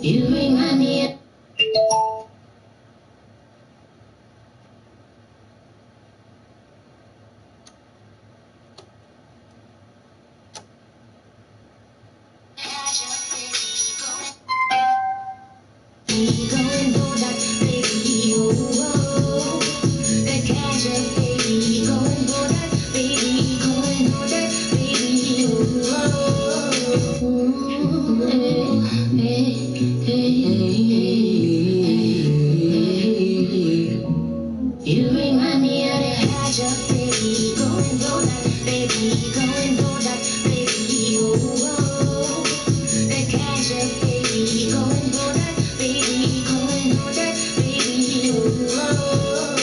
You remind me of going through that baby, oh, that catch up, baby, going through that baby, going through that baby, oh, you remind me of that catch up, baby, going through that baby, going through that baby, oh, that catch up, baby, going through that baby, going through that baby, oh,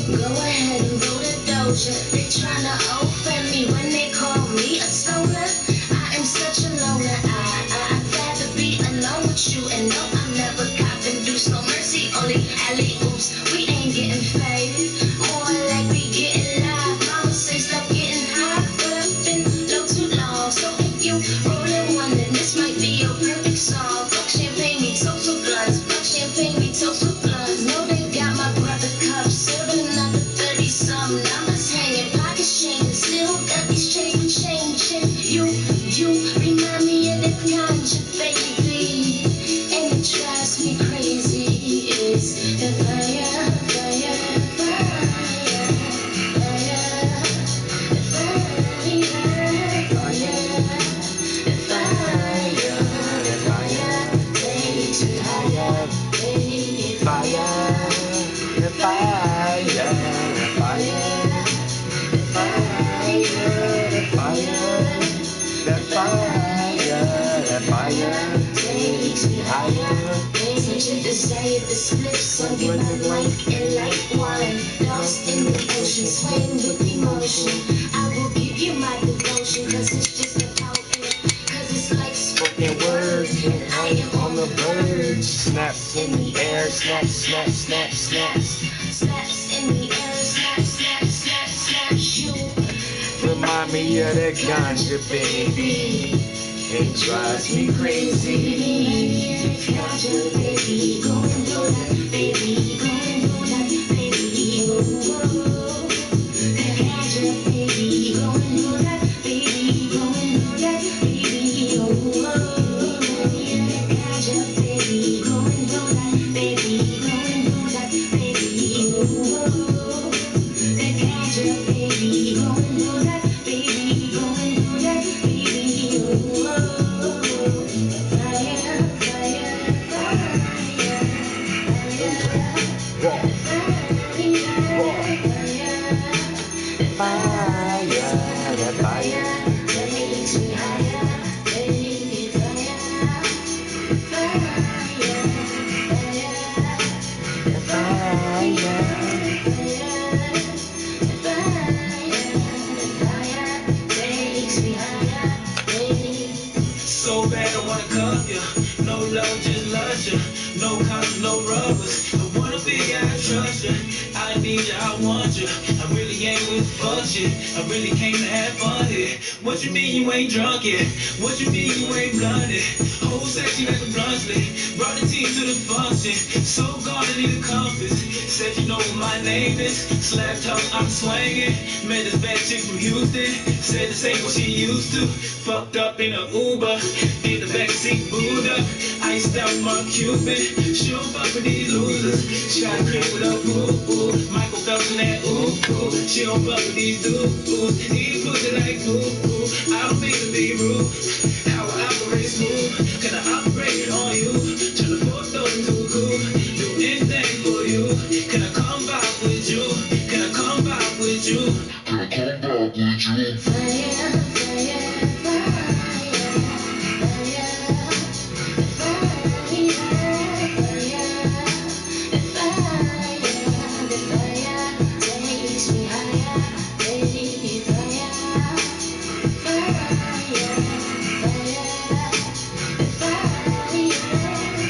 go ahead and go to Doja. They tryna offend me when they call me a stoner. I am such a loner. I'd rather be alone with you, and no, I'm never copping deuce, no mercy, only alley oops. We ain't getting faded, more like we getting live. Mama say stop getting high, but I've been low too long. So if you rollin' one, then this might be your perfect song. Fuck champagne, we toast with blunts. Fuck champagne, we toast with blunts. No, they got my brother cups, serving another 30-something. Numbers hanging, pockets changing, still got these chains changing. You remind me of that ganja, baby, and it drives me crazy. It's the fire, fire, fire, such a desire to slip, so give my life and like wine. Lost in the ocean, swaying with emotion. I will give you my devotion, cause it's just about it. Cause it's like spoken words, and I am on the verge. Snaps in the air, snap, snap, snap, snaps. Snaps in the air, snap, snap, snap, snap. You remind me of that ganja, baby. It drives me crazy. Ganja, baby, going through that, baby, going through that, baby, oh, that ganja, baby, going through that, baby, going through that, baby, oh, that ganja, baby, going through that, baby, going through that, baby, oh, that ganja, baby, going through that, baby, going through that, baby, oh. So bad I wanna cuff ya. No love, just love ya. No condoms, no rubbers. The one don't think I trust you. I need you, I want you. I really ain't with fuck shit. I really came to have fun here. What you mean you ain't drunk yet? What you mean you ain't blunted? Whole section at the Bluntsley. Brought the team to the function. So gone to need a compass. Said you know what my name is. Slap talk, I'm swinging. Met this bad chick from Houston. Said this ain't what she used to. Fucked up in a Uber. In the backseat booed up. Iced out my Cuban. She don't fuck with these losers. She got a crib with a boo-boo. Michael Phelps in that ooh-ooh. She don't fuck with these dudes. These pussy like ooh-ooh. I don't mean to be rude. How I operate smooth. Can I operate on you? Turn the 4,000 too cool. Do anything for you. Can I come vibe with you? Can I come vibe with you? Can I come vibe with you? Fire, fire,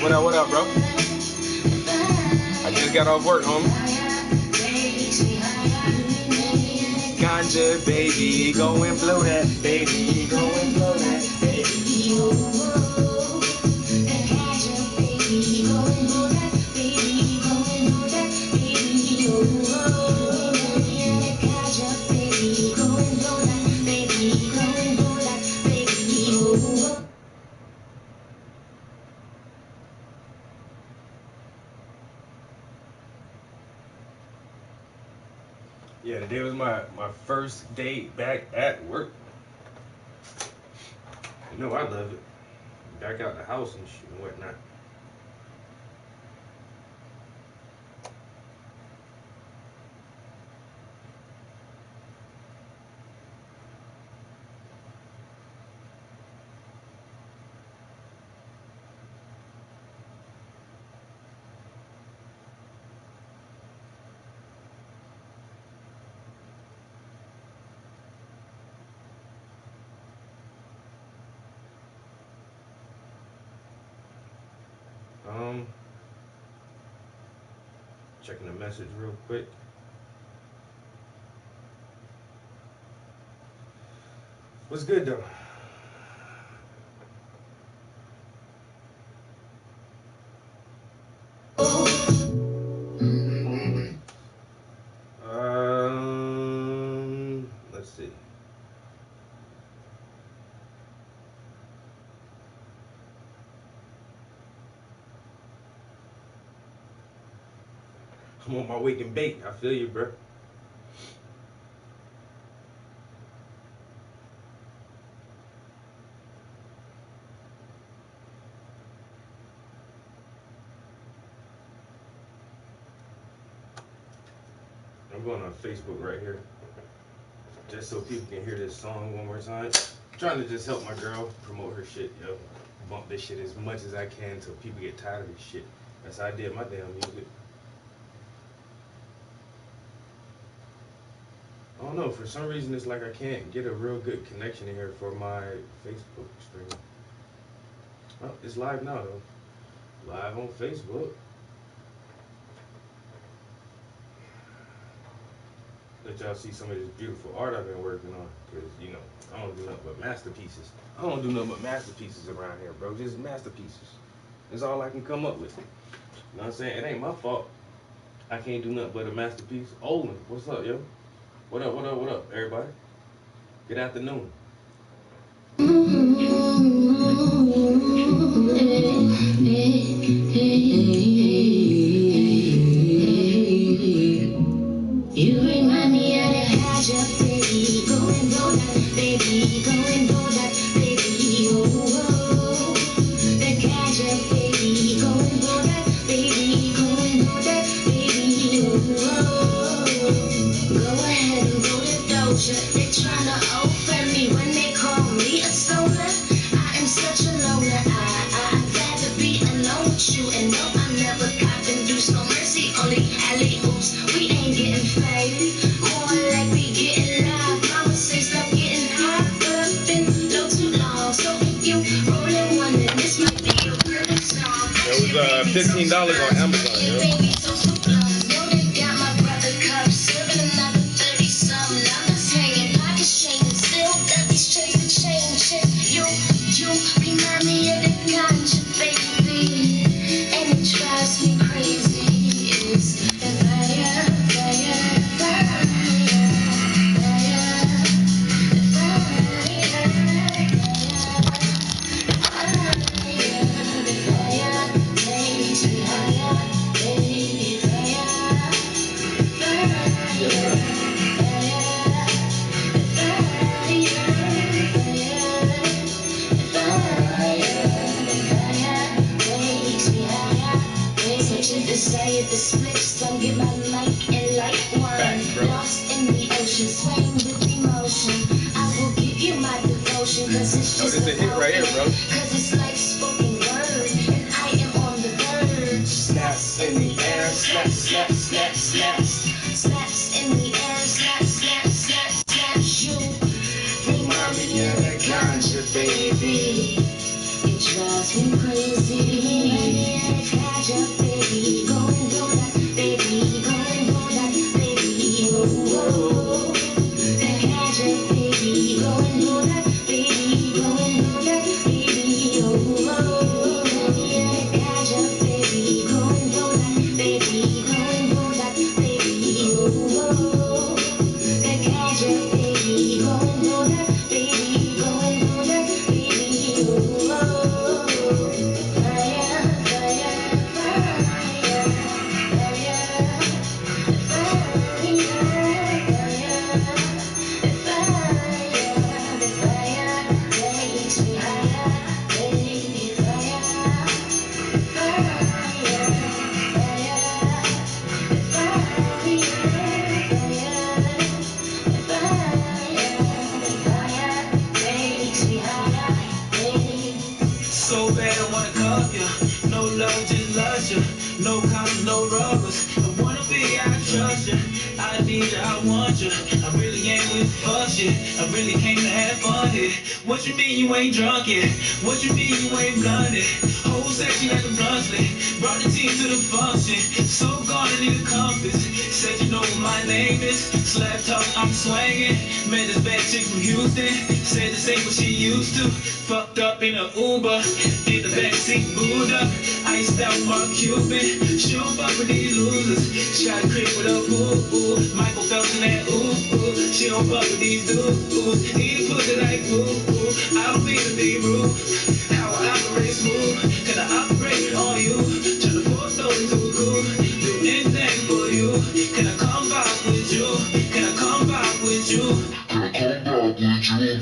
What up, bro? I just got off work, homie. Ganja, baby, go and blow that, baby, go and blow that, baby. Yeah, today was my first day back at work. You know I love it. Back out the house and shit and whatnot. Checking the message real quick. What's good though? Let's see. I'm on my wake and bake. I feel you, bro. I'm going on Facebook right here, just so people can hear this song one more time. I'm trying to just help my girl promote her shit, yo. Bump this shit as much as I can until people get tired of this shit. That's how I did my damn music. I don't know, for some reason it's like I can't get a real good connection in here for my Facebook stream. Oh, it's live now though. Live on Facebook. Let y'all see some of this beautiful art I've been working on. Cause you know, I don't do nothing but masterpieces. I don't do nothing but masterpieces around here, bro. Just masterpieces. That's all I can come up with. You know what I'm saying? It ain't my fault. I can't do nothing but a masterpiece. Olin, what's up, yo? What up, what up, what up, everybody? Good afternoon. You remind me of the Haja, baby. Go and blow that, baby. Go and blow that, baby. Oh, the Haja, baby. Go and blow that, baby. Go and blow that, baby. Oh, go ahead and blow the doja. They tryna offend me when they call me a stoner. I am such a loner. I'd rather be alone with you, and no, I'm never copping deuce. No mercy, only alley oops. We ain't getting faded, more like we getting live. Mama say stop getting high, but I've been low too long. So if you rolling one, then this might be your perfect song. It was $15 on Amazon, yo. remind me of the ganja, baby, and it drives me crazy. It's the fire, fire, fire, desire the splits, don't get my mic and like wine. Lost in the ocean, swaying with emotion. I will give you my devotion, cause it's just a hit right here, bro. Cause it's like spoken word, and I am on the verge. Snaps in the air, snap, snap, snap, snaps. Snaps in the air, snap, snap, snap, snaps. You remind me of that ganja, baby. It drives me crazy. Ganja, baby, go and do that, baby, go and do that, baby. Oh, oh, oh. That ganja, baby, go and do that, baby, go and do that, baby. Oh, oh, oh. That ganja, baby, go and do that, baby, go and do that, baby. Oh, oh, oh. That ganja, baby, go and do that, baby, go and do that, baby. Oh, oh, oh. So bad I wanna cuff ya. No love, just lust ya. No cops, no rubbers. I wanna be, I trust ya. I need ya, I want ya. I really ain't with fuck shit. I really came to have fun here. What you mean you ain't drunk yet? What you mean you ain't blunted? Whole section like a bluntly. Brought the team to the function. So gone, I need a compass. Said you know what my name is. Slap talk, I'm swinging. Met this bad chick from Houston. Said this ain't what she used to. Fucked up in a Uber. In the backseat, booed up. Iced out Mark Cuban. She don't fuck with these losers. She got a crib with a ooh. Michael Phelps in that ooh. She don't fuck with these dudes. Eat pussy like ooh. I don't mean to be rude. How I operate smooth. Can I operate on you? Turn the four stories to a cool. Do anything for you. Can I come back with you? Can I come back with you? Fire, fire,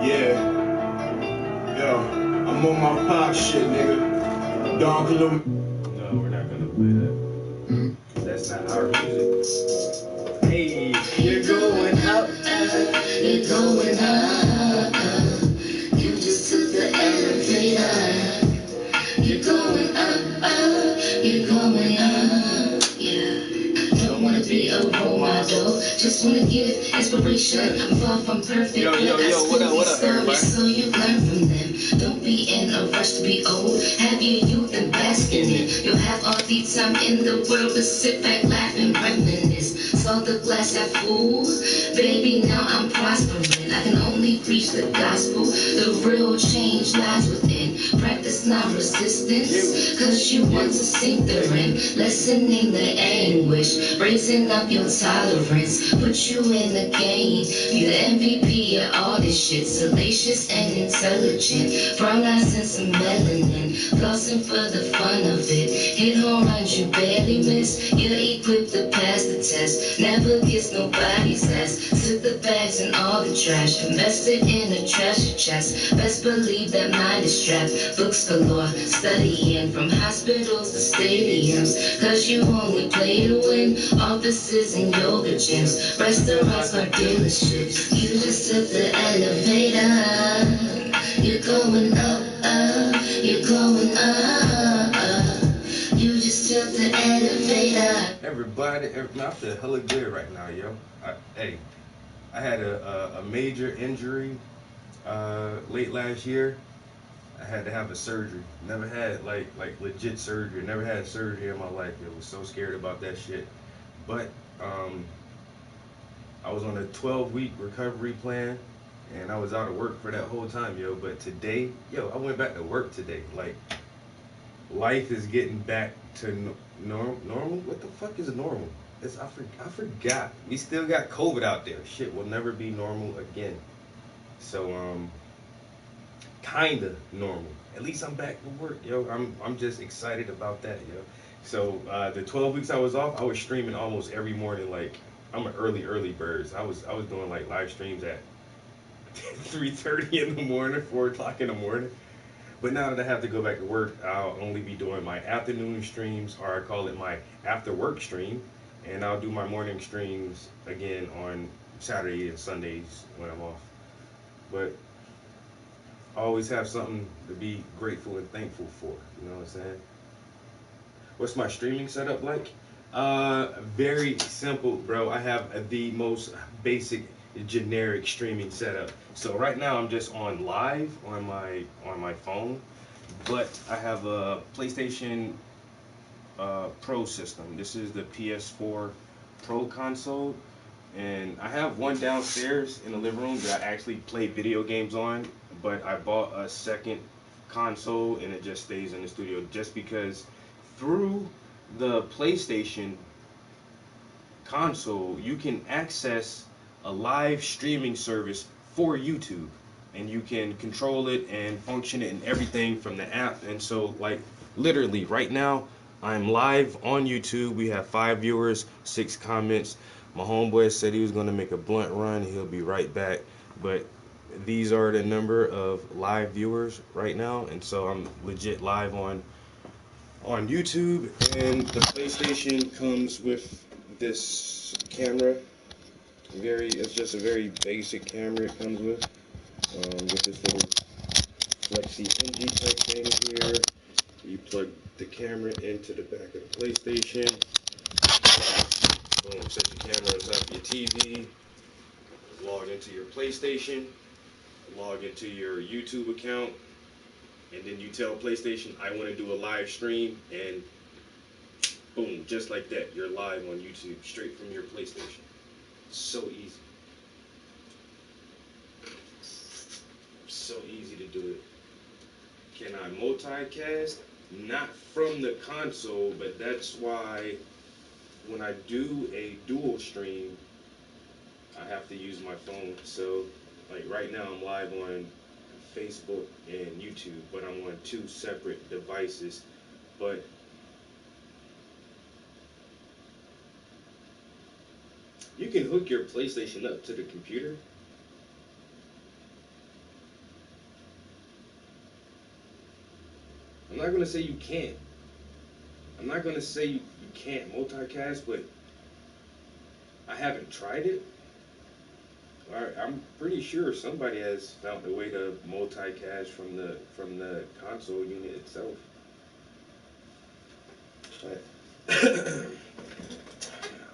Yeah. Yo, I'm on my pop shit, nigga. Dog Blue. No, we're not gonna play that. That's not our music. Hey, you're going up, you're going up. You just took the elevator. You're going up, you're going up. Yeah. Don't wanna be a role model, just wanna give inspiration. I'm far from perfect. Yo, what up, everybody? So you learn from them. Don't be in a rush to be old. Have your youth and happy time in the world, but sit back, laugh, and reminisce. Saw the glass half full, baby, now I'm prospering. I can only preach the gospel. The real change lies within. Practice not resistance, cause you want to sink the rim. Lessening the anguish, raising up your tolerance. Put you in the game, you the MVP of all this shit. Salacious and intelligent, brown eyes and some melanin. Flossing for the fun of it. Hit home runs you barely miss. You're equipped to pass the test. Never gets nobody's ass. Took the bags and all the trash. Invested in a treasure chest. Best believe that mind is strapped. Books galore. Studying from hospitals to stadiums. Cause you only play to win. Offices and yoga gyms. Restaurants or dealerships. You just took the elevator. You're going up, you're going up. You just took the elevator. Everybody, I feel hella good right now, yo. I had a major injury late last year. I had to have a surgery. Never had like legit surgery. Never had surgery in my life. I was so scared about that shit. But I was on a 12-week recovery plan, and I was out of work for that whole time, yo. But today, yo, I went back to work today. Like, life is getting back to normal. What the fuck is normal? I forgot. We still got COVID out there. Shit will never be normal again. So kinda normal. At least I'm back to work, yo. I'm just excited about that, yo. So the 12 weeks I was off, I was streaming almost every morning. Like, I'm an early bird. So I was doing like live streams at 3:30 in the morning, 4 o'clock in the morning. But now that I have to go back to work, I'll only be doing my afternoon streams, or I call it my after work stream, and I'll do my morning streams again on Saturday and Sundays when I'm off. But I always have something to be grateful and thankful for. You know what I'm saying? What's my streaming setup like? Very simple, bro. I have the most basic generic streaming setup. So right now I'm just on live on my phone, but I have a PlayStation Pro system. This is the PS4 Pro console, and I have one downstairs in the living room that I actually play video games on, but I bought a second console and it just stays in the studio just because through the PlayStation console you can access a live streaming service for YouTube, and you can control it and function it and everything from the app. And so, like, literally right now I'm live on YouTube. We have 5 viewers, 6 comments. My homeboy said he was going to make a blunt run. He'll be right back, but these are the number of live viewers right now. And so I'm legit live on YouTube, and the PlayStation comes with this camera. It's just a very basic camera it comes with this little flexi NG type thing here. You plug the camera into the back of the PlayStation. Boom, set your cameras up your TV. Log into your PlayStation. Log into your YouTube account. And then you tell PlayStation, I want to do a live stream, and boom, just like that, you're live on YouTube straight from your PlayStation. So easy. So easy to do it. Can I multicast? Not from the console, but that's why when I do a dual stream, I have to use my phone. So, like right now, I'm live on Facebook and YouTube, but I'm on 2 separate devices. But you can hook your PlayStation up to the computer. I'm not gonna say you can't. I'm not gonna say you can't multicast, but I haven't tried it. I'm pretty sure somebody has found a way to multicast from the console unit itself. But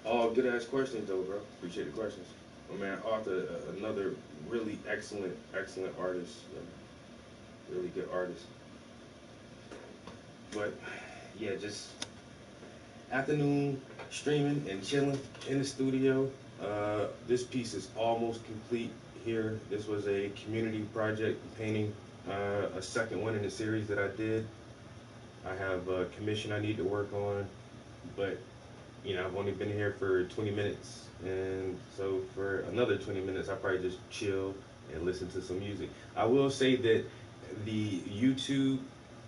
all good ass questions though, bro. Appreciate the questions. My man Arthur, another really excellent artist. Really good artist. But yeah, just afternoon streaming and chilling in the studio. This piece is almost complete here. This was a community project painting, a second one in the series that I did. I have a commission I need to work on, but you know, I've only been here for 20 minutes, and so for another 20 minutes, I probably just chill and listen to some music. I will say that the YouTube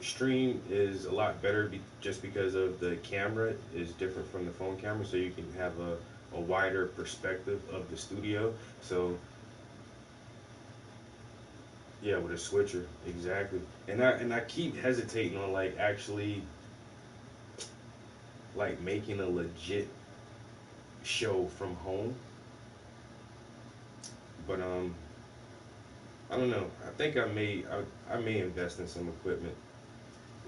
stream is a lot better just because of the camera is different from the phone camera, so you can have a wider perspective of the studio. So yeah, with a switcher, exactly. And I keep hesitating on like actually like making a legit show from home, but I don't know. I think I may invest in some equipment.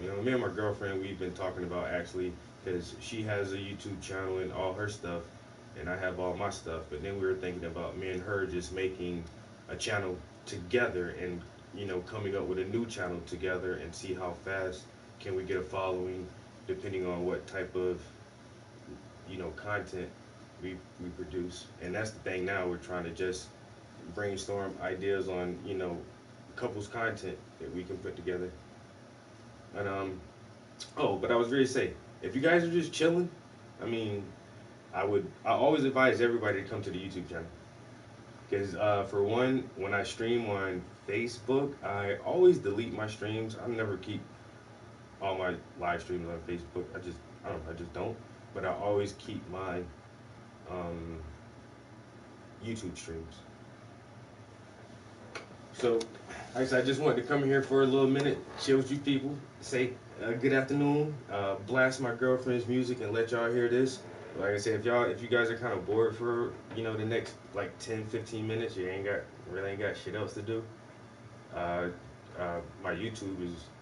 You know, me and my girlfriend, we've been talking about actually, because she has a YouTube channel and all her stuff, and I have all my stuff. But then we were thinking about me and her just making a channel together, and you know, coming up with a new channel together and see how fast can we get a following, depending on what type of, you know, content we produce. And that's the thing now. We're trying to just brainstorm ideas on, you know, couples content that we can put together. And oh, but I was ready to say, if you guys are just chilling, I mean, I always advise everybody to come to the YouTube channel. Because for one, when I stream on Facebook, I always delete my streams. I never keep all my live streams on Facebook. I don't know, I just don't. But I always keep my YouTube streams. So, like I said, I just wanted to come here for a little minute, chill with you people, say good afternoon, blast my girlfriend's music, and let y'all hear this. Like I said, if you guys are kind of bored for, you know, the next like 10-15 minutes, you really ain't got shit else to do. My YouTube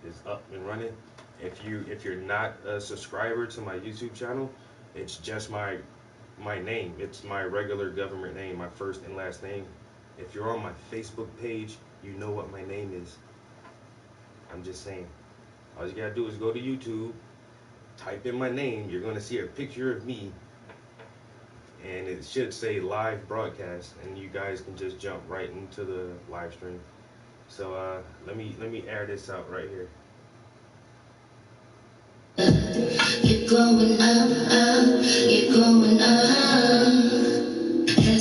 is up and running. If you're not a subscriber to my YouTube channel, it's just my name. It's my regular government name, my first and last name. If you're on my Facebook page, you know what my name is. I'm just saying. All you gotta do is go to YouTube, type in my name. You're gonna see a picture of me, and it should say live broadcast, and you guys can just jump right into the live stream. So let me air this out right here. You're going up, you're going up.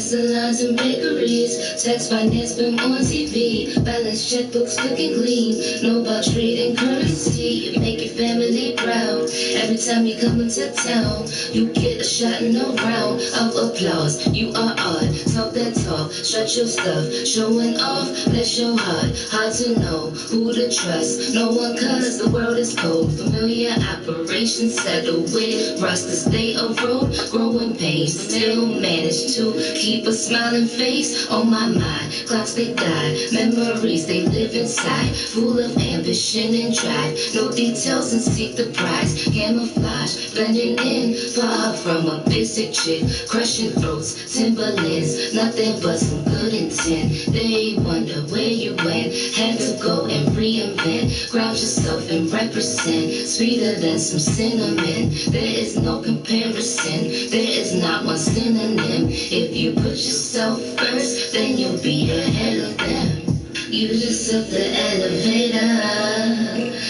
Salons and bakeries, tax finance film on TV, balance checkbooks looking clean, know about trading currency, you make your family proud. Every time you come into town, you get a shot in a round of applause. You are odd, talk that talk, stretch your stuff, showing off, bless your heart. Hard to know who to trust, no one cause the world is cold. Familiar operations settle with rust they erode, growing pains, still manage to keep a smiling face on my mind. Clocks they die, memories they live inside, full of ambition and drive. No details and seek the prize. Camouflage, blending in, far from a basic chick. Crushing throats, Timberlands, nothing but some good intent. They wonder where you went, had to go and reinvent. Ground yourself and represent, sweeter than some cinnamon. There is no comparison, there is not one synonym. If you put yourself first, then you'll be ahead of them. You just took the elevator.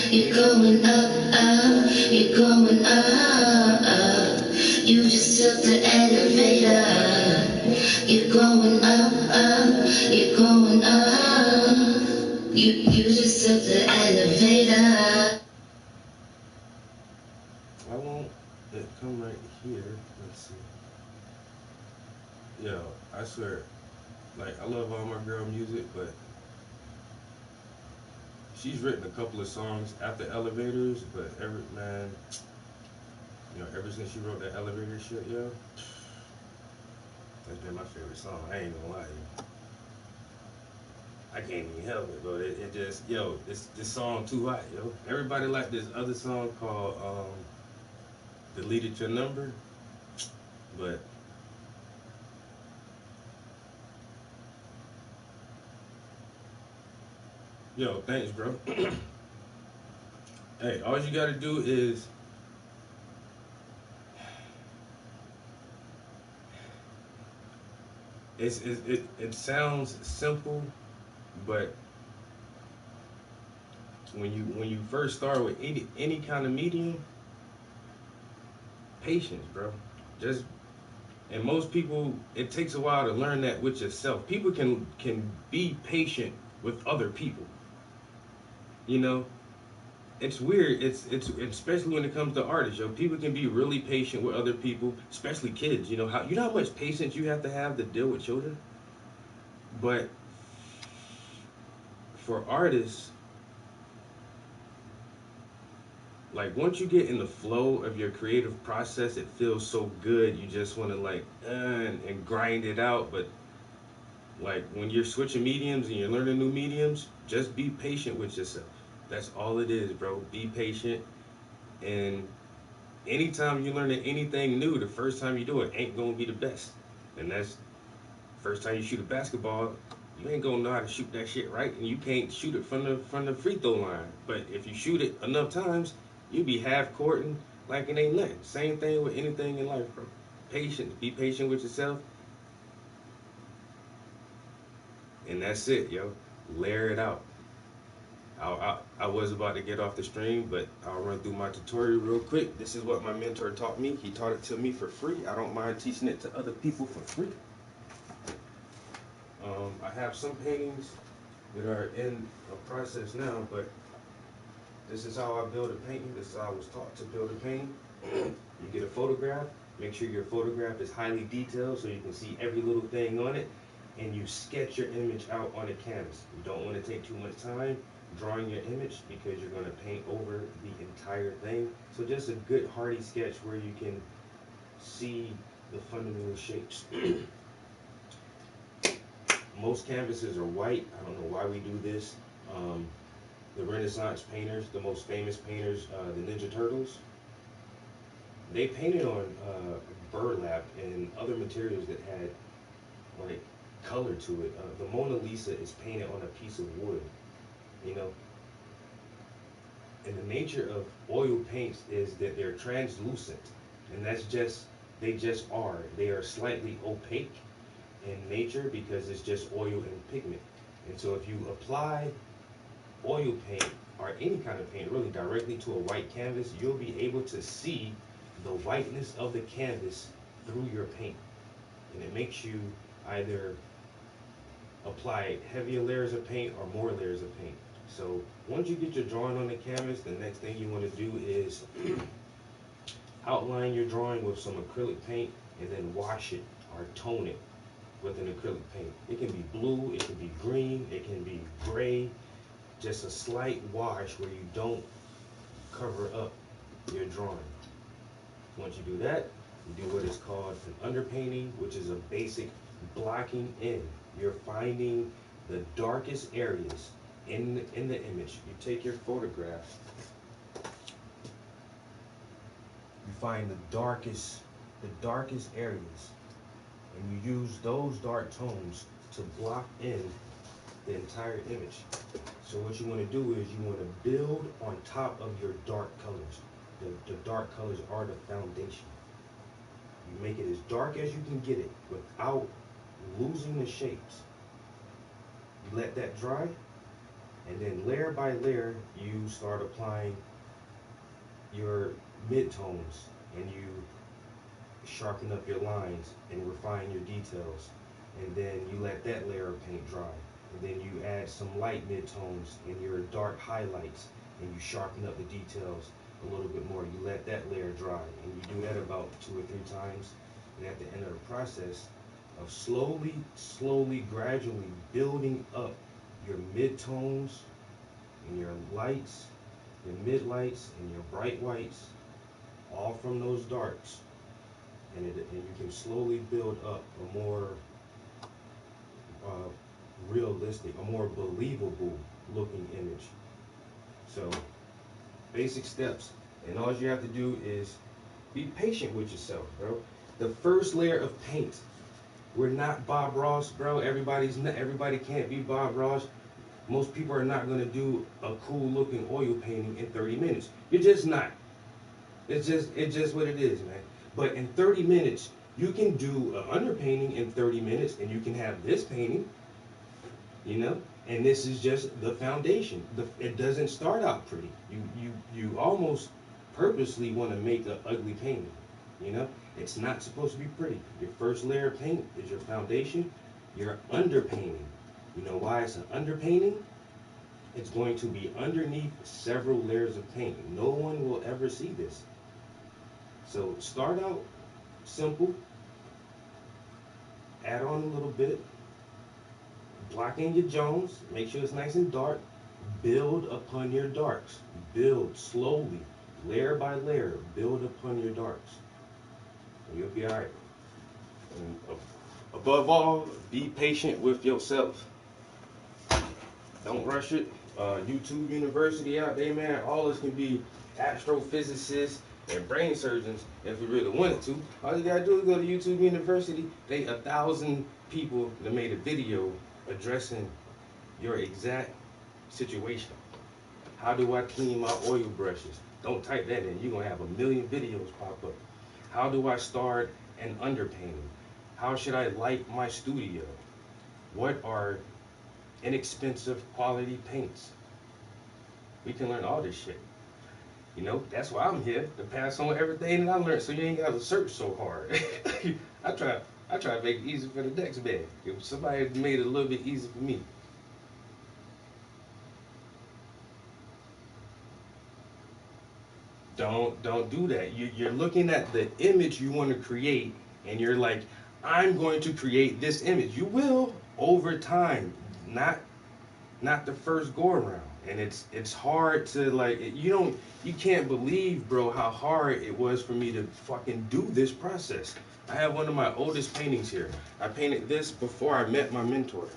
You're going up, you're going up. You just took the elevator. You're going up, you're going up. You just took the elevator. Why won't it come right here? Let's see. Yo, I swear, like, I love all my girl music, but she's written a couple of songs after Elevators, but man, you know, ever since she wrote that Elevator shit, yo, that's been my favorite song. I ain't gonna lie to you. I can't even help it, but it just, yo, this song too hot, yo. Everybody like this other song called Deleted Your Number, but yo, thanks, bro. Hey, all you gotta do is it sounds simple, but when you first start with any kind of medium, patience, bro. Just and most people, it takes a while to learn that with yourself. People can be patient with other people. You know, it's weird. It's especially when it comes to artists, yo. People can be really patient with other people, especially kids. You know how much patience you have to deal with children. But for artists, like once you get in the flow of your creative process, it feels so good. You just want to like and grind it out. But like when you're switching mediums and you're learning new mediums, just be patient with yourself. That's all it is, bro. Be patient. And anytime you're learning anything new, the first time you do it ain't gonna be the best. And that's first time you shoot a basketball, you ain't gonna know how to shoot that shit right, and you can't shoot it from the free throw line. But if you shoot it enough times, you be half courting like it ain't nothing. Same thing with anything in life, bro. Patient. Be patient with yourself, and that's it, yo. Layer it out. I was about to get off the stream, but I'll run through my tutorial real quick. This is what my mentor taught me. He taught it to me for free. I don't mind teaching it to other people for free. I have some paintings that are in a process now, but this is how I build a painting. This is how I was taught to build a painting. You get a photograph. Make sure your photograph is highly detailed so you can see every little thing on it, and you sketch your image out on a canvas. You don't want to take too much time drawing your image because you're going to paint over the entire thing. So just a good hearty sketch where you can see the fundamental shapes. Most canvases are white. I don't know why we do this. The Renaissance painters, the most famous painters, the Ninja Turtles, they painted on burlap and other materials that had like color to it. The Mona Lisa is painted on a piece of wood, you know. And the nature of oil paints is that they're translucent, and they just are. They are slightly opaque in nature because it's just oil and pigment. And so if you apply oil paint or any kind of paint really directly to a white canvas, you'll be able to see the whiteness of the canvas through your paint. And it makes you either apply heavier layers of paint or more layers of paint. So once you get your drawing on the canvas, the next thing you want to do is outline your drawing with some acrylic paint and then wash it or tone it with an acrylic paint. It can be blue, it can be green, it can be gray, just a slight wash where you don't cover up your drawing. Once you do that, you do what is called an underpainting, which is a basic blocking in. You're finding the darkest areas in the image. You take your photograph, you find the darkest areas, and you use those dark tones to block in the entire image. So what you want to do is you want to build on top of your dark colors. The dark colors are the foundation. You make it as dark as you can get it without losing the shapes. You let that dry, and then layer by layer you start applying your midtones, and you sharpen up your lines and refine your details, and then you let that layer of paint dry, and then you add some light midtones and your dark highlights, and you sharpen up the details a little bit more. You let that layer dry, and you do that about 2 or 3 times, and at the end of the process of slowly, gradually building up your midtones and your lights, your mid lights and your bright whites, all from those darks, and you can slowly build up a more realistic, a more believable looking image. So, basic steps, and all you have to do is be patient with yourself, bro. The first layer of paint. We're not Bob Ross, bro. Everybody can't be Bob Ross. Most people are not gonna do a cool looking oil painting in 30 minutes. You're just not. It's just what it is, man. But in 30 minutes, You can do an underpainting in 30 minutes, and you can have this painting, you know, and this is just the foundation. It doesn't start out pretty. You almost purposely want to make an ugly painting, you know. It's not supposed to be pretty. Your first layer of paint is your foundation. Your underpainting. You know why it's an underpainting? It's going to be underneath several layers of paint. No one will ever see this. So start out simple, add on a little bit, block in your Jones, make sure it's nice and dark, build upon your darks. Build slowly, layer by layer, build upon your darks. And you'll be alright. And above all, be patient with yourself. Don't rush it. YouTube University out there, man. All us can be astrophysicists and brain surgeons if we really wanted to. All you gotta do is go to YouTube University. They 1,000 people that made a video addressing your exact situation. How do I clean my oil brushes? Don't type that in. You're gonna have 1,000,000 videos pop up. How do I start an underpainting? How should I light my studio? What are inexpensive quality paints? We can learn all this shit. You know, that's why I'm here, to pass on everything that I learned, so you ain't gotta search so hard. I try to make it easy for the next man. If somebody made it a little bit easy for me. Don't do that. You're looking at the image you want to create, and you're like, I'm going to create this image. You will over time, not the first go around. And it's hard to like, you can't believe, bro, how hard it was for me to fucking do this process. I have one of my oldest paintings here. I painted this before I met my mentor.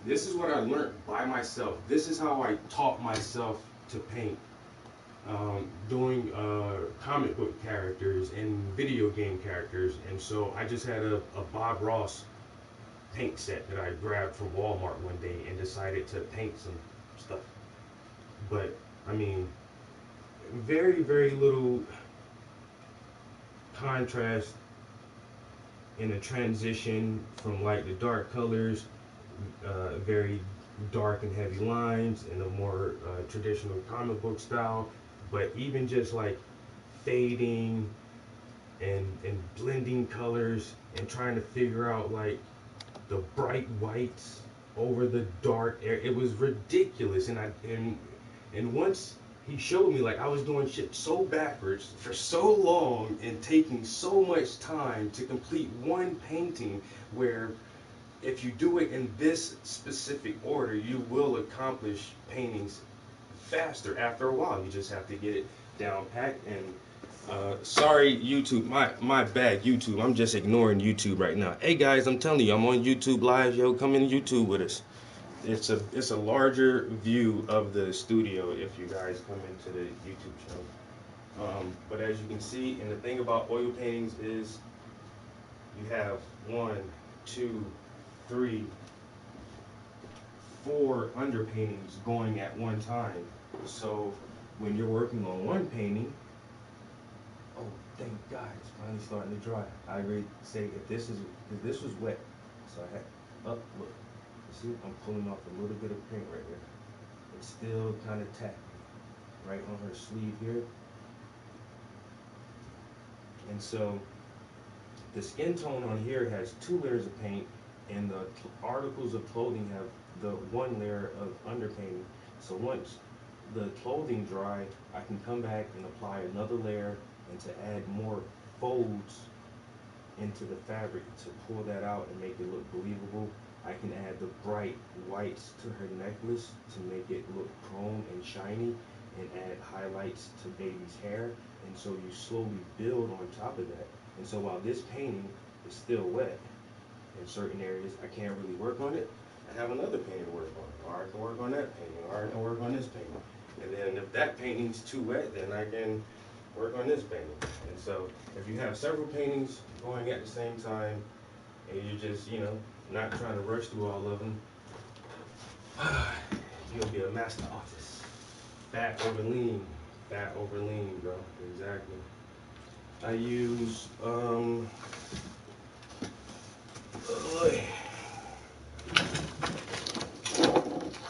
This is what I learned by myself. This is how I taught myself to paint. Doing comic book characters and video game characters, and so I just had a Bob Ross paint set that I grabbed from Walmart one day and decided to paint some stuff. But I mean, very, very little contrast in the transition from light to dark colors, very dark and heavy lines in a more traditional comic book style. But even just like fading and blending colors and trying to figure out like the bright whites over the dark air, it was ridiculous. And once he showed me, like, I was doing shit so backwards for so long and taking so much time to complete one painting, where if you do it in this specific order, you will accomplish paintings faster after a while. You just have to get it down packed. And sorry YouTube, my bad YouTube, I'm just ignoring YouTube right now. Hey guys, I'm telling you, I'm on YouTube Live. Yo, come in YouTube with us. It's a larger view of the studio if you guys come into the YouTube channel. But as you can see, and the thing about oil paintings is you have 1, 2, 3, 4 underpaintings going at one time. So when you're working on one painting, oh thank God, it's finally starting to dry. I agree. Say if this was wet, so I had look. See, I'm pulling off a little bit of paint right here. It's still kind of tacky right on her sleeve here. And so the skin tone on here has 2 layers of paint, and the articles of clothing have the 1 layer of underpainting. So once the clothing dry, I can come back and apply another layer, and to add more folds into the fabric to pull that out and make it look believable. I can add the bright whites to her necklace to make it look chrome and shiny, and add highlights to baby's hair. And so you slowly build on top of that. And so while this painting is still wet in certain areas, I can't really work on it, I have another painting to work on. Or I can work on that painting, or I can work on this painting. And then if that painting's too wet, then I can work on this painting. And so if you have several paintings going at the same time, and you're just, you know, not trying to rush through all of them, you'll be a master artist. Fat over lean, bro. Exactly. I use oh,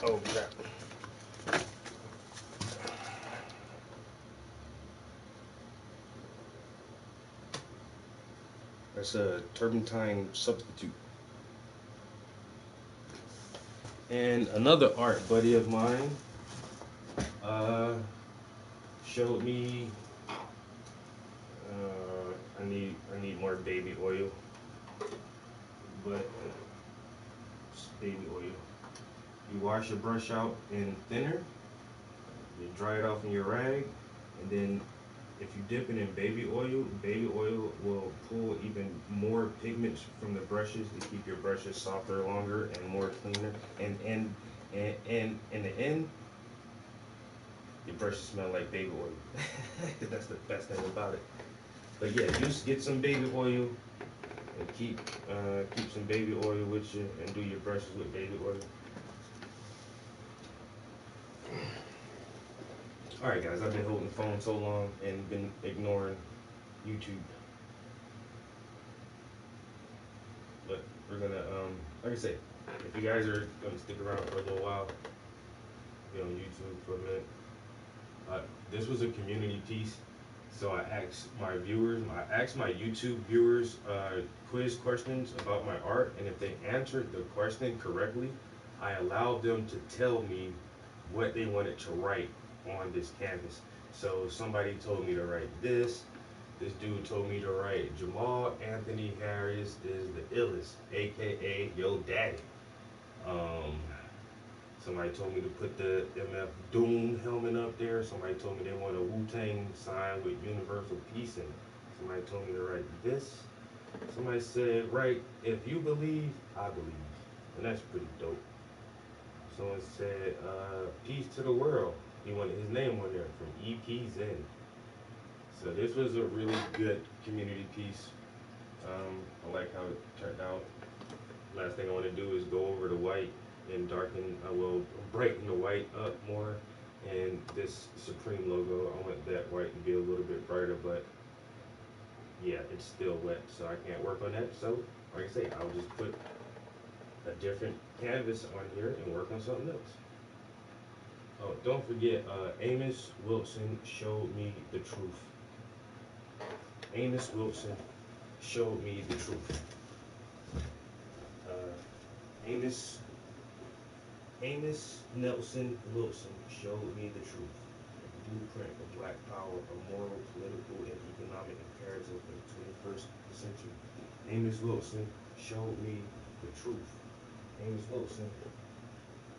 oh crap. That's a turpentine substitute. And another art buddy of mine uh, showed me I need more baby oil, but baby oil. You wash your brush out in thinner, you dry it off in your rag, and then if you dip it in baby oil will pull even more pigments from the brushes to keep your brushes softer, longer, and more cleaner. And in the end, your brushes smell like baby oil. That's the best thing about it. But yeah, just get some baby oil and keep some baby oil with you and do your brushes with baby oil. All right, guys, I've been holding the phone so long and been ignoring YouTube. But we're gonna, like I said, if you guys are gonna stick around for a little while, be on YouTube for a minute. This was a community piece, so I asked my YouTube viewers quiz questions about my art, and if they answered the question correctly, I allowed them to tell me what they wanted to write on this canvas. So somebody told me to write this. This dude told me to write Jamal Anthony Harris is the illest, aka Yo Daddy. Um, Somebody told me to put the MF Doom helmet up there. Somebody told me they want a Wu-Tang sign with universal peace in it. Somebody told me to write this. Somebody said, write, if you believe, I believe. And that's pretty dope. Someone said, peace to the world. He wanted his name on there from EP Zen. So this was a really good community piece. I like how it turned out. Last thing I want to do is go over the white and darken, brighten the white up more. And this Supreme logo, I want that white to be a little bit brighter, but yeah, it's still wet, so I can't work on that. So, like I say, I'll just put a different canvas on here and work on something else. Oh, don't forget, Amos Wilson showed me the truth. Amos Wilson showed me the truth. Amos Nelson Wilson showed me the truth. Blueprint of Black Power, a moral, political, and economic imperative in the 21st century. Amos Wilson showed me the truth. Amos Wilson,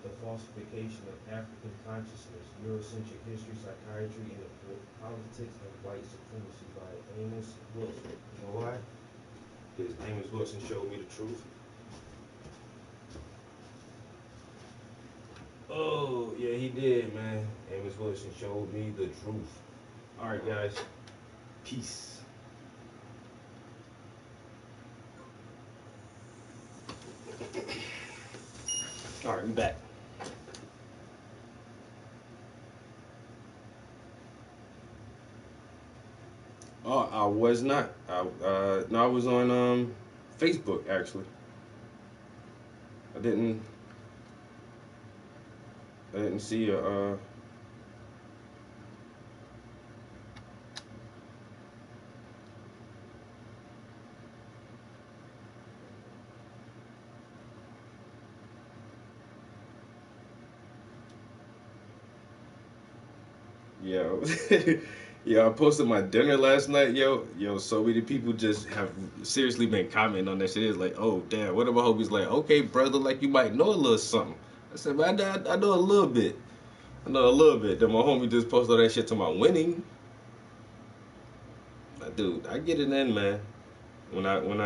The Falsification of African Consciousness, Eurocentric History, Psychiatry, and the Politics of White Supremacy by Amos Wilson. You know why? Because Amos Wilson showed me the truth. Oh, yeah, he did, man. Amos Wilson showed me the truth. All right, guys. Peace. All right, I'm back. Oh, I was not. No, I was on Facebook actually. I didn't see a. Yo, yo, I posted my dinner last night. Yo, so many people just have seriously been commenting on that shit. It's like, oh damn, one of my homies like, okay, brother, like you might know a little something. I said, man, I know a little bit. I know a little bit. Then my homie just posted all that shit to my winning. Dude, I get it in, man. When I when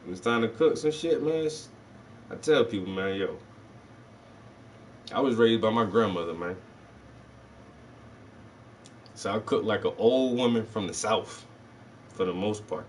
it's time to cook some shit, man, I tell people, man, yo, I was raised by my grandmother, man. So I cook like an old woman from the South, for the most part.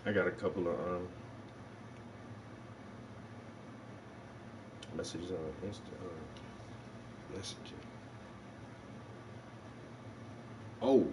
I got a couple of messages on Messenger. Oh.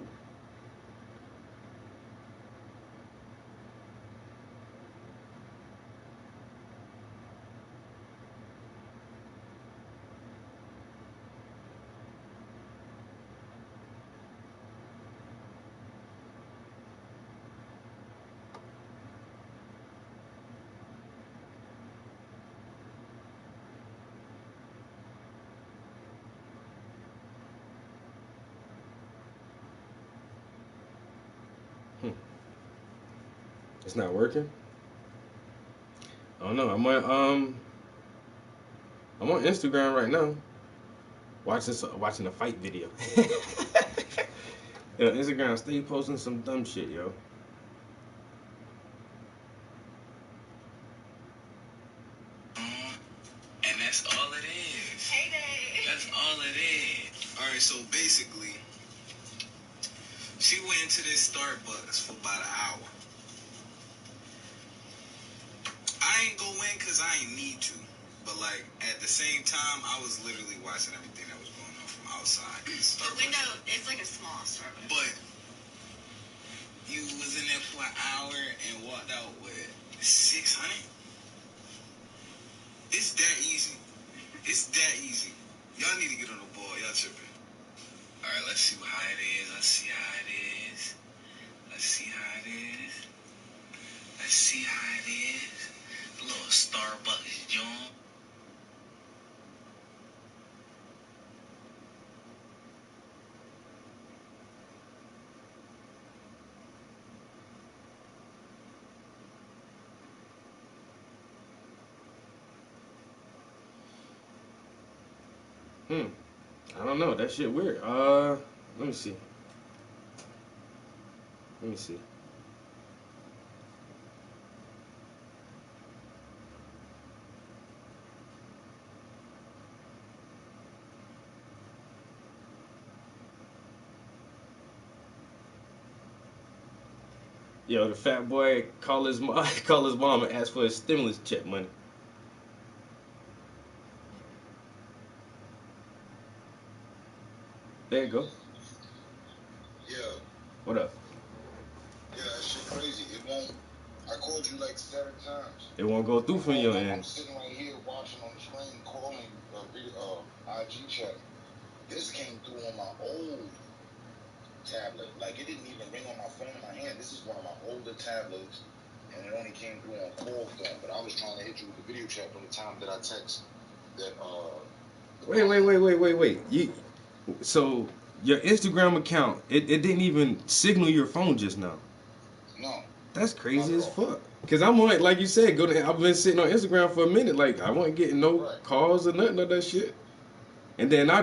It's not working. I don't know. I'm on Instagram right now, watching a fight video. Yeah, Instagram stay posting some dumb shit, yo. And that's all it is. Heyday. That's all it is. All right, so basically, she went into this Starbucks for about an hour. I ain't go in because I ain't need to. But, like, at the same time, I was literally watching everything that was going on from outside. The window is like a small Starbucks. But you was in there for an hour and walked out with 600? It's that easy. It's that easy. Y'all need to get on the ball. Y'all tripping. All right, let's see how it is. Let's see how it is. Let's see how it is. Let's see how it is. A little Starbucks joint. I don't know. That shit weird. Let me see. Let me see. Yo, the fat boy call his mom and ask for his stimulus check money. There you go. Yeah, What up? yeah, that shit crazy. It won't. I called you like 7 times. It won't go through from your I'm end. sitting right here watching on the screen, calling IG chat. This came through on my old tablet. Like, it didn't even ring on my phone in my hand. This is one of my older tablets, and it only came through on call phone. But I was trying to hit you with the video chat from the time that I text that. Wait. So your Instagram account, it didn't even signal your phone just now. No. That's crazy as fuck. Cause I'm on, like you said, I've been sitting on Instagram for a minute. Like I wasn't getting no calls or nothing of that shit. And then I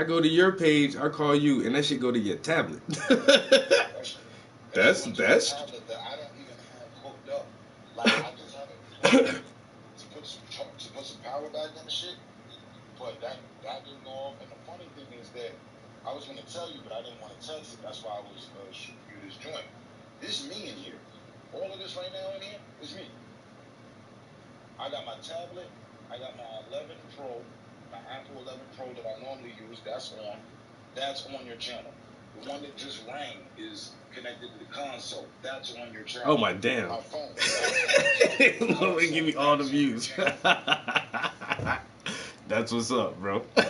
go to your page, I call you, and that shit go to your tablet. That's tablet that I don't even have hooked up. Like I just have it plugged in to put some power back in the shit. But that didn't go off. And the funny thing is that I was gonna tell you, but I didn't want to text it. That's why I was shooting you this joint. This is me in here. All of this right now in here is me. I got my tablet. I got my 11 Pro, my Apple 11 Pro that I normally use. That's on. That's on your channel. The one that just rang is connected to the console. That's on your channel. Oh my damn. My phone. Let give me all the views. That's what's up, bro. Yeah,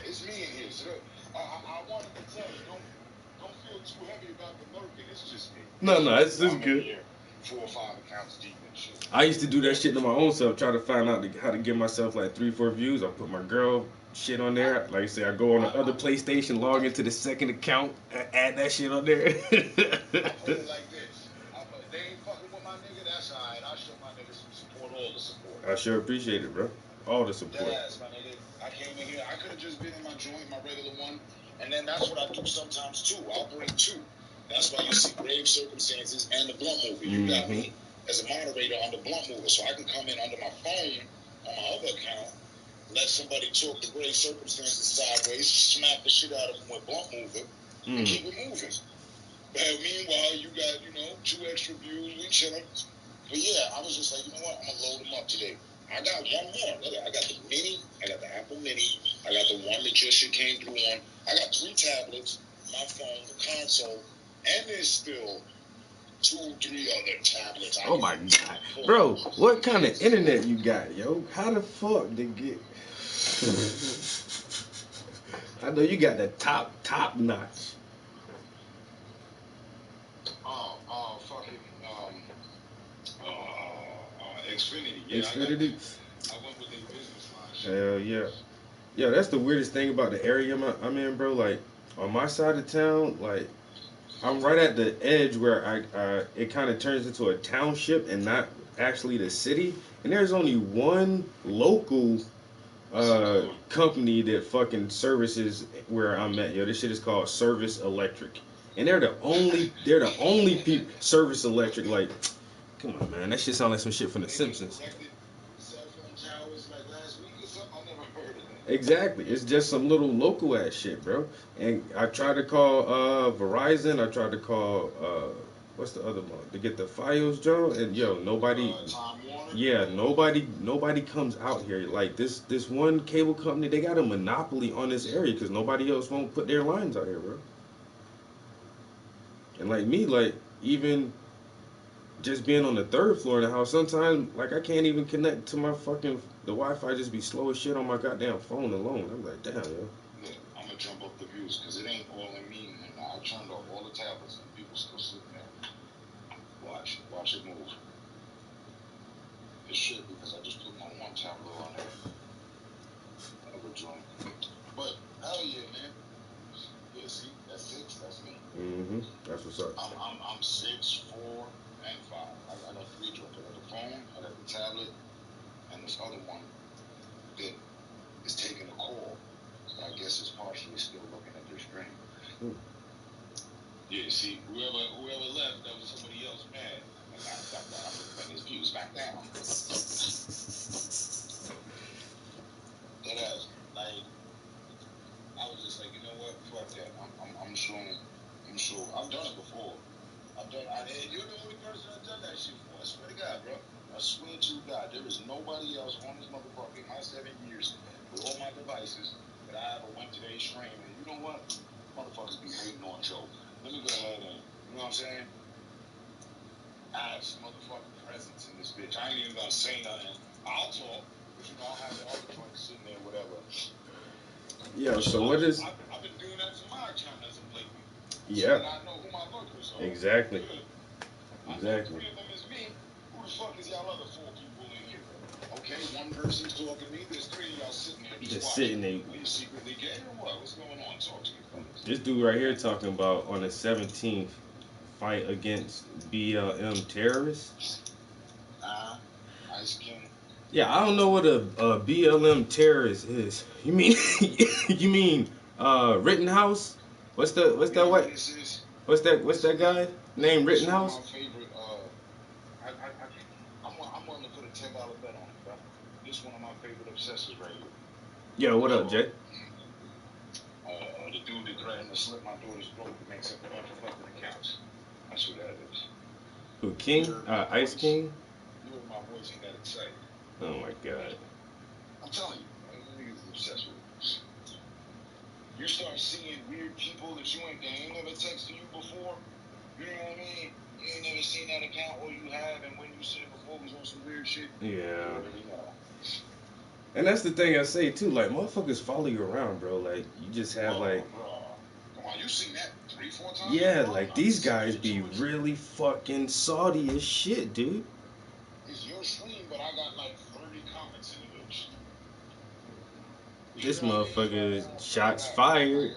it's me in here. So I wanted to tell you, don't feel too heavy about the lurking. It's just me. No, it's just good. 4 or 5 accounts deep and shit. I used to do that shit to my own self, try to find out how to give myself like 3-4 views. I put my girl shit on there. Like I say, I go on the other PlayStation, log into the second account, add that shit on there. I put it like this. They ain't fucking with my nigga, that's alright. I'll show my niggas some support, all the support. I sure appreciate it, bro. All the support. Yes, my nigga. I came in here. I could have just been in my joint, my regular one. And then that's what I do sometimes too. I'll bring 2. That's why you see Grave Circumstances and the Blunt Mover. You got me as a moderator on the Blunt Mover. So I can come in under my phone on my other account, let somebody talk the Grave Circumstances sideways, smack the shit out of them with Blunt Mover, and keep it moving. Meanwhile, you got, 2 extra views. We chilling. But yeah, I was just like, you know what? I'm going to load them up today. I got one more. Look, I got the Mini. I got the Apple Mini. I got the one that just shit came through on. I got 3 tablets, my phone, the console, and there's still 2, 3 other tablets. Oh my god, bro, what kind of internet you got, yo? How the fuck did get? I know you got the top notch. Fucking Xfinity. Yeah, Xfinity. I went with their business line. Hell yeah. Yeah, that's the weirdest thing about the area I'm in, bro. Like, on my side of town, like, I'm right at the edge where it kind of turns into a township and not actually the city. And there's only one local company that fucking services where I'm at. Yo, this shit is called Service Electric, and they're the only people. Service Electric, like, come on, man, that shit sound like some shit from The Simpsons. Exactly. It's just some little local ass shit, bro. And I tried to call Verizon. I tried to call what's the other one to get the Fios, Joe. And yo, nobody. Yeah, nobody comes out here. Like this one cable company, they got a monopoly on this area because nobody else won't put their lines out here, bro. And like me, like even just being on the 3rd floor of the house, sometimes like I can't even connect to my fucking the Wi-Fi. Just be slow as shit on my goddamn phone alone. I'm like, damn, yo. Look, I'm gonna jump up the views because it ain't all in me. And I turned off all the tablets and people still sitting there. Watch it move. It should because I just put my one tablet on there. Another joint. But hell yeah, man. Yeah, see, that's 6. That's me. That's what's up. I'm 6, 4, and 5. I got 3 joints. I got the phone, I got the tablet, and this other one that is taking a call. So I guess it's partially still looking at their screen. Yeah, see, whoever left, that was somebody else mad. I'm putting his views back down. That ass, like, I was just like, you know what? Fuck that. I'm sure. I've done it before. You're the only person I've done that shit for. I swear to God, bro. I swear to God, there is nobody else on this motherfucker in my 7 years with all my devices that I ever went to their stream. And you know what? Motherfuckers be hating on Joe. Let me go ahead and, you know what I'm saying? I have some motherfucking presence in this bitch. I ain't even gonna say nothing. I'll talk, but I'll have the other fuckers sitting there, whatever. Yeah, so what is... I've been doing that to my account as of lately. Yeah. So I know who my lurkers are. Exactly. I know 3 of them is me. Who the fuck is y'all other 4 people in here? Okay, one person's talking to me. There's 3 of y'all sitting there just sitting there. Are you secretly gay or what? What's going on? Talk to me, fellas. This dude right here talking about on the 17th fight against BLM terrorists. Ice King. Yeah, I don't know what a BLM terrorist is. You mean Rittenhouse? What's that white? What's that guy named Rittenhouse? My favorite. I'm willing to put a $10 bet on it, bro. This is one of my favorite obsessors right here. Yo, what up, Jay? The dude that threatened to slit my daughter's throat that makes up a bunch of fucking accounts. That's who that is. Who, King? Ice King? You heard my voice ain't that excited. Oh my God. I'm telling you, niggas obsessed with it. You start seeing weird people that they ain't never texted you before. You know what I mean? You ain't never seen that account, or you have, and when you seen it before, it was on some weird shit. Yeah. And that's the thing I say too. Like, motherfuckers follow you around, bro. Like, you just have like. Come on, you seen that 3-4 times? Yeah, like these guys be really fucking salty as shit, dude. It's your stream, but I got like 30 comments in it. This motherfucker shots fired.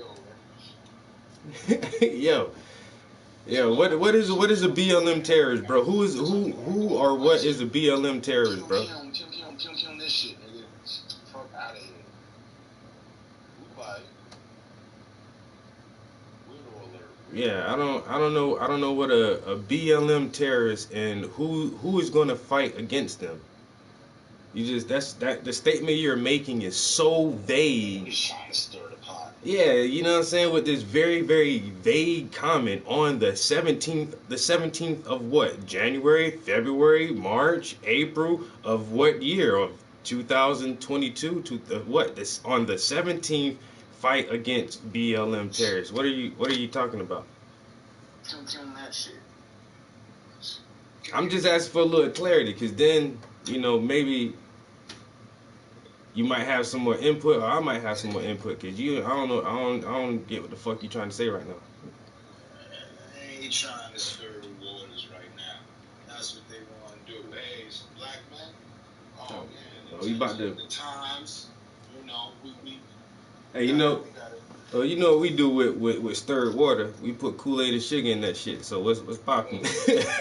Yo, what is a BLM terrorist, bro? Who or what is a BLM terrorist, bro? Kill this shit, nigga. Fuck out of here. Goodbye. Yeah, I don't know what a BLM terrorist and who is going to fight against them. The statement you're making is so vague. He's trying to stir the pot. Yeah, you know what I'm saying? With this very, very vague comment on the 17th of what? January, February, March, April of what year? Of 2022 to what? This on the 17th fight against BLM terrorists. What are you talking about? Tell that shit. I'm just asking for a little clarity, because then, you know, maybe you might have some more input, or I might have some more input, because I don't know, I don't get what the fuck you trying to say right now. They ain't trying to stir the waters right now. That's what they want to do. Hey, some black men. Oh man, we about to. The times, you know, we Hey, you know what we do with stirred water? We put Kool-Aid and sugar in that shit. So what's popping?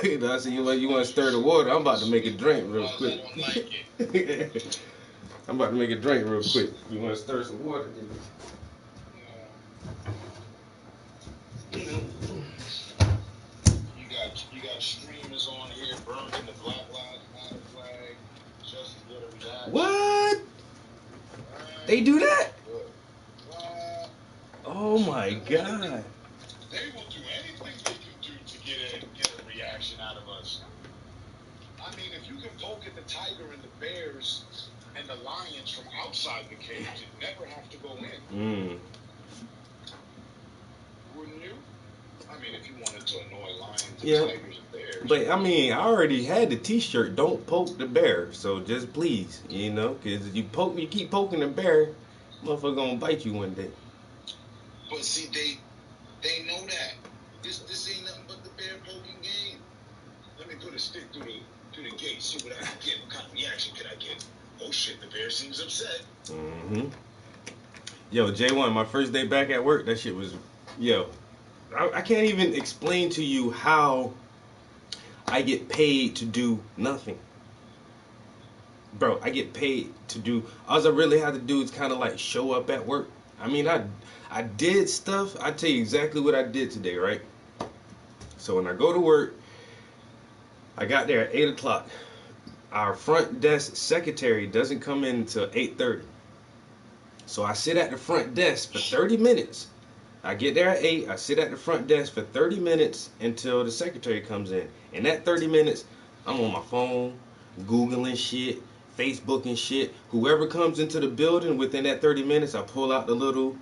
You know, I said you want to stir the water. I'm about to make a drink real quick. I don't like it. I'm about to make a drink real quick. You want to stir some water? You got streamers on here burning the Black Lives Matter flag just to get a reaction. What? They do that? What? Oh my god. They will do anything they can do to get a reaction out of us. I mean, if you can poke at the tiger and the bears and the lions from outside the cage and never have to go in, wouldn't you? I mean, if you wanted to annoy lions and tigers and bears. But I mean, I already had the T-shirt. Don't poke the bear. So just please, you know, because you keep poking the bear, motherfucker gonna bite you one day. But see, they know that this ain't nothing but the bear poking game. Let me put a stick through the gate, see what I can get. What kind of reaction can I get? Oh shit, the bear seems upset. Yo, J1, my first day back at work, that shit was, I can't even explain to you how I get paid to do nothing. Bro, I get paid to do, all I really have to do is kind of like show up at work. I mean, I did stuff. I tell you exactly what I did today, right? So when I go to work, I got there at 8 o'clock. Our front desk secretary doesn't come in until 8:30. So I sit at the front desk for 30 minutes. I get there at 8. I sit at the front desk for 30 minutes until the secretary comes in. In that 30 minutes, I'm on my phone, Googling shit, Facebooking shit. Whoever comes into the building within that 30 minutes, I pull out the little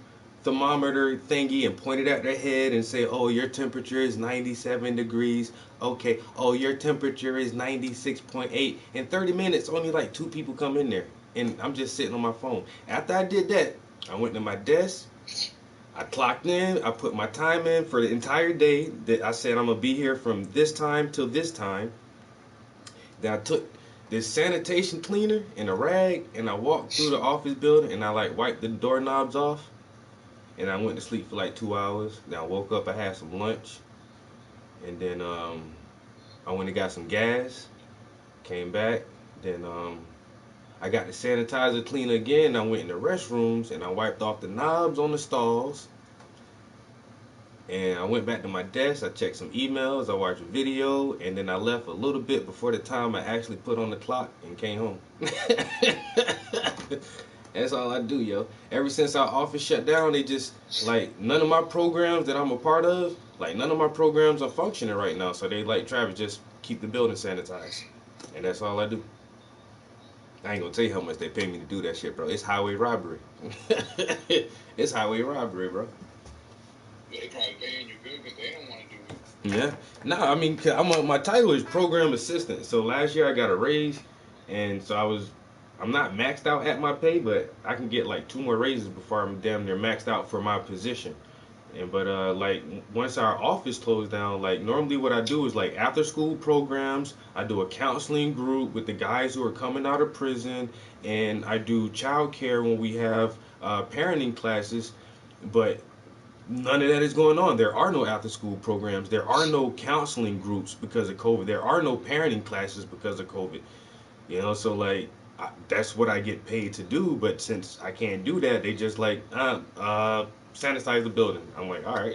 thermometer thingy and point it at their head and say, oh, your temperature is 97 degrees. Okay, oh, your temperature is 96.8. In 30 minutes, only like 2 people come in there. And I'm just sitting on my phone. After I did that, I went to my desk. I clocked in. I put my time in for the entire day. That I said I'm going to be here from this time till this time. Then I took this sanitation cleaner and a rag, and I walked through the office building, and I like wiped the doorknobs off. And I went to sleep for like 2 hours. Then I woke up, I had some lunch. And then I went and got some gas. Came back. Then I got the sanitizer cleaner again. I went in the restrooms and I wiped off the knobs on the stalls. And I went back to my desk. I checked some emails. I watched a video. And then I left a little bit before the time I actually put on the clock and came home. That's all I do, yo. Ever since our office shut down, they just, like, none of my programs that I'm a part of, like, none of my programs are functioning right now. So they, like, Travis, just keep the building sanitized. And that's all I do. I ain't gonna tell you how much they pay me to do that shit, bro. It's highway robbery. It's highway robbery, bro. Yeah, they probably paying you good because they don't want to do it. Yeah. Nah, I mean, my title is program assistant. So last year I got a raise. And so I'm not maxed out at my pay, but I can get like 2 more raises before I'm damn near maxed out for my position. But like once our office closed down, like normally what I do is like after school programs. I do a counseling group with the guys who are coming out of prison, and I do childcare when we have parenting classes. But none of that is going on. There are no after school programs. There are no counseling groups because of COVID. There are no parenting classes because of COVID. You know, so like that's what I get paid to do. But since I can't do that, they just like sanitize the building. I'm like, all right.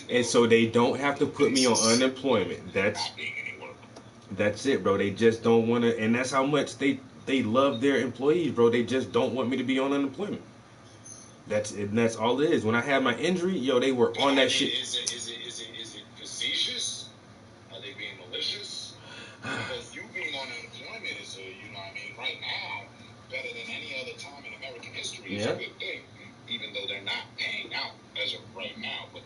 And so they don't have to put me on unemployment. That's it, bro. They just don't want to, and that's how much they love their employees, bro. They just don't want me to be on unemployment. That's it. And that's all it is. When I had my injury, yo, they were on that shit. Is it facetious? Are they being malicious? Because you being on unemployment is right now, better than any other time in American history. It's a good thing. Even though they're not paying out as of right now, but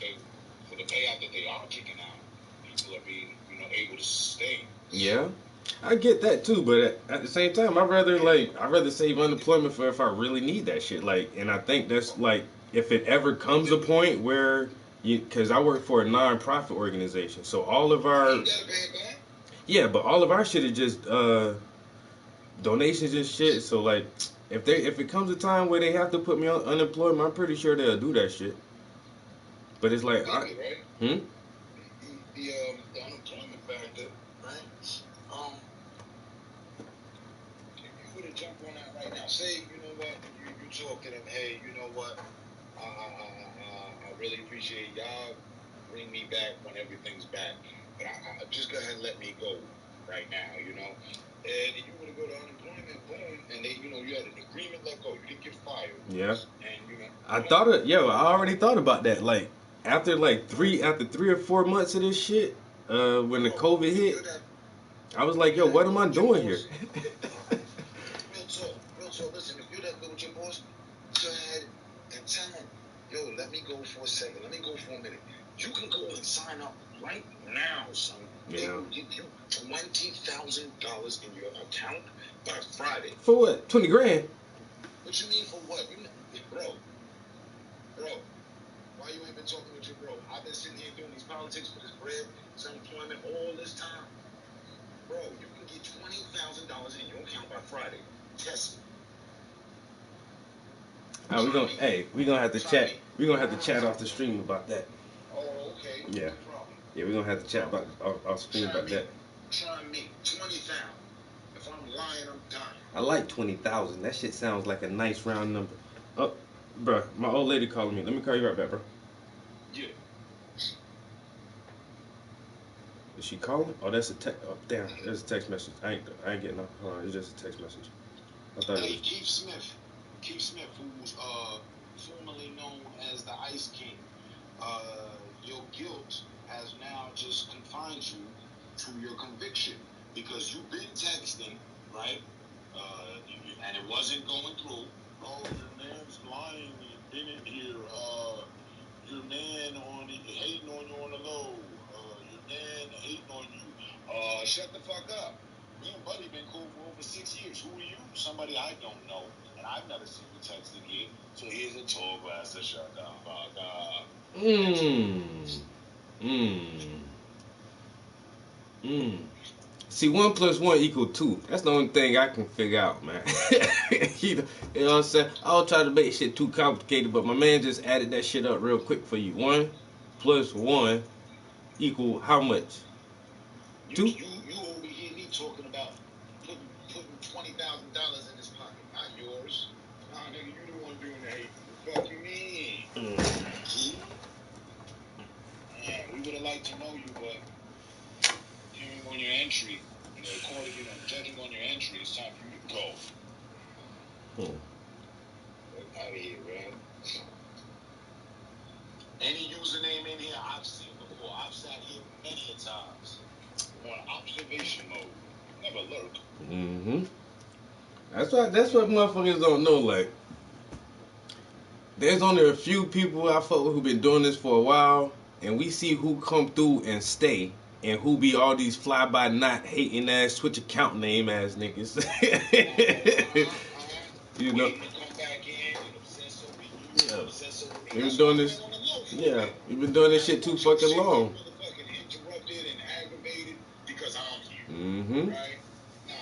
for the payout that they are kicking out, people are being, able to sustain. Yeah, I get that too, but at the same time, I'd rather save unemployment for if I really need that shit. Like, and I think that's like if it ever comes a point where because I work for a non-profit organization, so all of our but all of our shit is just donations and shit. So like, if it comes a time where they have to put me on unemployment, I'm pretty sure they'll do that shit. But it's like, the unemployment factor, right? If you were to jump on that right now, say, you know what, you talk to them, hey, you know what, I really appreciate y'all. Bring me back when everything's back, but I just go ahead and let me go right now, And if you were to go to unemployment, boom, and they, you had an agreement, let go. You didn't get fired. Yeah. And I already thought about that. Like after 3 or 4 months of this shit, when the COVID hit, I was like, yo, what am I doing here? Real talk. Listen, if you're that good with your boss, go ahead and tell him, yo, let me go for a second. Let me go for a minute. You can go and sign up right now, son. They will give you $20,000 in your account by Friday. For what? 20 grand? What you mean for what? Bro, why you ain't been talking with your bro? I've been sitting here doing these politics for this bread, this unemployment, all this time. Bro, you can get $20,000 in your account by Friday. Test me. We're gonna have to chat. We're gonna have to chat off the stream about that. Oh, okay. Yeah. No problem. Yeah, we're gonna have to chat about off stream about that. Try me. 20,000. If I'm lying, I'm done. I like 20,000. That shit sounds like a nice round number. Oh, bro, my old lady calling me. Let me call you right back, bro. Yeah. Is she calling? Oh, that's a text. Oh, damn, there's a text message. I ain't getting no. Hold on, it's just a text message. I thought Hey, it was. Keith Smith, who's formerly known as the Ice King. Your guilt has now just confined you to your conviction because you've been texting, right? And it wasn't going through. Oh, your man's lying. You've been in here. Your man hating on you on the low. Your man hating on you. Shut the fuck up. Me and Buddy been cool for over 6 years. Who are you? Somebody I don't know. And I've never seen you texting here. So here's a tall glass of shut the fuck up. See, 1 + 1 = 2. That's the only thing I can figure out, man. You know what I'm saying? I don't try to make shit too complicated, but my man just added that shit up real quick for you. 1 + 1 = how much? 2? You over here me talking about putting $20,000 in his pocket, not yours. Nah, nigga, you the one doing the hate. What the fuck you mean? Man, we would have liked to know you, but hearing on your entry, judging on your entry, it's time for you to go. Get out of here, man. Any username in here I've seen before. I've sat here many a times on observation mode. Never lurk. That's what motherfuckers don't know. Like, there's only a few people I fuck with who been doing this for a while, and we see who come through and stay, and who be all these fly by night hating ass Twitch account name ass niggas. You know. Yeah. We've been doing this. Yeah, we've been doing this shit too fucking long. Interrupted and aggravated because I'm here. Right? No,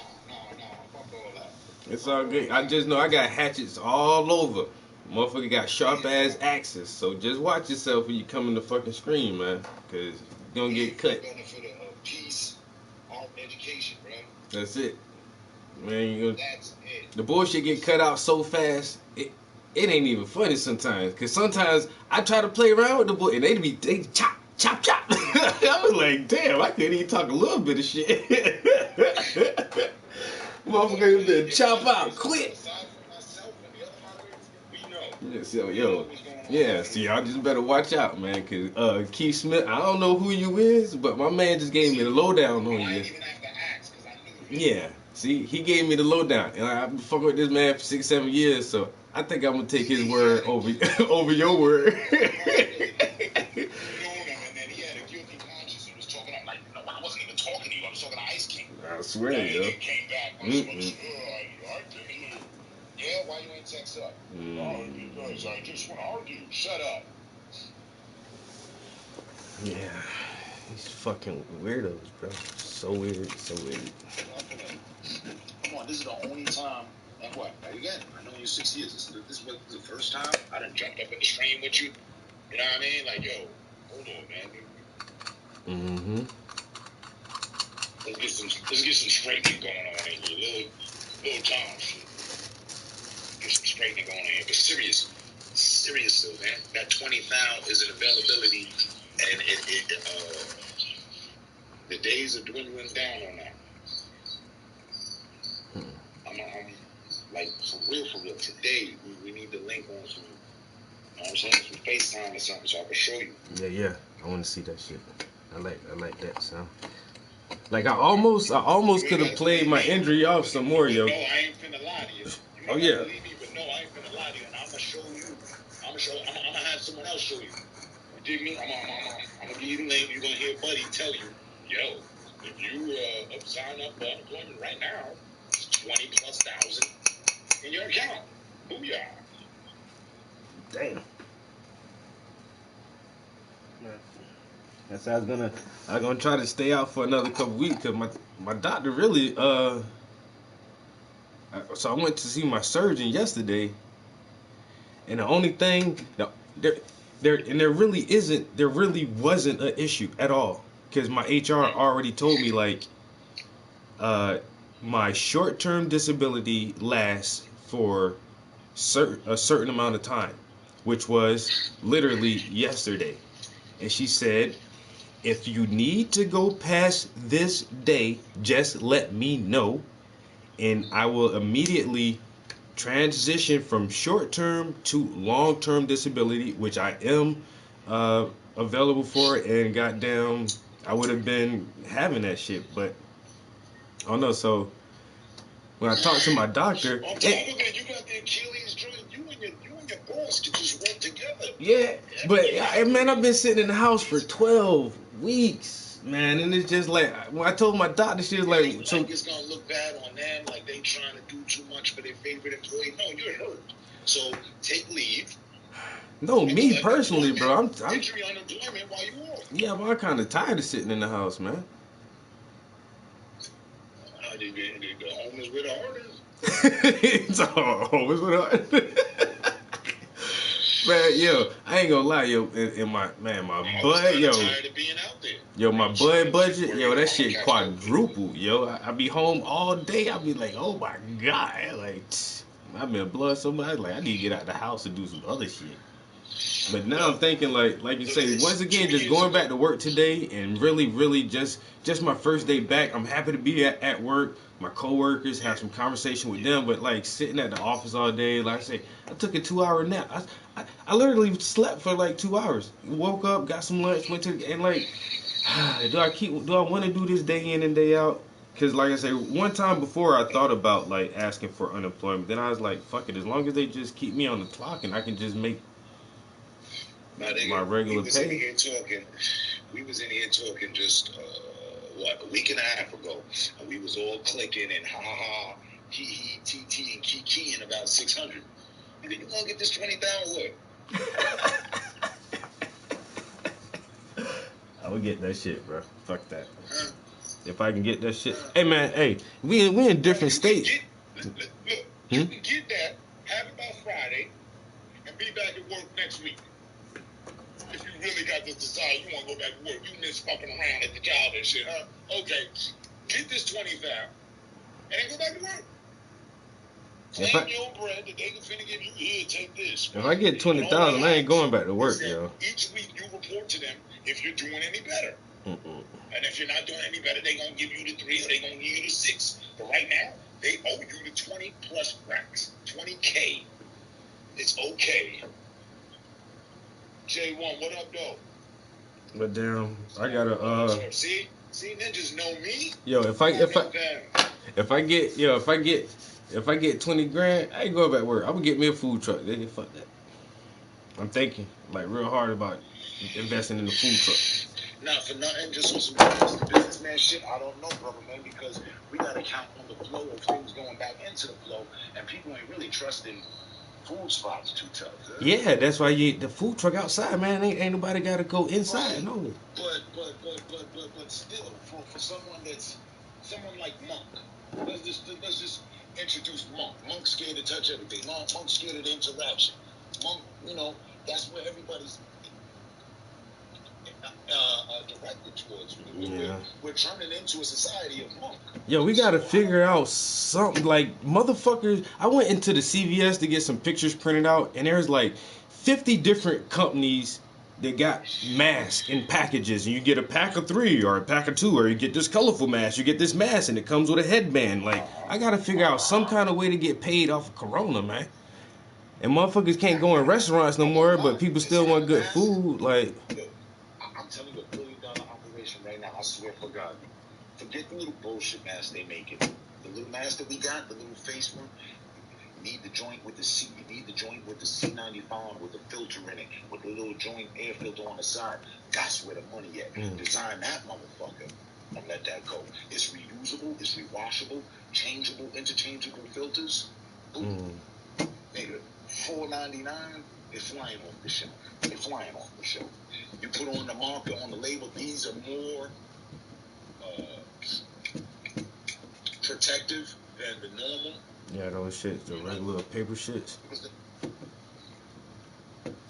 fuck all that. It's all good. I just know I got hatchets all over. Motherfucker got sharp ass axes. So just watch yourself when you come in the fucking screen, man. Cause you're gonna get cut. Benefit of peace, art, education, bro. That's it. Man, That's it. The bullshit get cut out so fast, it ain't even funny sometimes. Cause sometimes I try to play around with the bull and they chop chop. I was like, damn, I couldn't even talk a little bit of shit. Motherfucker been chop out quick. Aside from myself and the other moderators, we know. Yeah, so, We know yo, what's going on. yeah, so y'all just better watch out, man, cause Keith Smith, I don't know who you is, but my man just gave me the lowdown on I you. didn't even have to ask because I knew. Yeah, see, he gave me the lowdown, and I've been fucking with this man for 6-7 years, so I think I'm gonna take his word over over your word. Known him, and then he had a guilty conscience. He was talking. I'm like, no, I wasn't even talking to you. I was talking to Ice King. I swear, And yo. he came back. I was like, yeah, why you ain't text up? Oh, because I just want to argue. Shut up. Yeah, these fucking weirdos, bro. So weird, so weird. Come on, this is the only time. And what? Now again, I know you 6 years. This is the first time I done jumped up in the stream with you. You know what I mean? Like, yo, hold on, man. Mm-hmm. Let's get some straightening going on in here. Little Tom shit. Get some straightening going on here. But serious though, man. That 20,000 is an availability, and the days are dwindling down on that. I'm like for real. Today we need to link on some. You know what I'm saying? Some FaceTime or something so I can show you. Yeah. I want to see that shit. I like that sound. Like I almost could have played my injury off some more, yo. No, I ain't finna lie to you. You Oh, may yeah. not believe me, but no, I ain't finna lie to you, and I'm gonna show you. I'm gonna have someone else show you. You dig me? I'm gonna give you the link. You're gonna hear Buddy tell you, yo, if you sign up for unemployment right now, it's 20,000+ in your account. Booyah. Damn. That's how I was gonna try to stay out for another couple weeks because my doctor really so I went to see my surgeon yesterday, and the only thing there really wasn't an issue at all because my HR already told me like my short-term disability lasts for a certain amount of time, which was literally yesterday, and she said, if you need to go past this day, just let me know, and I will immediately transition from short-term to long-term disability, which I am available for, and goddamn, I would have been having that shit, but I don't know. So when I talked to my doctor, On top of it, you got the Achilles joint. You and your boss can just work together. yeah, but man, I've been sitting in the house for 12 weeks, man, and it's just like when I told my doctor, she was like, so it's gonna look bad on them, like they trying to do too much for their favorite employee. No, you're hurt. So take leave. no, me personally, bro, I'm Get your unemployment while you off. yeah, but I'm kind of tired of sitting in the house, man. The home is where the heart is. It's always with her. Man, yo, I ain't gonna lie, yo, in my bud, yo, Tired of being out there. yo, my bud budget, yo, that shit quadrupled, yo. I be home all day. I be like, oh my god, like, I've been blood so much. Like, I need to get out the house and do some other shit. But now I'm thinking, like you say, once again, just going back to work today and really just my first day back. I'm happy to be at work. My coworkers, have some conversation with them, but like sitting at the office all day, like I say, I took a 2-hour nap. I literally slept for like 2 hours. Woke up, got some lunch, went to, and like, do I want to do this day in and day out? Because like I say, one time before I thought about like asking for unemployment. Then I was like, fuck it, as long as they just keep me on the clock and I can just make my regular pay. We was in here talking just a week and a half ago, and we was all clicking and ha ha ha, he tt and kiki in about 600. And then you gonna get this 20,000 what? I would get that shit, bro. Fuck that. If I can get that shit. Hey man, hey, we in different states. Look, you can get that, have it by Friday, and be back at work next week. If you really got this desire, you want to go back to work, you miss fucking around at the job and shit, huh? Okay, get this 20,000 and then go back to work. Claim your bread that they can finna give you, here, take this. If I get 20,000, I ain't going back to work, yo. Each week you report to them if you're doing any better. And if you're not doing any better, they're gonna give you the 3 or they're gonna give you the 6. But right now, they owe you the 20 plus racks, 20K. It's okay. J1, what up, though? But damn, I gotta see ninjas know me. Yo, if I get 20 grand, I ain't going back to work. I'm gonna get me a food truck. Nigga, fuck that. I'm thinking like real hard about investing in the food truck. Not for nothing, just on some businessman shit. I don't know, brother, man, because we gotta count on the flow of things going back into the flow, and people ain't really trusting food spots too tough. Huh? Yeah, that's why you the food truck outside, man. Ain't nobody gotta go inside, right. No. But still, for someone like Monk, let's just introduce Monk. Monk's scared to touch everything. Monk's scared of the interaction. Monk, that's where everybody's directed towards. We're turning into a society of Monk. Yo, we gotta figure out something like motherfuckers. I went into the CVS to get some pictures printed out, and there's like 50 different companies that got masks in packages, and you get a pack of 3 or a pack of 2, or you get this colorful mask, you get this mask, and it comes with a headband. Like, I gotta figure out some kind of way to get paid off of Corona, man. And motherfuckers can't go in restaurants no more, but people still want good food. Like, I'm telling you, $1 billion operation right now. I swear for God. Forget the little bullshit mask they making. The little mask that we got, the little face one. You need the joint with the C95 with the filter in it, with the little joint air filter on the side. That's where the money at. Design that motherfucker and let that go. It's reusable, it's rewashable, changeable, interchangeable filters. Nigga, $4.99. It's flying off the shelf. It's flying off the shelf. You put on the marker on the label. These are more protective than the normal. Yeah, those shits, the regular paper shits.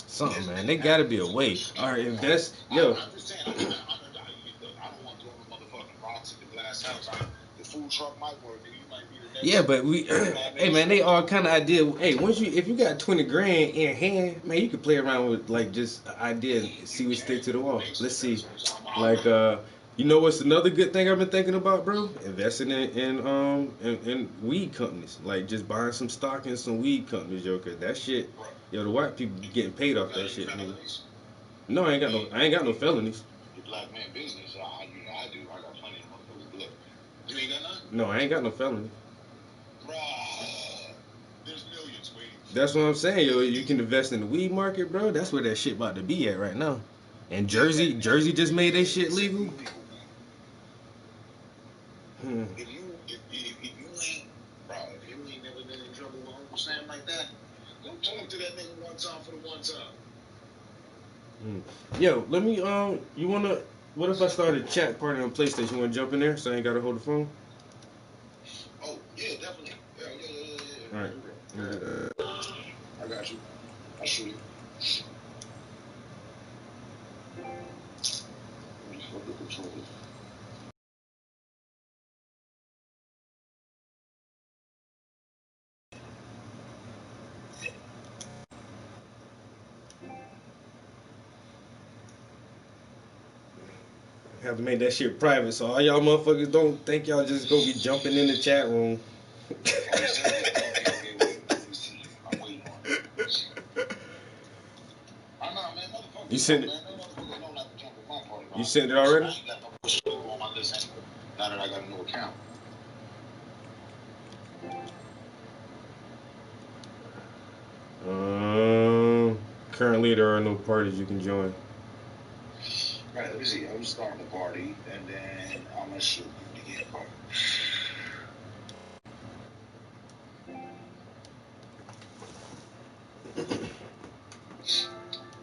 Something, man. They gotta be a way. All right, invest. Yo. I'm just saying, I don't want to throw the motherfucking rocks at the glass house. The food truck might work. You might be the next. Yeah, but we. Hey, man, they all kind of idea. Hey, if you got 20 grand in hand, man, you can play around with like just an idea and see what stick to the wall. Let's see, like you know what's another good thing I've been thinking about, bro? Investing in weed companies, like just buying some stock in some weed companies, yo, cause that shit, yo, the white people getting paid off that shit, nigga. No, I ain't got no felonies. Your black man business, I do. I got plenty of motherfuckers. Look, you ain't got none? No, I ain't got no felony. Bruh, there's millions waiting. That's what I'm saying, yo. You can invest in the weed market, bro. That's where that shit about to be at right now. And Jersey just made that shit legal. If you ain't never been in trouble with Uncle Sam like that, don't talk to that nigga one time for the one time. Yo, let me you wanna? What if I start a chat party on PlayStation? You wanna jump in there so I ain't gotta hold the phone? Oh yeah, definitely. Yeah. All right. I got you. I'll shoot you. Have to make that shit private, so all y'all motherfuckers don't think y'all just go be jumping in the chat room. You sent it? You sent it already? Now that I got a new account. Currently there are no parties you can join. Right, let me see. I'm starting the party, and then I'm gonna shoot you to get a party.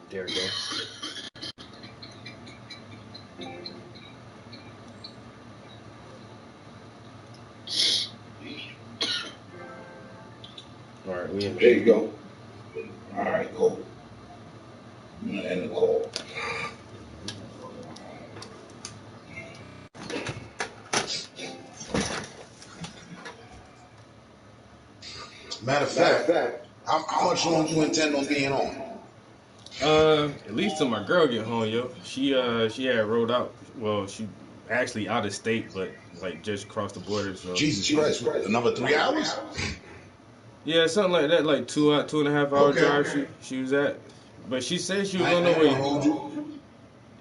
There we go. All right, we in. There you go. All right, cool. I'm gonna end the call. Matter of fact, how much long do you intend on being on? At least till my girl get home, yo. She had rode out. Well, she actually out of state, but like just crossed the border. So Jesus Christ, another 3 hours? yeah, something like that, like 2.5 hour Okay. drive. She was at, but she said she was I on ain't the gonna way. hold you.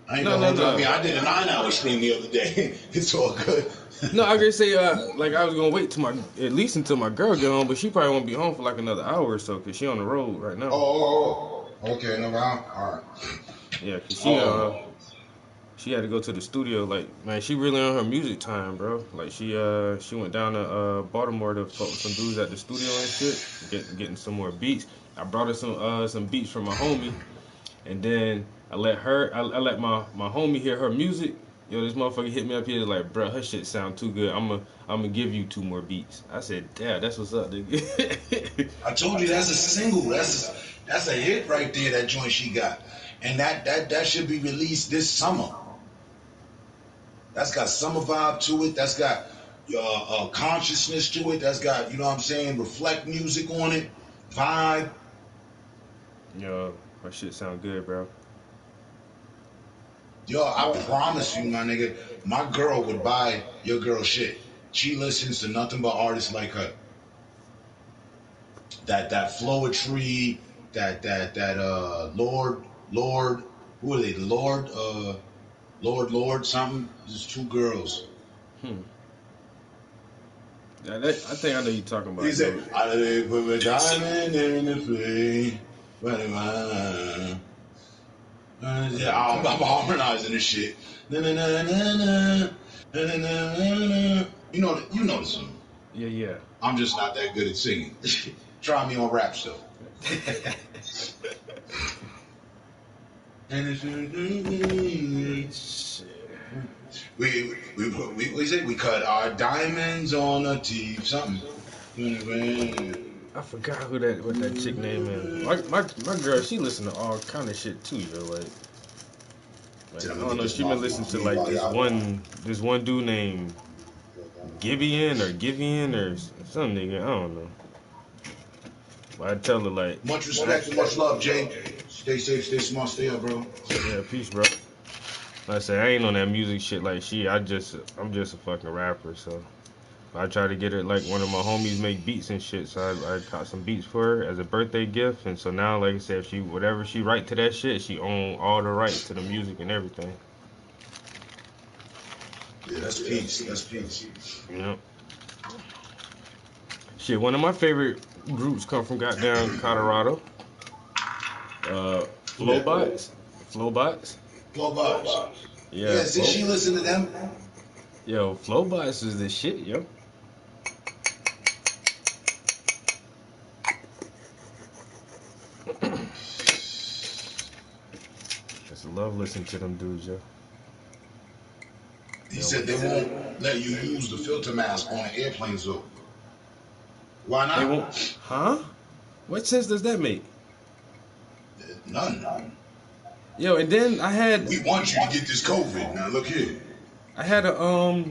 I ain't No, gonna no, hold you. no. I mean, I did a 9-hour stream the other day. It's all good. No, I could say like I was gonna wait till at least until my girl get home, but she probably won't be home for like another hour or so because she on the road right now. Oh, okay, no problem. All right. Yeah, cause Oh. she had to go to the studio. Like, man, she really on her music time, bro. Like she went down to Baltimore to fuck with some dudes at the studio and shit, getting some more beats. I brought her some beats from my homie, and then I let my homie hear her music. Yo, this motherfucker hit me up here like, bro, her shit sound too good. I'm gonna give you 2 more beats. I said, damn, that's what's up, nigga. I told you that's a single. That's a hit right there. That joint she got, and that should be released this summer. That's got summer vibe to it. That's got consciousness to it. That's got, you know what I'm saying, reflect music on it, vibe. Yo, her shit sound good, bro. Yo, I promise you, my nigga, my girl would buy your girl shit. She listens to nothing but artists like her. That Floetry, that Lord, who are they? Lord something. There's 2 girls. Yeah, I think I know you talking about. He said, I put a diamond in the flame. Yeah, I'm harmonizing this shit. Na, na, na, na, na, na, na, na, na. You know the song. Yeah. I'm just not that good at singing. Try me on rap stuff. We cut our diamonds on a teeth, something. I forgot what that chick name is. My girl, she listen to all kind of shit too, yo. Like I don't know, she been listening to like this one dude named Givian or some nigga, I don't know. But I tell her like, much respect and much love, Jay. Stay safe, stay smart, stay up, bro. yeah, peace, bro. Like I say, I ain't on that music shit like she. I'm just a fucking rapper, so I try to get her like one of my homies make beats and shit. So I got some beats for her as a birthday gift, and so now, like I said, if whatever she write to that shit, she own all the rights to the music and everything. Yeah, that's peace. That's peace. You know. Shit, one of my favorite groups come from goddamn Colorado. Flowbots. Flowbots. Yeah. Yeah, did she listen to them? Yo, Flowbots is the shit, yo. Just love listening to them dudes, yo. He said they won't let you use the filter mask on an airplane, so why not? They won't. Huh? What sense does that make? None. Yo, and then We want you to get this COVID. Now look here. I had a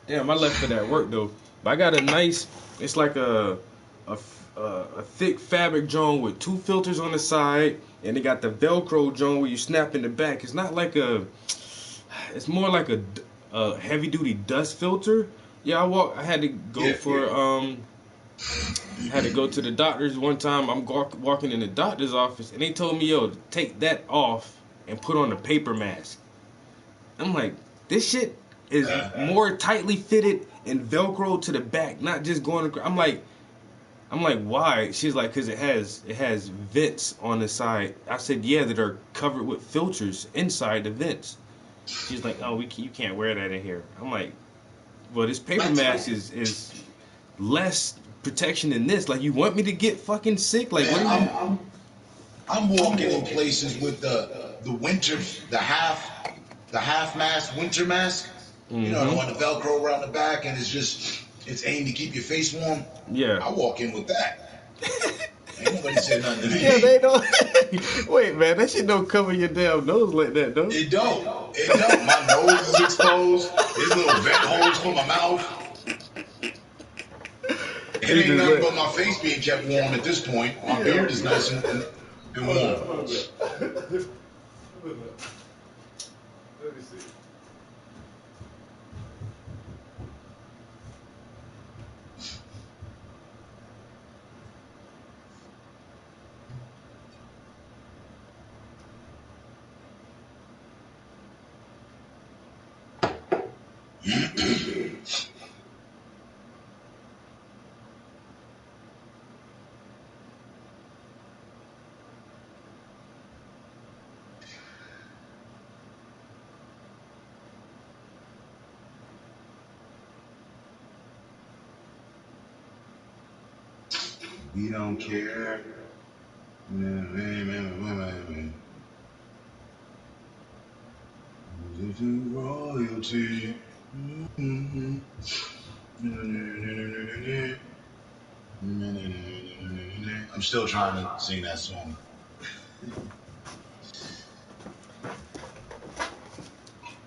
damn, I left for that work though. But I got a nice, it's like a thick fabric joint with 2 filters on the side, and it got the Velcro joint where you snap in the back. It's not like it's more like a heavy duty dust filter. Yeah, I had to go had to go to the doctor's one time. I'm walking in the doctor's office, and they told me, yo, take that off and put on a paper mask. I'm like, this shit is more tightly fitted and Velcro to the back, not just going across. I'm like, why? She's like, because it has vents on the side. I said, yeah, that are covered with filters inside the vents. She's like, oh, you can't wear that in here. I'm like, well, this paper mask is less protection than this. Like, you want me to get fucking sick? Like, what are you? I'm walking in places with the winter, the half mask, winter mask. You know, the one the Velcro around the back, and it's aimed to keep your face warm. Yeah. I walk in with that. Ain't nobody said nothing to me. Yeah, they don't. Wait, man, that shit don't cover your damn nose like that, though. It don't. My nose is exposed. There's little vent holes for my mouth. It ain't nothing but my face being kept warm at this point. My beard is nice and and warm. Let me see. We don't care. Royalty. I'm still trying to sing that song.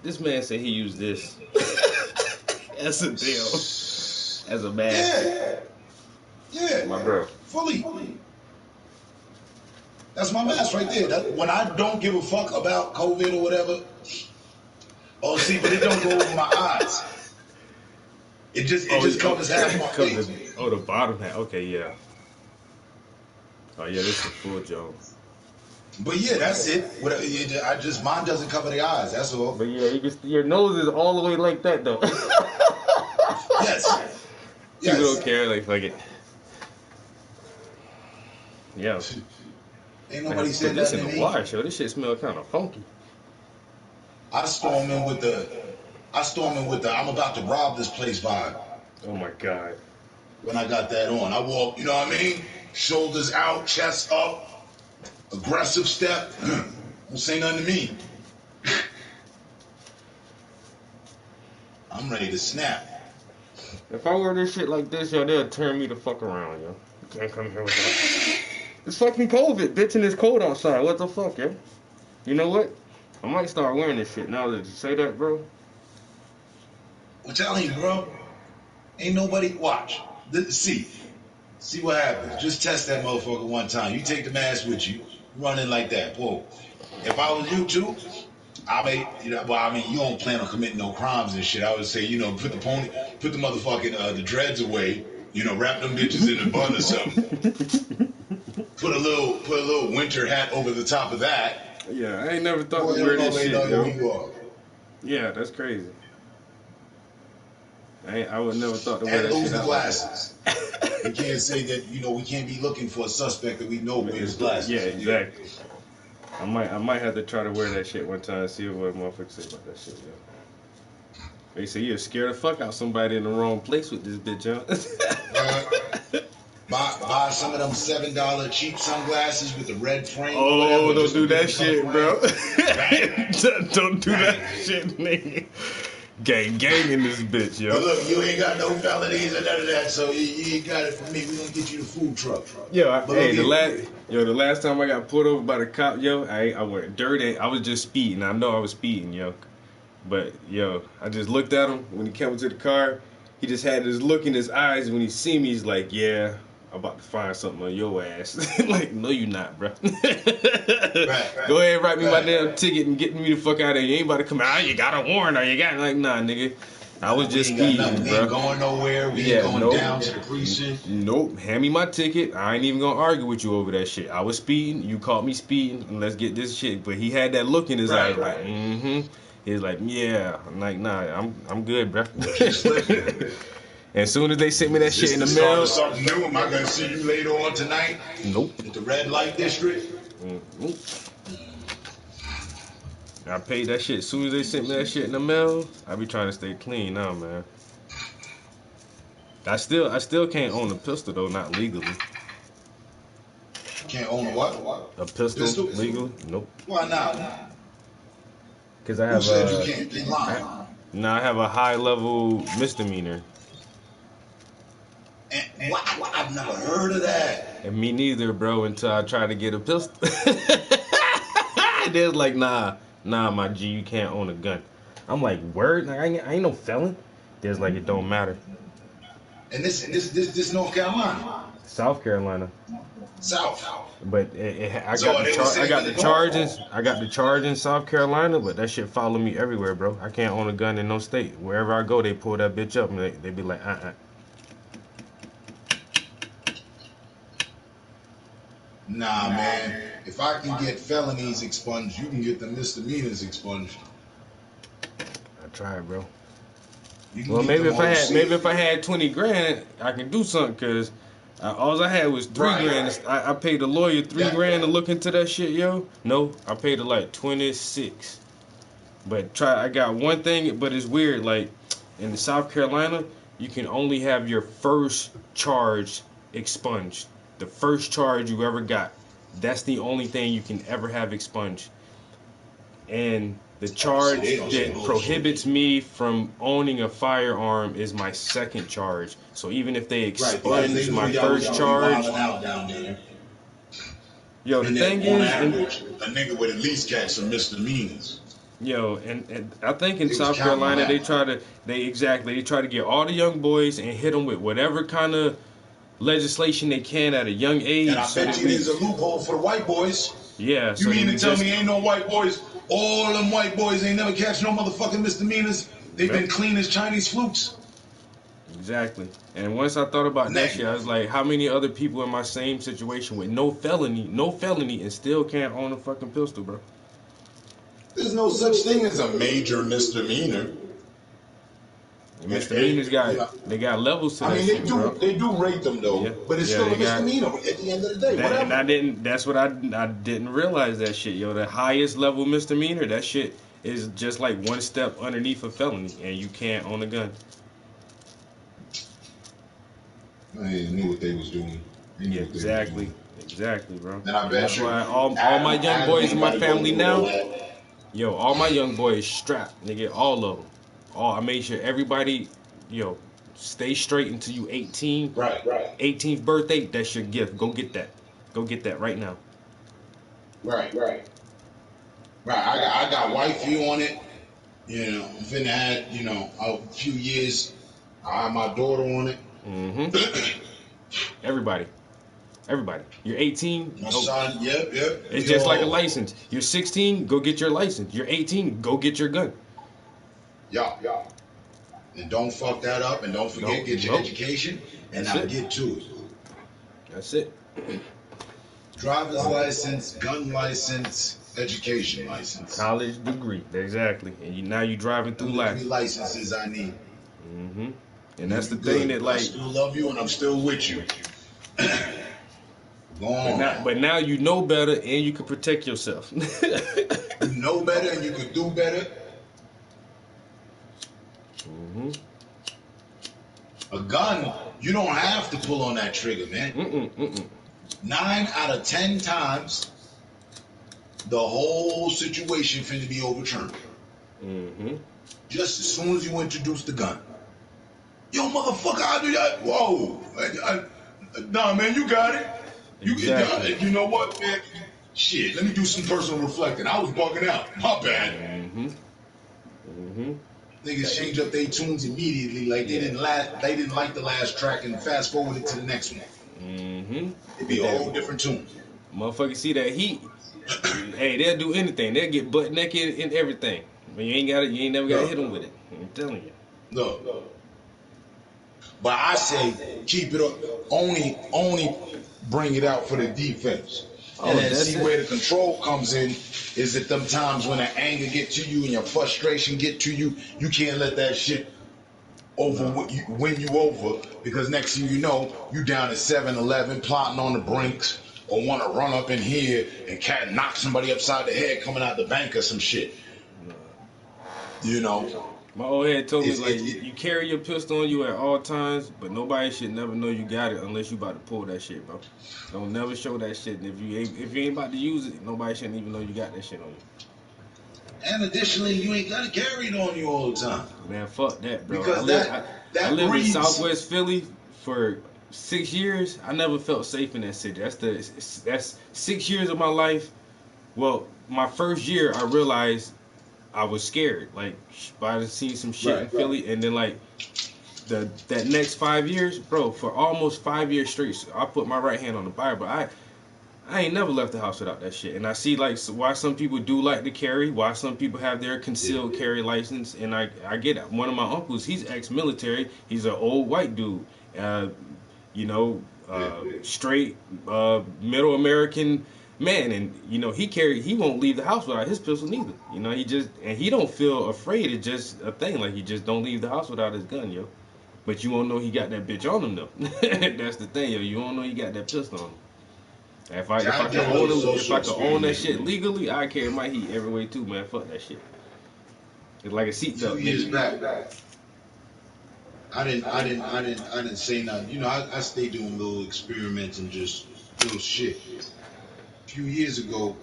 This man said he used this as a deal, as a mask. Yeah. Yeah. My bro. Fully. That's my mask right there. When I don't give a fuck about COVID or whatever. Oh, see, but it don't go over my eyes. It just covers half my face. Oh, the bottom half. Okay, yeah. Oh yeah, this is full joke. But yeah, that's it. Mine doesn't cover the eyes. That's all. But yeah, your nose is all the way like that though. Yes. People don't care. Like fuck it. Yeah. Ain't nobody said this that in to the me. wire show. This shit smell kind of funky. I storm in with the I'm about to rob this place vibe. Oh my god. When I got that on, I walk, you know what I mean? Shoulders out, chest up, aggressive step. Don't say nothing to me. I'm ready to snap. If I wear this shit like this, yo, they'll turn me the fuck around, yo. You can't come here with that. It's fucking COVID, bitch, and it's cold outside. What the fuck, yo? You know what? I might start wearing this shit now that you say that, bro. I'm telling you, bro. Ain't nobody watch. See what happens. Just test that motherfucker one time. You take the mask with you, running like that. Whoa. If I was you too, you don't plan on committing no crimes and shit. I would say, put the motherfucking the dreads away. Wrap them bitches in a bun or something. Put a little winter hat over the top of that. Yeah, I ain't never thought to wear this shit, yo. Yeah, that's crazy. I would never thought to wear that shit. And those are glasses. We can't say that, we can't be looking for a suspect that we know wears glasses. Yeah, exactly. I might have to try to wear that shit one time and see what motherfuckers say about that shit, yo. They say you're scared the fuck out somebody in the wrong place with this bitch, huh? Buy some of them $7 cheap sunglasses with the red frame. Oh, don't do that shit, bro. Don't do that shit, nigga. Gang in this bitch, yo. But look, you ain't got no felonies or none of that, so you ain't got it from me. We gonna get you the food truck. Yo, the last time I got pulled over by the cop, yo, I went dirty. I was just speeding. I know I was speeding, yo. But yo, I just looked at him when he came to the car. He just had this look in his eyes. When he see me, he's like, "Yeah, I'm about to find something on your ass." Like, no, you not, bro. Right. Go ahead, write me my damn ticket and get me the fuck out of here. You ain't about to come out. You got a warrant or you got like, nah, nigga. I was just speeding, bro. We ain't going nowhere. We ain't going down to the precinct. Nope. Hand me my ticket. I ain't even gonna argue with you over that shit. I was speeding. You caught me speeding. And let's get this shit. But he had that look in his eyes, like, mm-hmm. He was like, yeah. I'm like, nah, I'm good, bro. As soon as they sent me that shit in the mail. Something new. Am I gonna see you later on tonight? Nope. At the red light district? Nope. I paid that shit. As soon as they sent me that shit in the mail, I be trying to stay clean now, man. I still can't own a pistol though, not legally. Can't own a what? A pistol legally? Nope. Why not? Because I have Who said you can't? They lying. No, I have a high level misdemeanor. And what? I've never heard of that. And me neither, bro, until I try to get a pistol. They're like, nah, my G, you can't own a gun. I'm like, word? Like, I ain't no felon. There's like, it don't matter. And this North Carolina? South Carolina. South. But I So got they the were saying I got that the they charges. I got the charge in South Carolina, but that shit follow me everywhere, bro. I can't own a gun in no state. Wherever I go, they pull that bitch up and they be like, Nah, man. If I can get felonies expunged, you can get the misdemeanors expunged. I tried, bro. You can Well, get maybe them if I had 20 grand, I can do something. Cause all I had was three Right. grand. I paid the lawyer three That- grand to look into that shit, yo. No, I paid it like 26. But I got one thing, but it's weird. Like in South Carolina, you can only have your first charge expunged. The first charge you ever got. That's the only thing you can ever have expunged. And the charge that prohibits me from owning a firearm is my second charge. So even if they expunge my first charge, out down there. yo, the And thing then on is, average, a nigga would at least catch some misdemeanors. yo, and I think in It was South counting Carolina on that. they try to get all the young boys and hit them with whatever kind of legislation they can at a young age. And I so bet that you there's a loophole for the white boys. yeah. You So mean that to tell just- me ain't no white boys? All them white boys ain't never catch no motherfucking misdemeanors. They've been Yep. clean as Chinese flukes. Exactly. And once I thought about that Negative. shit, I was like, how many other people in my same situation with no felony, and still can't own a fucking pistol, bro? There's no such thing as a major misdemeanor. Misdemeanors they got levels to I that mean, shit, bro. they do rate them though, Yeah. but it's Yeah, still a they got- misdemeanor at the end of the day. That, and Whatever. that's what I didn't realize that shit, yo. The highest level misdemeanor, that shit is just like one step underneath a felony, and you can't own a gun. They knew what they was doing. They knew Yeah, what they was exactly, doing. exactly, bro. And I bet That's you. why all my young boys in my family now, yo, all my young boys strapped, nigga, all of them. I made sure everybody, yo, stay straight until you 18. Right. 18th birthday, that's your gift. Go get that. Go get that right now. Right. I got wifey on it. You know, I'm finna add, a few years. I have my daughter on it. Mm-hmm. Everybody. You're 18. My go- son, yep. It's just like a license. You're 16, go get your license. You're 18, go get your gun. Yeah. And don't fuck that up, and don't forget, Nope, get your nope. education, and That's now it. get to it. That's it. Driver's license, gun license, education license. College degree. Exactly. And now you driving through Those are the life. 3 licenses I need. Mm-hmm. And that's the You thing good. that, I like, still love you, and I'm still with you. Go on. but now you know better and you can protect yourself. You know better, and you can do better. Mm-hmm. A gun, you don't have to pull on that trigger, man. 9 out of 10 times, the whole situation finna be overturned. Mm-hmm. Just as soon as you introduce the gun. Yo, motherfucker, I do that. Whoa. Nah, man, you got it. Exactly. You know what, man? Shit, let me do some personal reflecting. I was bugging out. My bad. Mm-hmm. Niggas change up their tunes immediately, like they didn't like the last track and fast forward it to the next one. Mm-hmm. It'd be a whole different tune. Motherfucker see that heat. Hey, they'll do anything. They'll get butt naked and everything. But you ain't never got to hit them with it. I'm telling you. No. But I say keep it up. Only bring it out for the defense. And then that's see it. where the control comes in is at them times when the anger get to you and your frustration get to you. You can't let that shit win you over, because next thing you know, you down at 7-Eleven plotting on the brinks, or want to run up in here and knock somebody upside the head coming out the bank or some shit. You know. My old head told me, It's- like, it- you carry your pistol on you at all times, but nobody should never know you got it unless you about to pull that shit, bro. Don't never show that shit. And if you ain't about to use it, nobody shouldn't even know you got that shit on you. And additionally, you ain't gotta carry it on you all the time. Man, fuck that, bro. Because I lived in breeds- Southwest Philly for 6 years. I never felt safe in that city. That's 6 years of my life. Well, my first year, I realized I was scared. Like, I had seen some shit in Philly, and then like that next 5 years, bro, for almost 5 years straight, I put my right hand on the Bible. I ain't never left the house without that shit. And I see like why some people do like to carry, why some people have their concealed carry license, and I get it. One of my uncles, he's ex-military. He's an old white dude, you know, straight middle American man, and you know he won't leave the house without his pistol neither. You know, he don't feel afraid. It's just a thing, like he just don't leave the house without his gun, yo. But you won't know he got that bitch on him though. That's the thing, yo. You won't know he got that pistol on him. If I could own that shit legally, I carry my heat every way too, man. Fuck that shit. It's like a seatbelt. 2 years back, I didn't say nothing. You know, I stay doing little experiments and just little shit. A few years ago,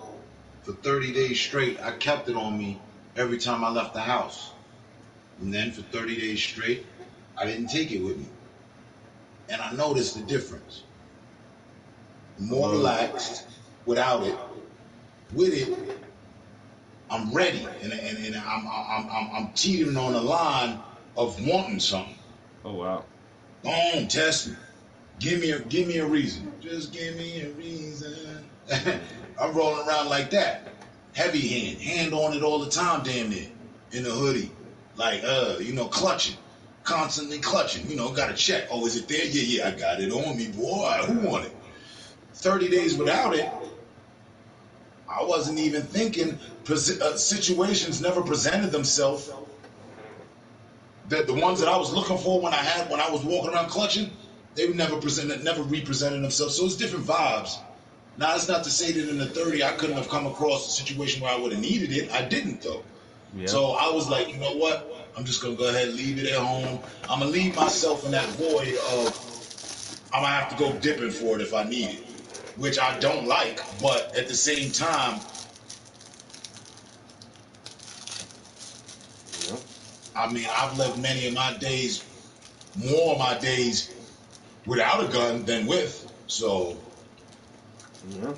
for 30 days straight, I kept it on me every time I left the house. And then for 30 days straight, I didn't take it with me. And I noticed the difference. More relaxed without it. With it, I'm ready, and I'm teetering on the line of wanting something. Oh wow! Go on, test me. Give me a reason. Just give me a reason. I'm rolling around like that, heavy hand on it all the time, damn near, in the hoodie, like you know, clutching, constantly clutching. You know, got to check. Oh, is it there? Yeah, I got it on me, boy. Who want it? 30 days without it, I wasn't even thinking. Situations never presented themselves. That the ones that I was looking for when I was walking around clutching, they were never represented themselves. So it's different vibes. Now that's not to say that in the 30 I couldn't have come across a situation where I would have needed it. I didn't though. Yeah. So I was like, you know what? I'm just gonna go ahead and leave it at home. I'm gonna leave myself in that void of I'm gonna have to go dipping for it if I need it. Which I don't like, but at the same time, I mean, I've lived many of my days, more of my days without a gun than with. So, yeah.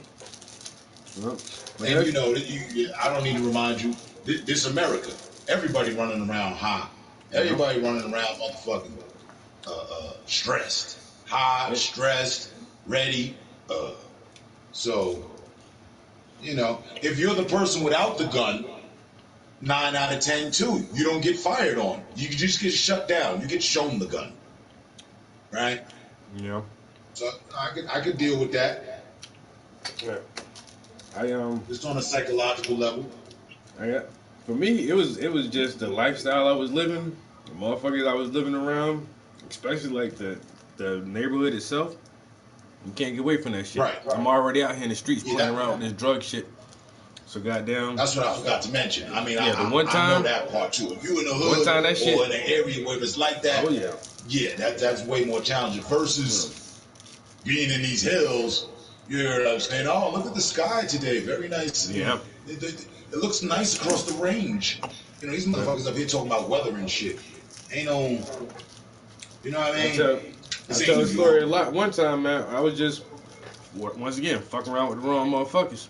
And you know, I don't need to remind you, this America, everybody running around high, everybody running around motherfucking stressed, high, stressed, ready. So, you know, if you're the person without the gun, 9 out of 10 too, you don't get fired on. You just get shut down. You get shown the gun, right? Yeah. So I could deal with that. Yeah. Just on a psychological level. For me, it was just the lifestyle I was living, the motherfuckers I was living around, especially like the neighborhood itself. You can't get away from that shit. Right. I'm already out here in the streets playing around with this drug shit. So goddamn. That's what I forgot to mention. I mean, yeah, I know that part too. If you in the hood or in an area where it's like that, that's way more challenging. Versus being in these hills, you're saying, "Oh, look at the sky today, very nice." Yeah. It looks nice across the range. You know, these motherfuckers up here talking about weather and shit. Ain't no, you know what I mean? I tell the story a lot. One time, man, I was just, once again, fucking around with the wrong motherfuckers.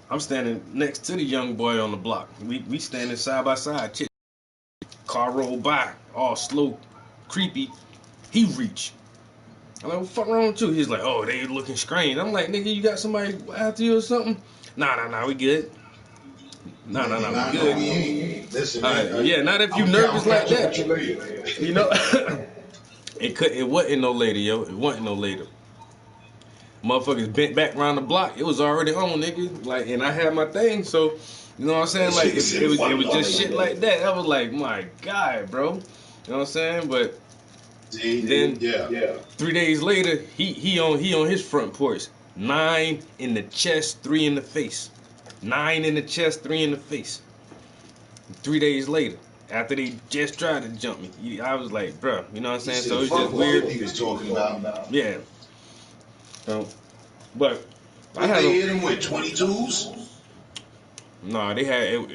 I'm standing next to the young boy on the block. We standing side by side. Car rolled by, all slow, creepy. He reached. I'm like, what the fuck wrong with you? He's like, oh, they looking strange. I'm like, nigga, you got somebody after you or something? Nah, we good. Nah, we good. Listen, yeah, not if you nervous like that. You know? It wasn't no later, yo. It wasn't no later. Motherfuckers bent back around the block. It was already on, nigga. Like, and I had my thing, so you know what I'm saying? Like, it was just shit like that. I was like, my God, bro. You know what I'm saying? But then 3 days later, he on his front porch. 9 in the chest, 3 in the face. 9 in the chest, 3 in the face. 3 days later. After they just tried to jump me, I was like, bro, you know what I'm saying? So it's just weird. He was talking about. Yeah. So, but I had they hit him with 22s. No, they had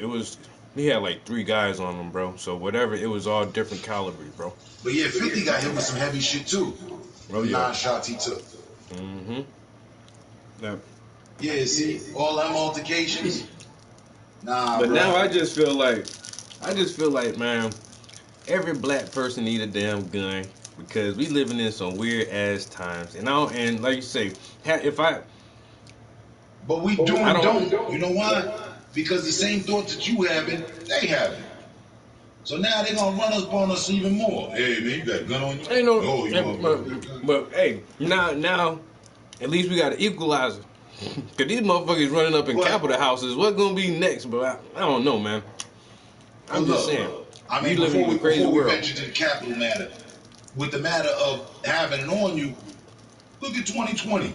he had like 3 guys on them, bro. So whatever, it was all different calibers, bro. But yeah, 50 got hit with some heavy shit too. Oh yeah. 9 shots he took. Mm-hmm. Yeah. Yeah, see, all them altercations. Nah, but bro. now I just feel like, man, every black person need a damn gun because we living in some weird ass times. And like you say, But we do and don't. You know why? Because the same thoughts that you having, they having. So now they gonna run up on us even more. Hey man, you got a gun on you? Ain't no, Oh, you but hey, now, at least we got an equalizer. Cause these motherfuckers running up in Capitol houses. What's gonna be next, bro? I don't know, man. I'm just saying. I mean, before we venture to the Capitol matter, with the matter of having it on you, look at 2020.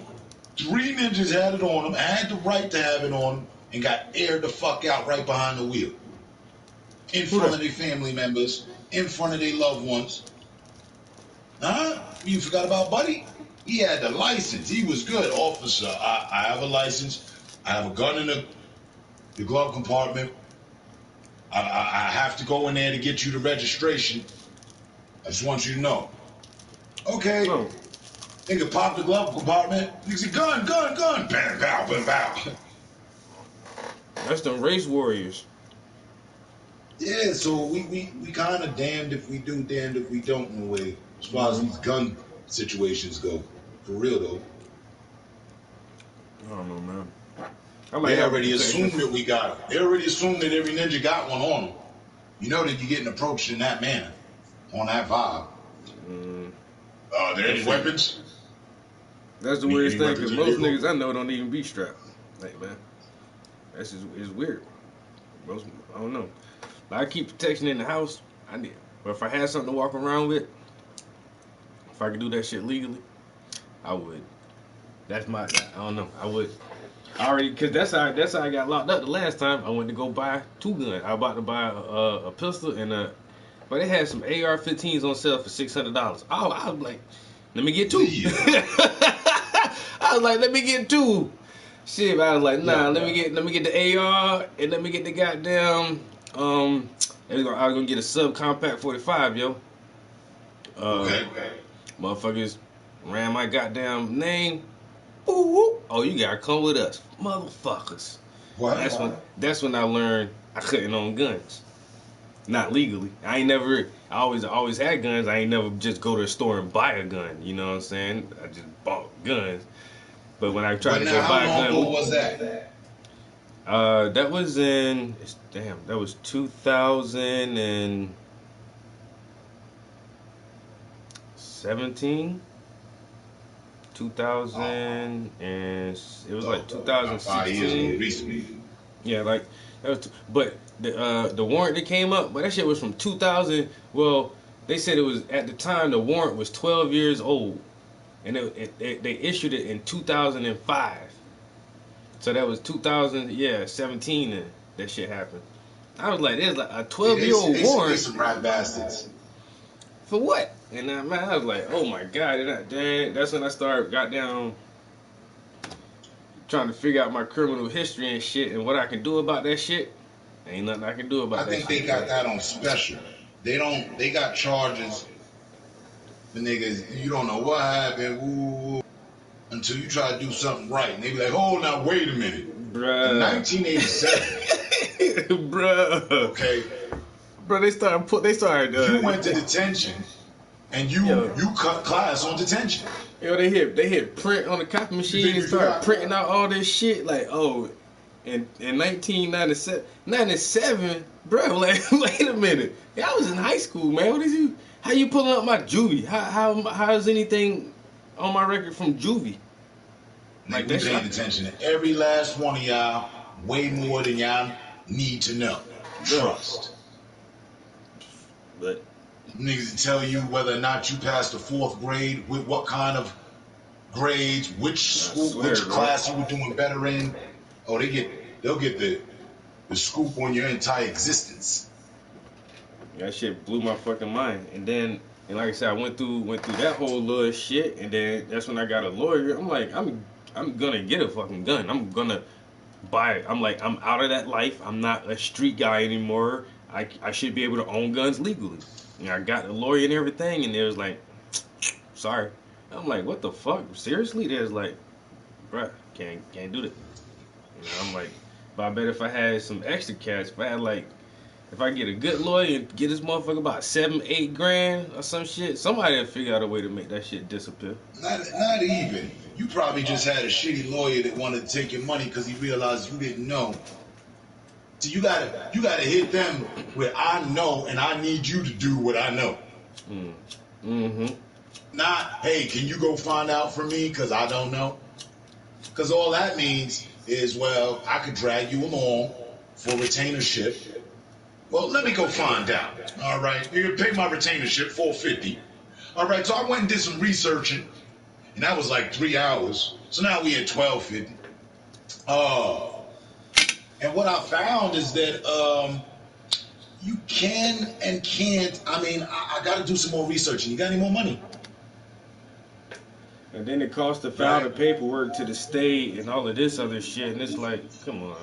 3 ninjas had it on them, had the right to have it on them, and got aired the fuck out right behind the wheel. In front of their family members, in front of their loved ones. Huh? You forgot about Buddy? He had the license. He was good. Officer, I have a license. I have a gun in the glove compartment. I have to go in there to get you the registration. I just want you to know. Okay. Oh. Nigga pop the glove compartment. Nigga say, gun. Bam, bow, bam, bow. That's them race warriors. Yeah, so we kind of damned if we do, damned if we don't in a way, as far as these gun situations go. For real, though. I don't know, man. They already assumed that we got them. They already assumed that every ninja got one on them. You know that you're getting approached in that manner, on that vibe. Are there any weapons? That's the weirdest thing, because most niggas I know don't even be strapped. Like, man, that's just, it's weird. Most, I don't know. But I keep protection in the house. I need. But if I had something to walk around with, if I could do that shit legally, I would. That's my. I don't know. I would. Because that's how I got locked up the last time. I went to go buy 2 guns. I was about to buy a pistol and but they had some AR-15s on sale for $600. I was like, let me get 2. Yeah. I was like, let me get 2. Shit, I was like, nah, let me get the AR and let me get the goddamn I was gonna get a subcompact 45, yo. Okay. Motherfuckers ran my goddamn name. Ooh, oh, you gotta come with us, motherfuckers. What? That's when I learned I couldn't own guns, not legally. I always had guns. I ain't never just go to a store and buy a gun. You know what I'm saying? I just bought guns. But when I tried to go buy a gun, what was that? That was in that was 2017. 2000 and it was like 2016. Yeah, like that was. But the warrant that came up, but that shit was from 2000. Well, they said it was at the time the warrant was 12 years old, and they issued it in 2005. So that was 2017 and that shit happened. I was like, there's like a 12-year-old warrant. Some rat bastards. For what? And man, I was like, oh my God. And that's when I started, got down, trying to figure out my criminal history and shit and what I can do about that shit. Ain't nothing I can do about that shit. I think they got that on special. They got charges for niggas, you don't know what happened, ooh, until you try to do something right. And they be like, oh, now wait a minute. Bruh. In 1987. Bruh. Okay. Bro, they started. You went to detention, and you cut class on detention. Yo, they hit print on the copy machine and started printing out all this shit. Like, oh, in 1997, bro. Like, wait a minute. I was in high school, man. What is you? How you pulling up my juvie? How is anything on my record from juvie? Like, we paid attention to every last one of y'all, way more than y'all need to know. Trust. But niggas tell you whether or not you passed the 4th grade, with what kind of grades, which school, which class you were doing better in. Oh, they'll get the scoop on your entire existence. That shit blew my fucking mind. And like I said, I went through that whole little shit, and then that's when I got a lawyer. I'm like, I'm gonna get a fucking gun. I'm gonna buy it. I'm like, I'm out of that life. I'm not a street guy anymore. I should be able to own guns legally. And I got a lawyer and everything, and they was like, sorry. I'm like, what the fuck? Seriously? They was like, bruh, can't do that. You know, I'm like, but I bet if I had some extra cash, if I get a good lawyer and get this motherfucker about $7-8 grand or some shit, somebody will figure out a way to make that shit disappear. Not even. You probably just had a shitty lawyer that wanted to take your money because he realized you didn't know. So you gotta hit them where I know and I need you to do what I know. Mm-hmm. Not, hey, can you go find out for me because I don't know? Because all that means is, well, I could drag you along for retainership. Well, let me go find out. All right, you're gonna pay my retainership $450. All right, so I went and did some researching, and that was like 3 hours. So now we at $12.50. And what I found is that you can and can't. I mean, I got to do some more research. And you got any more money? And then it costs to file the paperwork to the state and all of this other shit, and it's like, come on,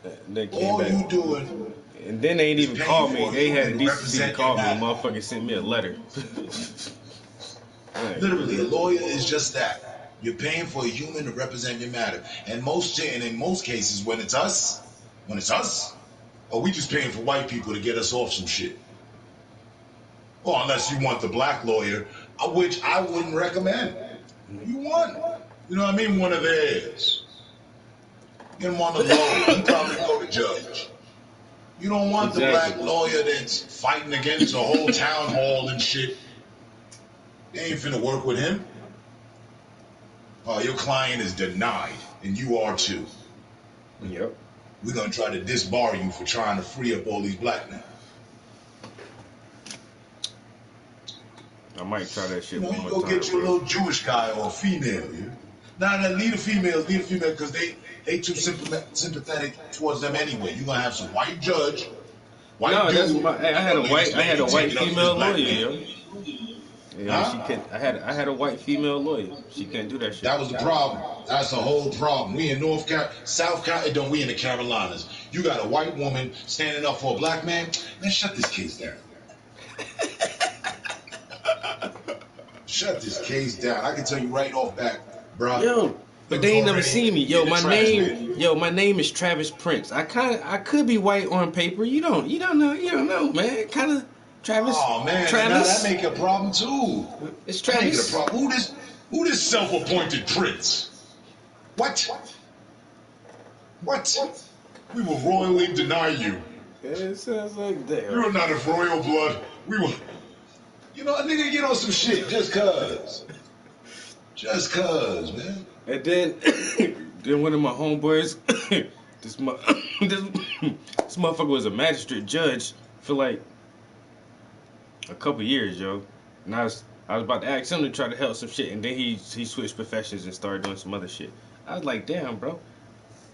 man. They came All back. you doing? And then they ain't even called me. They had a decency to represent call me. your The matter. motherfucker sent me a letter. Right. Literally, a lawyer is just that. You're paying for a human to represent your matter. And in most cases, when it's us, or we just paying for white people to get us off some shit. Well, unless you want the black lawyer, which I wouldn't recommend. You want, you know what I mean, one of theirs. Get them on the low. You probably go to judge. You don't want the black lawyer that's fighting against a whole town hall and shit. They ain't finna work with him. Oh, your client is denied, and you are too. Yep. We're gonna try to disbar you for trying to free up all these black men. I might try that shit You know, one you more go time. get you a bro. little Jewish guy or a female. Yeah? Nah, leave the females, because they too sympathetic towards them anyway. You're gonna have some white judge. No, dude, that's my. I had a white taking up female this black lawyer, man. yo. Yeah, Huh? she could. I had a white female lawyer. She couldn't do that shit. That was the problem. That's the whole problem. We in South Carolina, don't we in the Carolinas? You got a white woman standing up for a black man. Man, shut this case down. Shut this case down. I can tell you right off back, bro. Yo, but they ain't never seen me. Yo, my name is Travis Prince. I could be white on paper. You don't know, man. Kind of Travis. Oh man, Travis. now that make a problem too. It's That make it Travis. a problem. Who this self-appointed prince? What? We will royally deny you. It sounds like that. You're not of royal blood. We will. You know, a nigga get on some shit just cuz. Just cuz, man. And then, then one of my homeboys, this motherfucker was a magistrate judge for like a couple years, yo. And I was about to ask him to try to help some shit, and then he switched professions and started doing some other shit. I was like, damn, bro.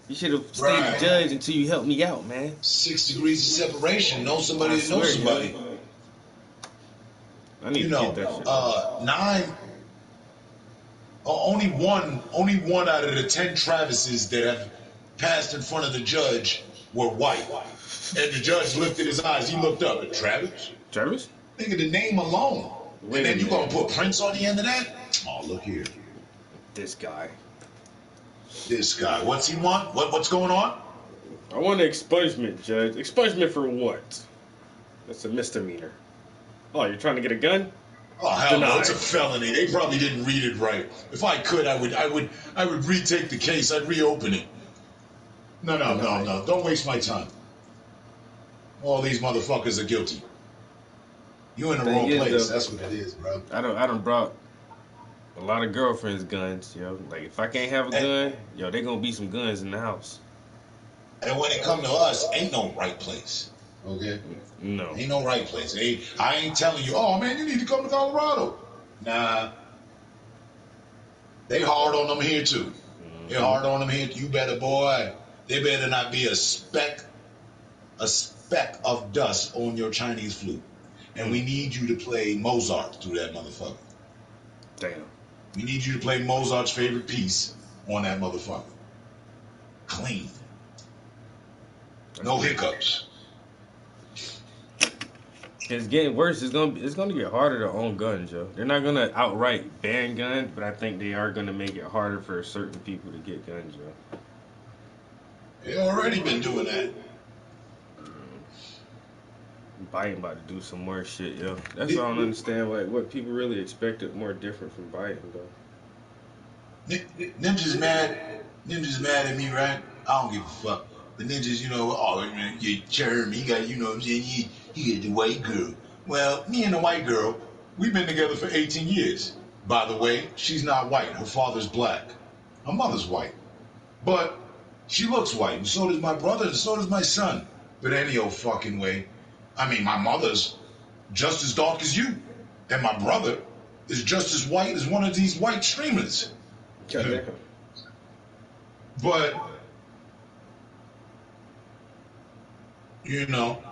You should have stayed a judge until you helped me out, man. 6 degrees of separation. Know somebody that knows somebody. I need to get that shit. Only one out of the 10 Travises that have passed in front of the judge were white. And the judge lifted his eyes. He looked up. Travis? Travis? Think of the name alone. Wait and then a you minute. gonna put Prince on the end of that? Oh, look here. This guy. This guy. What's he want? What's going on? I want an expungement, Judge. Expungement for what? That's a misdemeanor. Oh, you're trying to get a gun? Oh hell no, Denied. it's a felony. They probably didn't read it right. If I could, I would retake the case. I'd reopen it. No. Don't waste my time. All these motherfuckers are guilty. You in the Thing wrong is, place. though, That's what it is, bro. I done brought a lot of girlfriends' guns, yo. Like, if I can't have a gun, yo, they gonna be some guns in the house. And when it come to us, ain't no right place. Okay? No. Ain't no right place. I ain't telling you, oh man, you need to come to Colorado. Nah. They hard on them here too. They hard on them here. You better, boy. They better not be a speck of dust on your Chinese flute. And we need you to play Mozart through that motherfucker. Damn. We need you to play Mozart's favorite piece on that motherfucker. Clean. No hiccups. It's getting worse. It's gonna get harder to own guns, yo. They're not gonna outright ban guns, but I think they are gonna make it harder for certain people to get guns, yo. They already been doing that. Biden about to do some more shit, yo. That's why I don't understand, like, what people really expected more different from Biden, though. Ninja's mad. Ninja's mad at me, right? I don't give a fuck. The Ninja's, oh, man, you charm. He got, you know what I'm saying? He got the white girl. Well, me and the white girl, we've been together for 18 years. By the way, she's not white. Her father's black. Her mother's white. But she looks white, and so does my brother, and so does my son. But any old fucking way. I mean, my mother's just as dark as you. And my brother is just as white as one of these white streamers. But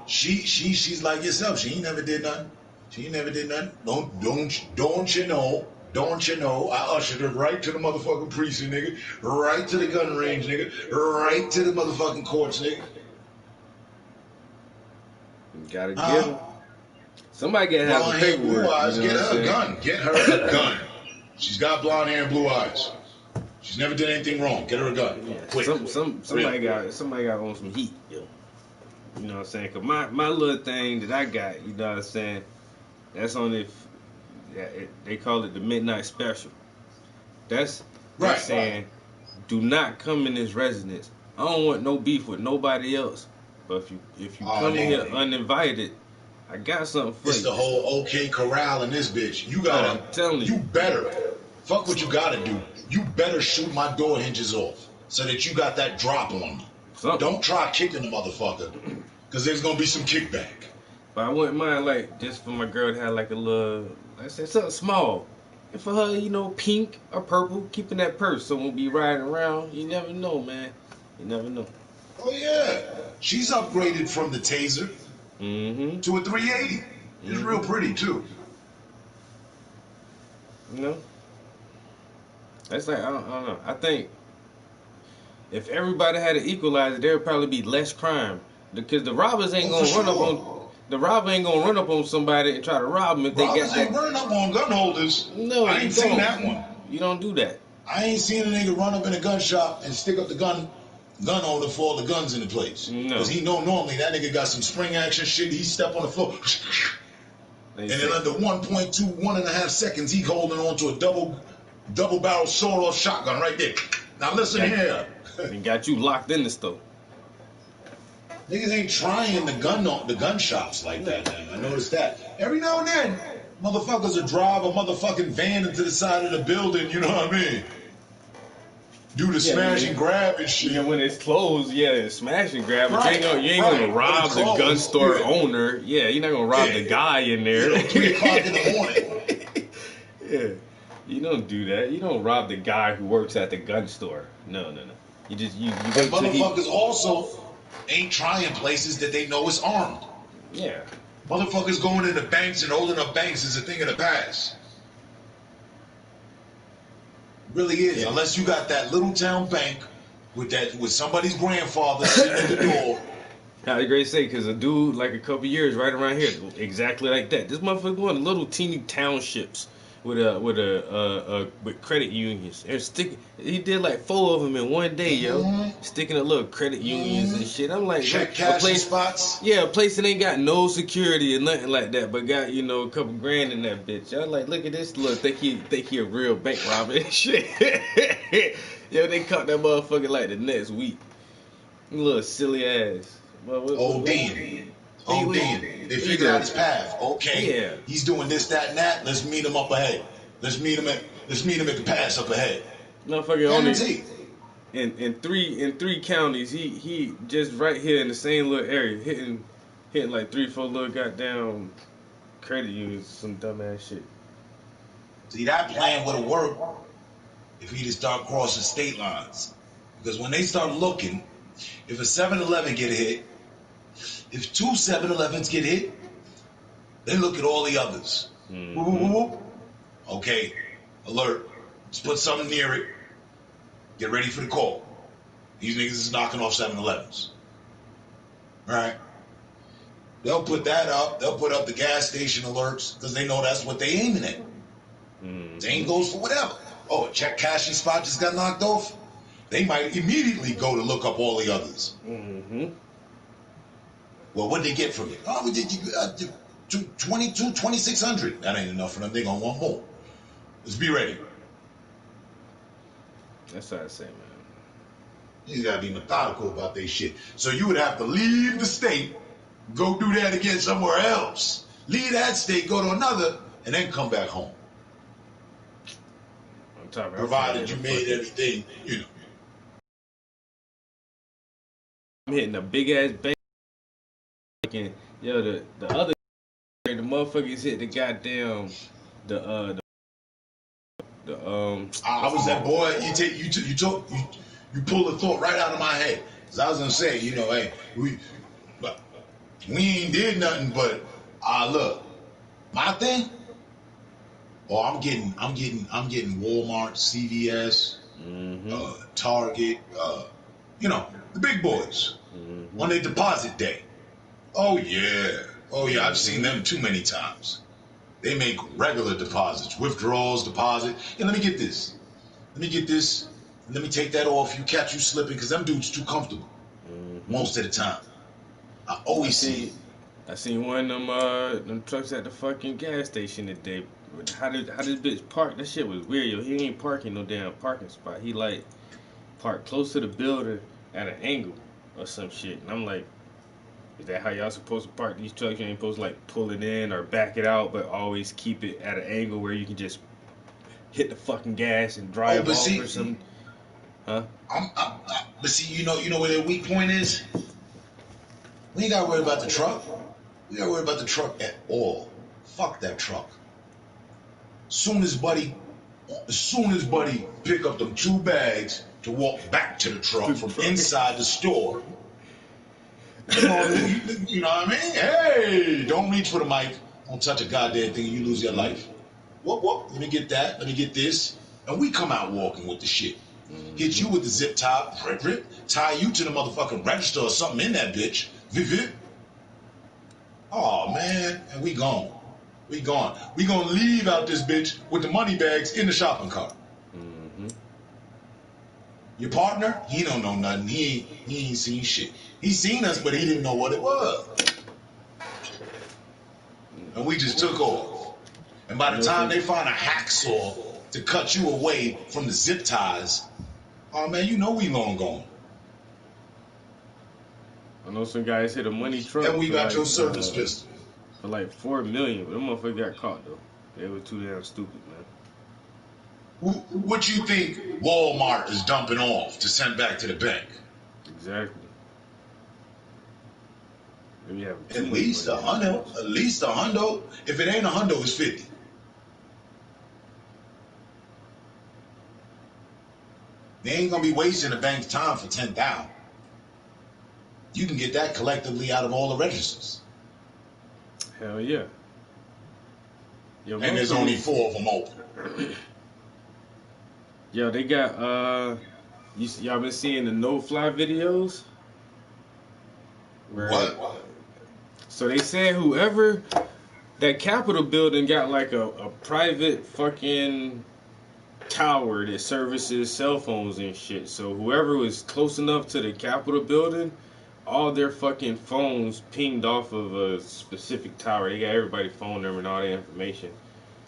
she's like yourself. She ain't never did nothing. Don't you know? I ushered her right to the motherfucking precinct, nigga. Right to the gun range, nigga. Right to the motherfucking courts, nigga. You gotta get him. Somebody gotta have blonde a hair, paperwork. blue eyes. You know Get her a gun. Get her a gun. She's got blonde hair and blue eyes. She's never did anything wrong. Get her a gun. Yeah. Quick. Somebody got on some heat, yo. You know what I'm saying? Cause my little thing that I got, you know what I'm saying? That's on they call it the midnight special. That's Right. saying, do not come in this residence. I don't want no beef with nobody else. But if you come in here uninvited, I got something for It's you. the whole OK Corral in this bitch. You gotta. I'm telling you. You better. Fuck what you gotta do. You better shoot my door hinges off so that you got that drop on me. Something. Don't try kicking the motherfucker, because there's gonna be some kickback. But I wouldn't mind, like, just for my girl to have, like, a little, I said, something small. And for her, pink or purple, keeping that purse. So we'll be riding around. You never know, man. You never know. Oh yeah, she's upgraded from the Taser to a 380. It's real pretty too. You know? That's like, I don't know. I think if everybody had an equalizer, there would probably be less crime. Because the robbers ain't gonna run up on... The robber ain't gonna run up on somebody and try to rob them if they Robbers got that. ain't running up on gun holders. No, I ain't seen that one. You don't do that. I ain't seen a nigga run up in a gun shop and stick up the gun holder for all the guns in the place. No. Because he know normally that nigga got some spring action shit. He step on the floor. And in under 1.5 seconds, he holding on to a double barrel sawed-off shotgun right there. Now listen here. And got you locked in the store. Niggas ain't trying the gun shops like that, man. I noticed that. Every now and then, motherfuckers will drive a motherfucking van into the side of the building, you know what I mean? Do the smash and grab and shit. Yeah, when it's closed, smash and grab. But Right, you ain't gonna rob the gun store owner. Yeah, you're not gonna rob the guy in there. 3 o'clock in the morning. Yeah, you don't do that. You don't rob the guy who works at the gun store. No. You wait And till he. motherfuckers also ain't trying places that they know is armed. Yeah. Motherfuckers going into banks and holding up banks is a thing of the past. Really is. Yeah. Unless you got that little town bank with somebody's grandfather sitting at the door. How the great say, because a dude like a couple years right around here, exactly like that. This motherfucker going to little teeny townships with credit unions and he did like 4 of them in one day, yo, sticking up little credit unions and shit. I'm like, Check a cash place, spots. yeah, a place that ain't got no security and nothing like that, but got a couple grand in that bitch. I like, look at this, look, think he a real bank robber and shit. Yo, they caught that motherfucker like the next week. Little silly ass. Odin. They figured out his path. Okay. Yeah. He's doing this, that, and that. Let's meet him up ahead. Let's meet him at the pass up ahead. Motherfucker only in three counties. He just right here in the same little area hitting like 3-4 little goddamn credit unions, some dumbass shit. See, that plan would have worked if he just start crossing state lines. Because when they start looking, if a 7-Eleven get hit, if 2 7-Elevens get hit, they look at all the others. Mm-hmm. Okay, alert. Let's put something near it. Get ready for the call. These niggas is knocking off 7-Elevens. Right? They'll put that up. They'll put up the gas station alerts because they know that's what they aiming at. Same goes for whatever. Oh, a check cashing spot just got knocked off. They might immediately go to look up all the others. Mm-hmm. Well, what did they get from it? Oh, we did 2,600. That ain't enough for them. They gonna want more. Let's be ready. That's what I say, man. You gotta be methodical about their shit. So you would have to leave the state, go do that again somewhere else. Leave that state, go to another, and then come back home. On top of Provided you made everything, you know. I'm hitting a big ass bank. Yo, the other the motherfuckers hit the goddamn I was that boy. You pull the thought right out of my head. Cause I was gonna say, you know, hey, we ain't did nothing, but look, my thing. Oh, I'm getting Walmart, CVS, Target, you know, the big boys on their deposit day. Oh yeah, I've seen them too many times. They make regular deposits, withdrawals, deposit. And let me get this. Let me take that off. You catch you slipping, because them dudes too comfortable most of the time. I always see. I seen one of them trucks at the fucking gas station today. How did bitch park? That shit was weird, yo. He ain't parking no damn parking spot. He like parked close to the building at an angle or some shit. And I'm like, is that how y'all supposed to park these trucks? You ain't supposed to like pull it in or back it out, but always keep it at an angle where you can just hit the fucking gas and drive off or something. Huh? But see, you know where their weak point is? We ain't gotta worry about the truck. We gotta worry about the truck at all. Fuck that truck. Soon as buddy pick up them 2 bags to walk back to the truck from inside the store. You know what I mean? Hey, don't reach for the mic. Don't touch a goddamn thing, you lose your life. Whoop. Let me get that. Let me get this. And we come out walking with the shit. Hit you with the zip tie, rip, tie you to the motherfucking register or something in that bitch. Vip. Oh man, and we gone. We gonna leave out this bitch with the money bags in the shopping cart. Your partner, he don't know nothing. He ain't seen shit. He seen us, but he didn't know what it was. And we just took off. And by the time they find a hacksaw to cut you away from the zip ties, oh man, you know we long gone. I know some guys hit a money truck. And we got your service pistol. For like $4 million, but them motherfuckers got caught though. They were too damn stupid, man. What you think Walmart is dumping off to send back to the bank? Exactly. Maybe have at least a hundo. If it ain't a hundo, it's 50. They ain't gonna be wasting the bank's time for 10,000. You can get that collectively out of all the registers. Hell yeah. Yo, and there's only 4 of them open. Yo, they got y'all been seeing the no-fly videos? What? So they said whoever that Capitol building got like a private fucking tower that services cell phones and shit. So whoever was close enough to the Capitol building, all their fucking phones pinged off of a specific tower. They got everybody's phone number and all that information.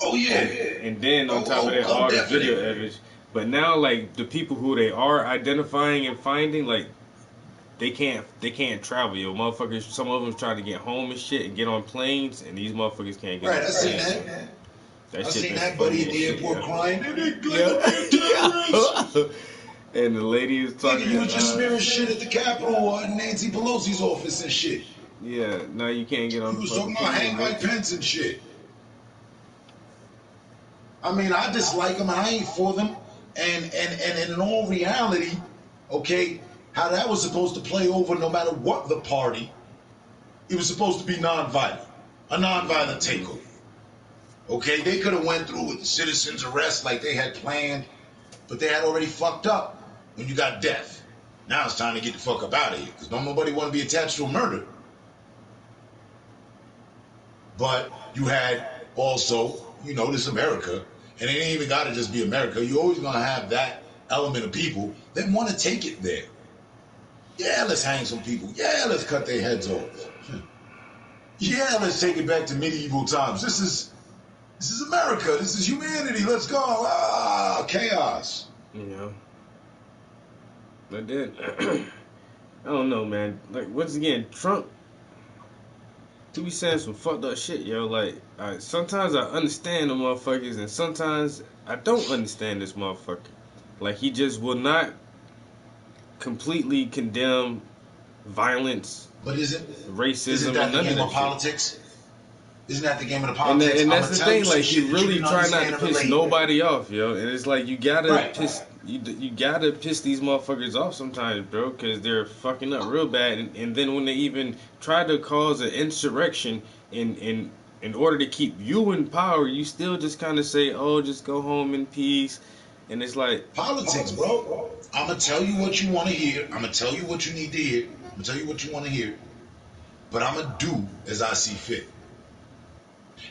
Oh yeah. And then on top of that, all the video evidence. But now, like, the people who they are identifying and finding, like, they can't travel, yo. Motherfuckers, some of them trying to get home and shit and get on planes, and these motherfuckers can't get on planes. Right, I seen that. I seen that buddy in the airport crying. And the lady is talking. You was just smearing shit at the Capitol and Nancy Pelosi's office and shit. Yeah, now you can't get on. He was talking about hang Mike Pence and shit. I mean, I dislike them. I ain't for them. And in all reality, okay, how that was supposed to play over no matter what the party, it was supposed to be nonviolent, a nonviolent takeover. Okay, they could have went through with the citizen's arrest like they had planned, but they had already fucked up when you got death. Now it's time to get the fuck up out of here, because nobody want to be attached to a murder. But you had also, you know, this America, and it ain't even got to just be America. You're always going to have that element of people that want to take it there. Yeah, let's hang some people. Yeah, let's cut their heads off. Yeah, let's take it back to medieval times. This is America. This is humanity. Let's go. Chaos. You know. But then, I don't know, man. Like, once again, Trump, to be saying some fucked up shit, yo. Like, sometimes I understand the motherfuckers, and sometimes I don't understand this motherfucker. Like, he just will not completely condemn violence, But isn't racism, that and the none game of of that shit. politics? Isn't that the game of the And, politics? and I'ma that's the tell thing, you some like, shit you that really can try not understand to and piss relate. nobody off, yo. And it's like, you gotta Right. piss, you gotta piss these motherfuckers off sometimes, bro, because they're fucking up real bad. And then when they even try to cause an insurrection in order to keep you in power, you still just kind of say, oh, just go home in peace. And it's like, Politics, bro. I'm gonna tell you what you want to hear. I'm gonna tell you what you need to hear. I'm gonna tell you what you want to hear. But I'm gonna do as I see fit.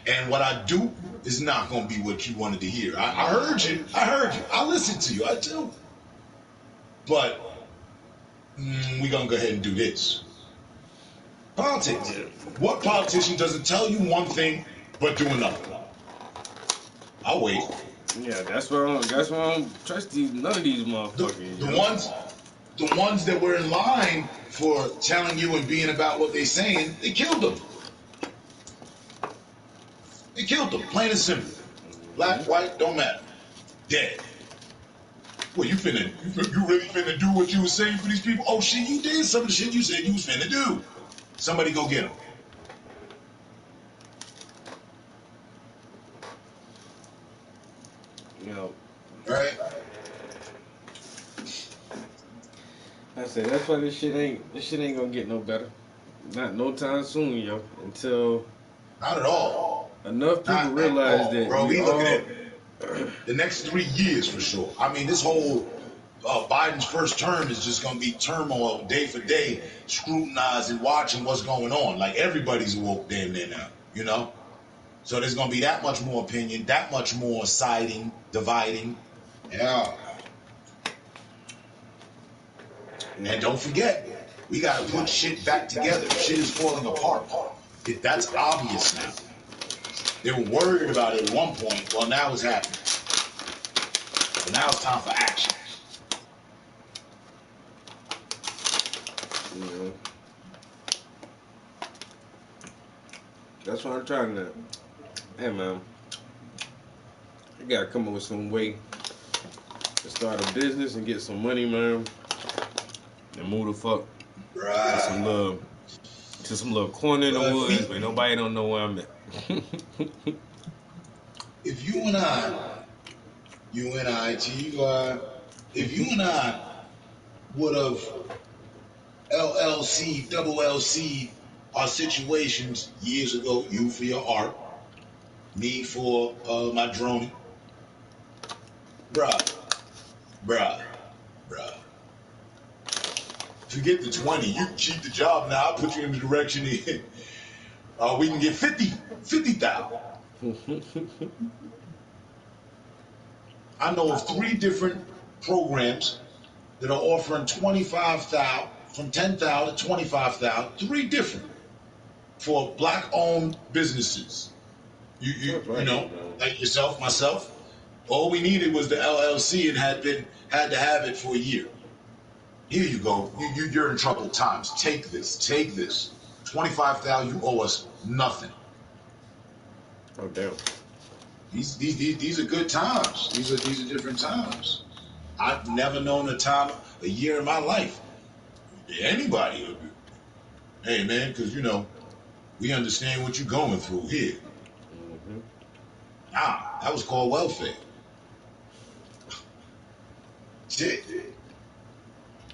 And what I do is not gonna be what you wanted to hear. I heard you. I heard you. I listened to you. I do. But we're gonna go ahead and do this. Politics. What politician doesn't tell you one thing but do another? I'll wait. yeah, that's why I don't trust none of these motherfuckers. The ones that were in line for telling you and being about what they're saying, they killed them. They killed them, plain and simple. Black, white, don't matter. Dead. Well, you really finna do what you was saying for these people? Oh shit, you did some of the shit you said you was finna do. Somebody go get them. You know, Right? I say that's why this shit ain't gonna get no better. Not no time soon, yo. Until Not at all. enough people Not realize at all, that bro, we we all, looking at the next 3 years for sure. I mean, this whole Biden's first term is just gonna be turmoil day for day, scrutinizing, watching what's going on. Like everybody's woke damn near now, you know? So there's gonna be that much more opinion, that much more siding, dividing. Yeah. And don't forget, we gotta put shit back together. Shit is falling apart. That's obvious now. They were worried about it at one point. Well, now it's happening. So now it's time for action. you know, that's what I'm trying to. Hey man, I gotta come up with some way to start a business and get some money, man, and move the fuck to Right. some little corner in the Right. woods where nobody don't know where I'm at. If you and I, T-U-I, if you and I would have LLC, double LC our situations years ago, you for your art, me for my droning, bruh. Forget the 20. You can cheat the job now. I'll put you in the direction we can get 50,000. I know of 3 different programs that are offering 25,000, from 10,000 to 25,000. 3 different for black-owned businesses. You know, like yourself, myself. All we needed was the LLC and had to have it for a year. Here you go. You're in troubled times. Take this. 25,000. You owe us nothing. Oh damn. These are good times. These are different times. I've never known a year in my life. Anybody. Hey man, because we understand what you're going through here. Mm-hmm. That was called welfare. Shit.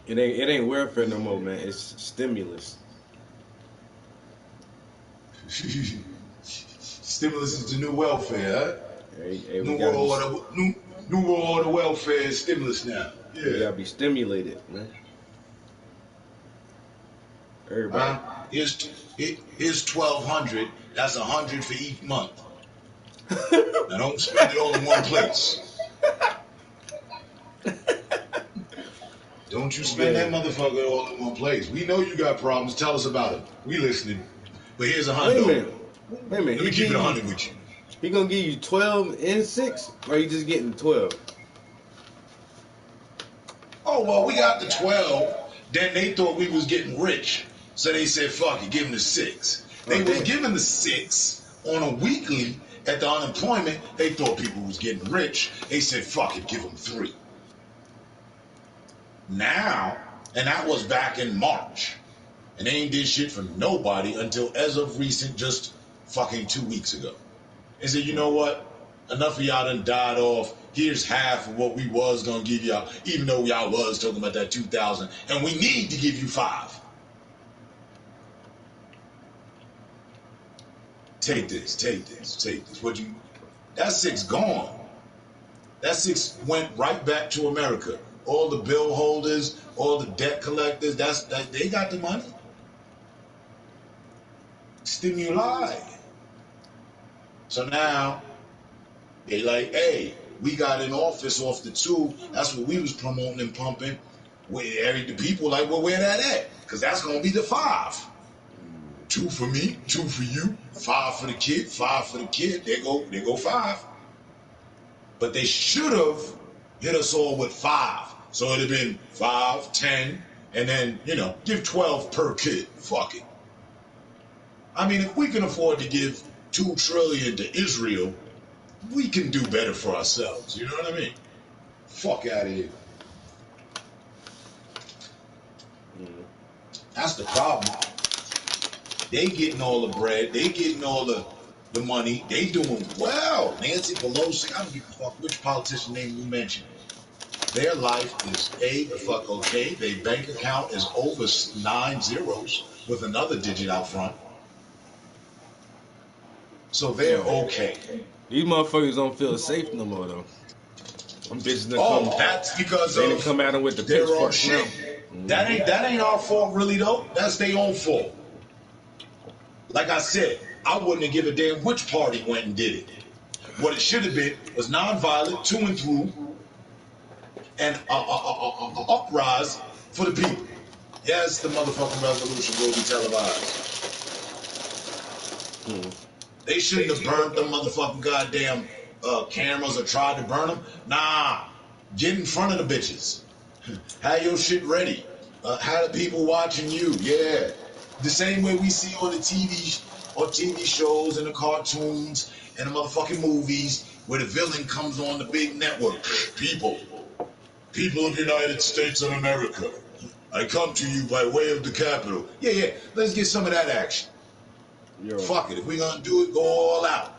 It ain't welfare no more, man. It's stimulus. Stimulus is the new welfare, huh? Hey, New World Order welfare is stimulus now. we Yeah. gotta be stimulated, man. Everybody. Here's 1,200. That's 100 for each month. Now don't spend it all in one place. Don't you spend that motherfucker all in one place. We know you got problems. Tell us about it. We listening. But here's Wait a 100. minute. Let me keep it 100 with you. He gonna give you 12 and 6, or you just getting 12? Oh, oh, well, we got the 12. Then they thought we was getting rich. So they said, fuck it, give them the 6. They was giving the 6 on a weekly at the unemployment. They thought people was getting rich. They said, fuck it, give them 3. Now, and that was back in March. And they ain't did shit for nobody until as of recent, just fucking 2 weeks ago. They said, you know what? Enough of y'all done died off. Here's half of what we was gonna give y'all, even though y'all was talking about that 2,000, and we need to give you 5. Take this. What you? That 6 gone. That 6 went right back to America. All the bill holders, all the debt collectors, they got the money. Stimuli. So now they like, hey, we got in office off the 2. That's what we was promoting and pumping. The people like, well, where that at? Because that's gonna be the 5. 2 for me, 2 for you, 5 for the kid, 5 for the kid. There go 5. But they should have hit us all with 5. So it'd have been 5, 10, and then, give 12 per kid. Fuck it. I mean, if we can afford to give $2 trillion to Israel, we can do better for ourselves. You know what I mean? Fuck out of here. That's the problem. They getting all the bread. They getting all the money. They doing well. Nancy Pelosi, I don't give a fuck which politician name you mention. Their life is the fuck okay. Their bank account is over 9 zeros with another digit out front. So they're okay. These motherfuckers don't feel safe no more though. I'm bitching to come. That's because they didn't come at them with the their own shit. That ain't our fault really though. That's their own fault. Like I said, I wouldn't have given a damn which party went and did it. What it should have been was nonviolent, to and through, and a uprise for the people. Yes, the motherfucking revolution will be televised. They shouldn't have burned them motherfucking goddamn cameras or tried to burn them. Nah, get in front of the bitches. Have your shit ready. Have the people watching you. Yeah. The same way we see on the TV shows and the cartoons and the motherfucking movies where the villain comes on the big network. People of the United States of America, I come to you by way of the Capitol. Yeah, let's get some of that action. Yo. Fuck it, if we gonna do it, go all out.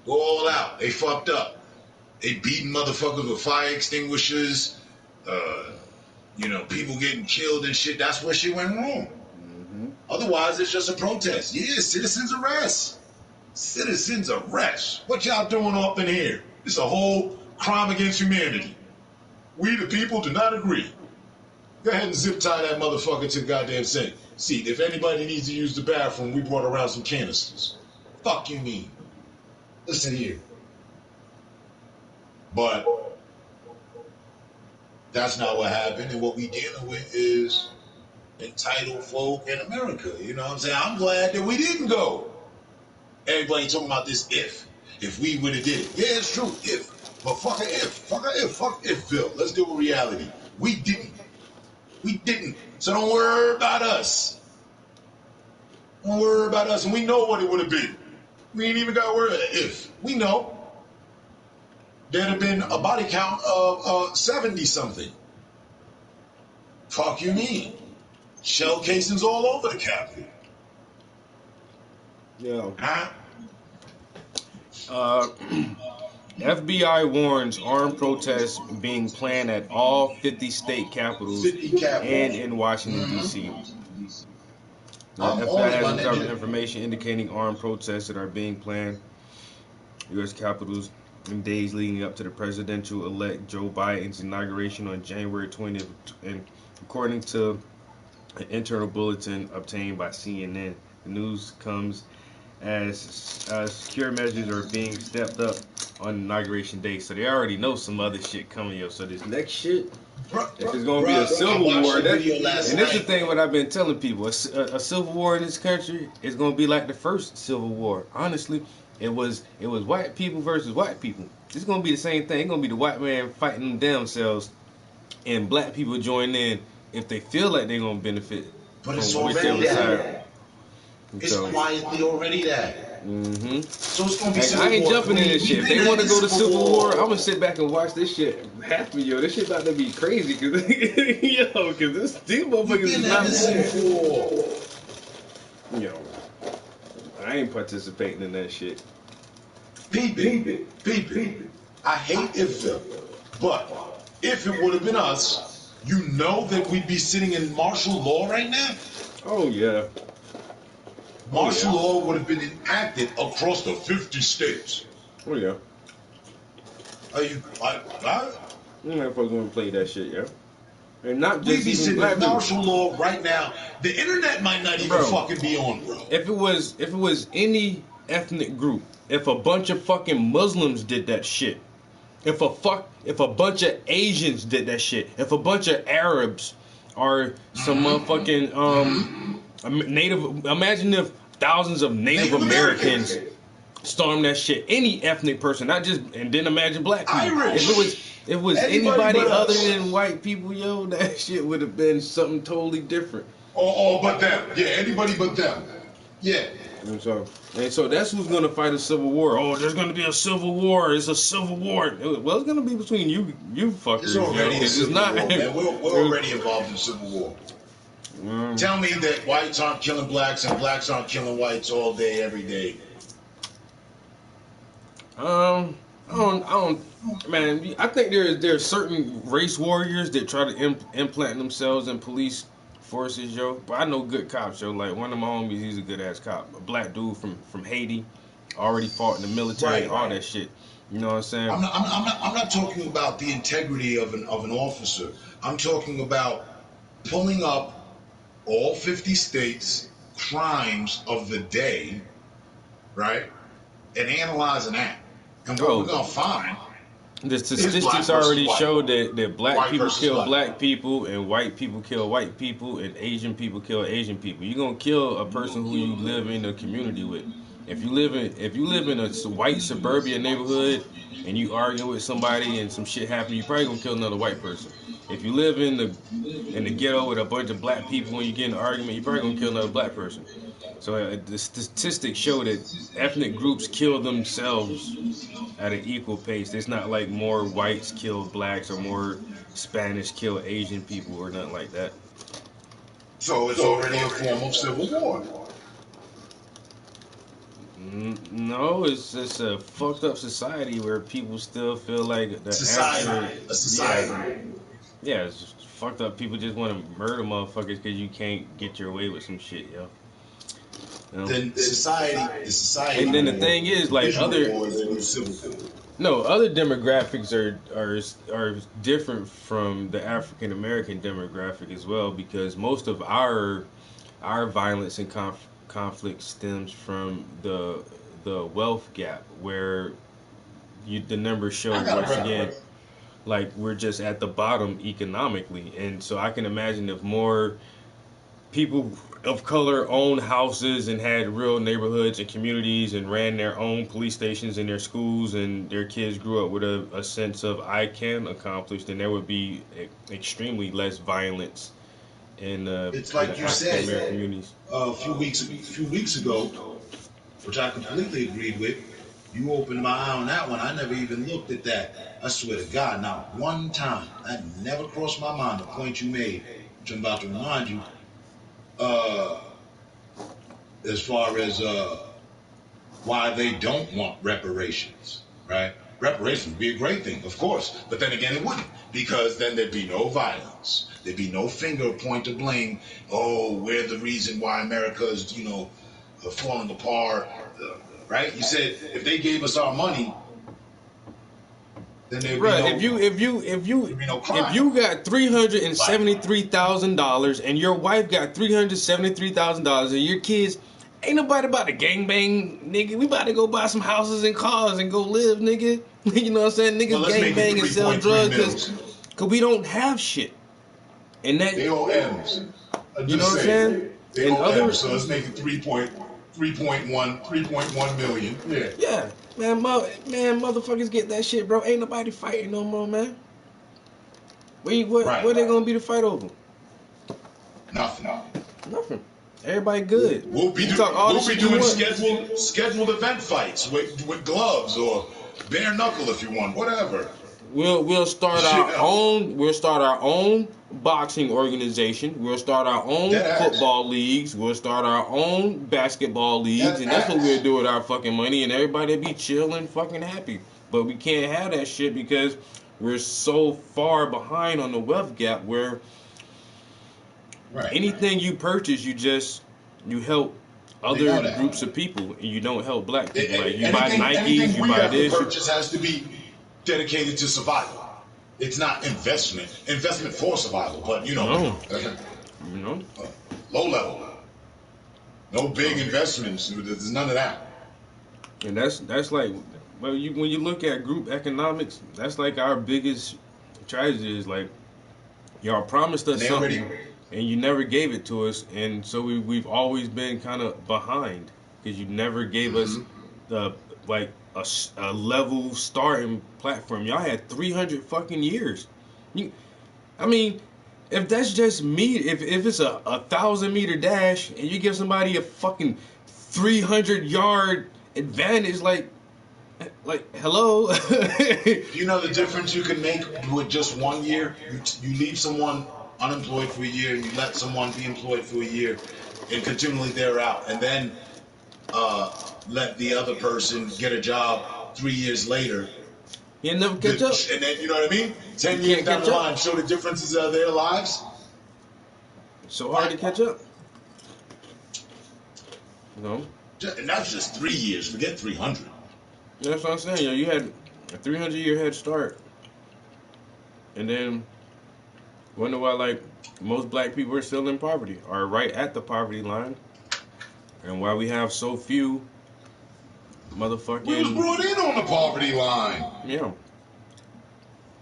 Go all out. They fucked up. They beating motherfuckers with fire extinguishers, people getting killed and shit. That's where shit went wrong. Otherwise, it's just a protest. Yeah, citizens arrest. Citizens arrest. What y'all doing up in here? It's a whole crime against humanity. We, the people, do not agree. Go ahead and zip tie that motherfucker to the goddamn sink. See, if anybody needs to use the bathroom, we brought around some canisters. Fuck you mean? Listen here. But that's not what happened, and what we dealing with is entitled folk in America. You know what I'm saying? I'm glad that we didn't go. Everybody talking about this if. If we would have did it. Yeah, it's true, if. But fuck a if. Fuck a if. Fuck if-ville. Let's deal with reality. We didn't. We didn't. So don't worry about us. Don't worry about us. And we know what it would have been. We ain't even got to worry about if. We know. There'd have been a body count of 70-something. Fuck you mean? Shell casings all over the Capitol. Yeah. FBI warns armed protests being planned at all 50 state capitals and in Washington, D.C. FBI has uncovered information indicating armed protests that are being planned U.S. capitals in days leading up to the presidential-elect Joe Biden's inauguration on January 20th, and according to an internal bulletin obtained by CNN. The news comes as secure measures are being stepped up on inauguration day. So they already know some other shit coming, yo. So this next shit, if it's gonna be a civil war, and this is the thing what I've been telling people, a civil war in this country is gonna be like the first civil war. Honestly, it was white people versus white people. It's gonna be the same thing. It's gonna be the white man fighting themselves and black people join in if they feel like they're gonna benefit But it's from already whichever that. side. It's So, quietly already that. mm-hmm. So it's gonna be Hey, civil I ain't war. jumping in this We've shit. If been they at want to this go to Civil War, I'm gonna sit back and watch this shit happen, yo. This shit about to be crazy, cause these We've motherfuckers is been at not this playing. civil war. Yo, I ain't participating in that shit. Peep. I hate Ifville, but if it would have been us, you know that we'd be sitting in martial law right now. Oh yeah. Martial law would have been enacted across the 50 states. Oh yeah. Are you? Motherfuckers gonna play that shit, yeah. And not We'd just be even sitting black in people. martial law right now. The internet might not even Bro. fucking be on, bro. If it was any ethnic group, if a bunch of fucking Muslims did that shit, if a bunch of Asians did that shit, if a bunch of Arabs or some motherfucking Native, imagine if thousands of Native Americans stormed that shit. Any ethnic person, not just, and then imagine black people. Irish. If it was Anybody anybody but other us. than white people, yo, that shit would have been something totally different. Oh, but them. Yeah, anybody but them. Yeah. And so that's who's gonna fight a civil war. Oh, there's gonna be a civil war. It's a civil war. Well, it's gonna be between you fuckers. It's already a It's civil not. war, man. We're already involved in civil war. Tell me that whites aren't killing blacks and blacks aren't killing whites all day, every day. I don't, man. I think there's certain race warriors that try to implant themselves in police forces, yo. But I know good cops, yo. Like one of my homies, he's a good ass cop. A black dude from Haiti, already fought in the military, Right. all that shit. You know what I'm saying? I'm not talking about the integrity of an officer. I'm talking about pulling up all 50 states crimes of the day, right, and analyzing that. And what we're gonna find. The black statistics versus already white. show that black White people versus kill black. black people and white people kill white people and Asian people kill Asian people. You're gonna kill a person who you live in a community with. If you live in a white suburban neighborhood and you argue with somebody and some shit happen, you probably gonna kill another white person. If you live in the ghetto with a bunch of black people and you get in an argument, you probably gonna kill another black person. So the statistics show that ethnic groups kill themselves at an equal pace. It's not like more whites kill blacks or more Spanish kill Asian people or nothing like that. So it's already a form of civil war. No, it's just a fucked up society where people still feel like the A society. Yeah, it's just fucked up. People just want to murder motherfuckers because you can't get your way with some shit, yo. You know? Then the society. And then the thing is, like, visual other- war is a new civil war. No, other demographics are different from the African American demographic as well, because most of our violence and conflict stems from the wealth gap, where the numbers show once again, like we're just at the bottom economically. And so I can imagine if more people of color owned houses and had real neighborhoods and communities and ran their own police stations in their schools and their kids grew up with a sense of I can accomplish, then there would be extremely less violence in It's like in you African said American communities. a few weeks ago, which I completely agreed with. You opened my eye on that one. I never even looked at that. I swear to God, not one time. That never crossed my mind. The point you made, which I'm about to remind you, as far as why they don't want reparations, right? Reparations would be a great thing, of course, but then again, it wouldn't, because then there'd be no violence. There'd be no finger point to blame. Oh, we're the reason why America is, falling apart, right? You said if they gave us our money, then there'd be Right. no. If you be no crime. if you got $373,000 and your wife got $373,000 and your kids, ain't nobody about to gangbang, nigga. We about to go buy some houses and cars and go live, nigga. You know what I'm saying? Niggas Well, let's make it gangbang and sell 3.3 drugs mils. because we don't have shit. And that They owe M's. You know what I'm saying? They And owe other- M's, so let's make it 3.1 million. Yeah. yeah, man, motherfuckers get that shit, bro. Ain't nobody fighting no more, man. What they gonna be the fight over? Nothing. Nothing. Everybody good. We'll be doing scheduled event fights with gloves or bare knuckle if you want, whatever. We'll start our own boxing organization. We'll start our own football leagues. We'll start our own basketball leagues, and that's what we'll do with our fucking money. And everybody be chilling, fucking happy. But we can't have that shit because we're so far behind on the wealth gap. Where anything you purchase, you help other groups of people, and you don't help black people. Like you buy Nikes, you buy this. Purchase has to be dedicated to survival. It's not investment for survival, but low level. No big investments. There's none of that. And that's like, well, when you look at group economics, that's like our biggest tragedy is like, y'all promised us something and you never gave it to us, and so we've always been kind of behind because you never gave us the a level starting platform. Y'all had 300 fucking years. I mean, if that's just me, if it's a 1,000-meter dash and you give somebody a fucking 300-yard advantage, like hello. You know the difference you can make with just 1 year? You leave someone unemployed for a year, you let someone be employed for a year, and continually they're out, and then let the other person get a job 3 years later. He'll never catch up. And then, you know what I mean? 10 years down the line, show the differences of their lives. So hard to catch up. No. And that's just 3 years. Forget 300. That's what I'm saying. You had a 300-year head start. And then wonder why, like, most black people are still in poverty, or right at the poverty line. And why we have so few motherfucking... We was brought in on the poverty line. Yeah.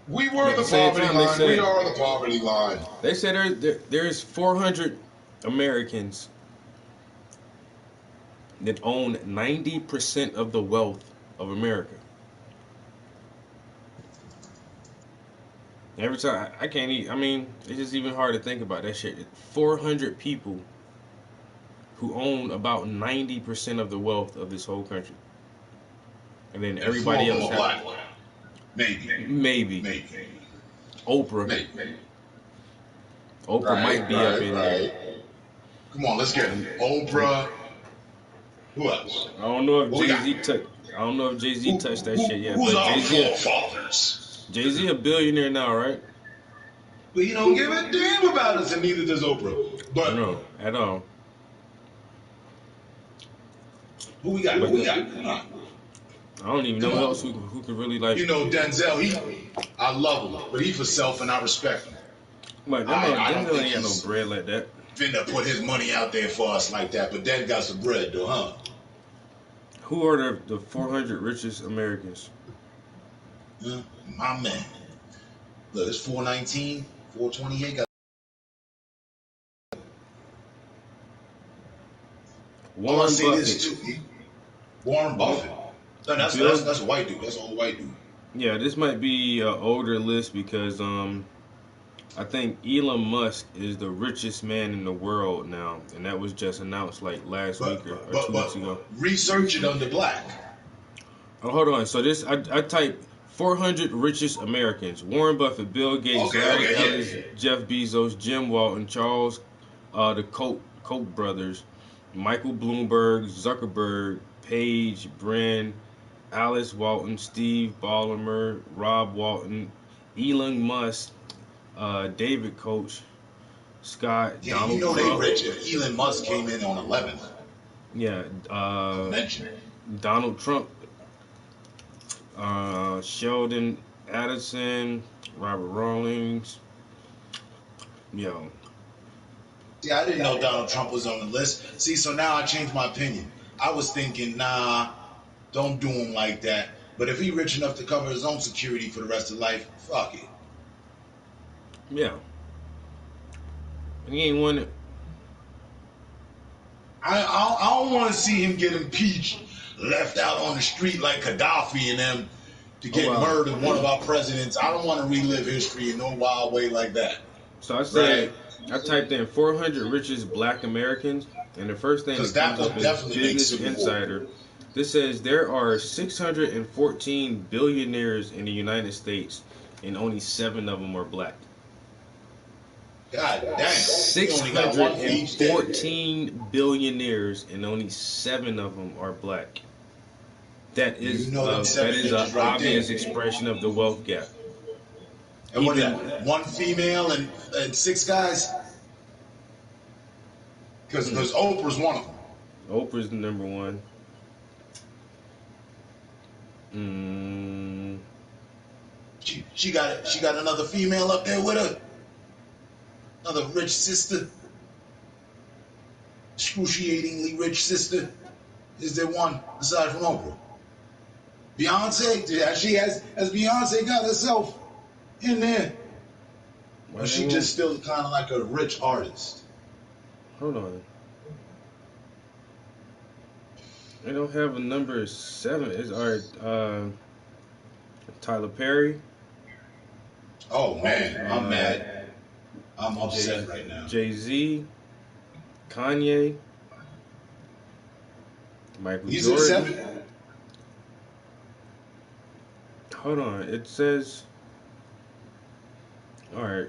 We were the poverty line. We are the poverty line. They said there's 400 Americans that own 90% of the wealth of America. Every time, I can't eat. I mean, it's just even hard to think about that shit. 400 people who own about 90% of the wealth of this whole country. And then everybody else has... Maybe. Oprah. Maybe. Oprah might be up in there. Come on, let's get him. Oprah. Who else? I don't know if Jay-Z touched that shit yet. Who's our forefathers? Jay-Z a billionaire now, right? But he don't give a damn about us, and neither does Oprah. But no, at all. Who we got? Come on. I don't even know who else who could really like. You know, Denzel. I love him, but he for self, and I respect him. Like, Denzel ain't got no bread like that. Finna put his money out there for us like that, but then got some bread though, huh? Who are the 400 richest Americans? My man. Look, it's 419, 428. Got Warren Buffett. Warren Buffett. No, that's a white dude. That's an old white dude. Yeah, this might be an older list because I think Elon Musk is the richest man in the world now, and that was just announced like last week or 2 weeks ago. Research it under black. Oh, hold on. So this, I typed 400 richest Americans: Warren Buffett, Bill Gates, Larry Ellis, Jeff Bezos, Jim Walton, Charles, the Koch brothers, Michael Bloomberg, Zuckerberg, Paige, Brin, Alice Walton, Steve Ballmer, Rob Walton, Elon Musk, David Koch, Scott, Donald Trump. They rich if Elon Musk came in on 11th. Yeah, Donald Trump, Sheldon Adelson, Robert Rawlings. Yo. Yeah, I didn't know Donald Trump was on the list. See, so now I changed my opinion. I was thinking, nah, don't do him like that. But if he rich enough to cover his own security for the rest of life, fuck it. Yeah. He ain't won it. I don't want to see him get impeached, left out on the street like Gaddafi and them, to get murdered, one of our presidents. I don't want to relive history in no wild way like that. So I said, I typed in 400 richest black Americans, and the first thing that comes up is Business Insider. This says there are 614 billionaires in the United States, and only 7 of them are black. God damn. 614 billionaires, and only 7 of them are black. That is an obvious expression of the wealth gap. And what is that? 1 female and 6 guys? Because Oprah's one of them. Oprah's the number one. She got another female up there with her. Another rich sister. Excruciatingly rich sister. Is there one aside from Oprah? Beyonce? Has Beyonce got herself in there? Or she just still kind of like a rich artist? Hold on. They don't have a number 7. It's Tyler Perry. Oh man, I'm mad. I'm upset right now. Jay-Z, Kanye, Michael He's Jordan. at 7? Hold on, it says. All right.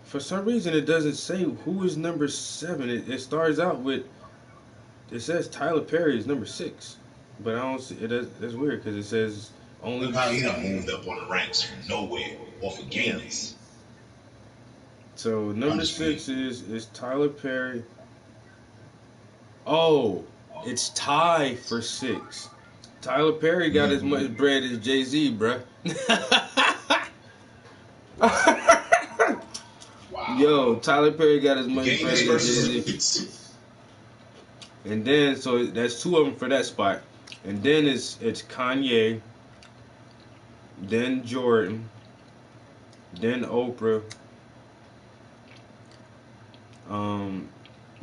For some reason, it doesn't say who is number 7. It starts out with. It says Tyler Perry is number 6, but I don't see it. That's weird because it says only. Look how he done moved up on the ranks from nowhere off of Gaines. So number 6 is Tyler Perry. Oh, it's tied for 6. Tyler Perry got as much bread as Jay-Z, bruh. Wow. Yo, Tyler Perry got as much bread as Jay-Z. And then, so that's 2 of them for that spot. And then it's Kanye, then Jordan, then Oprah,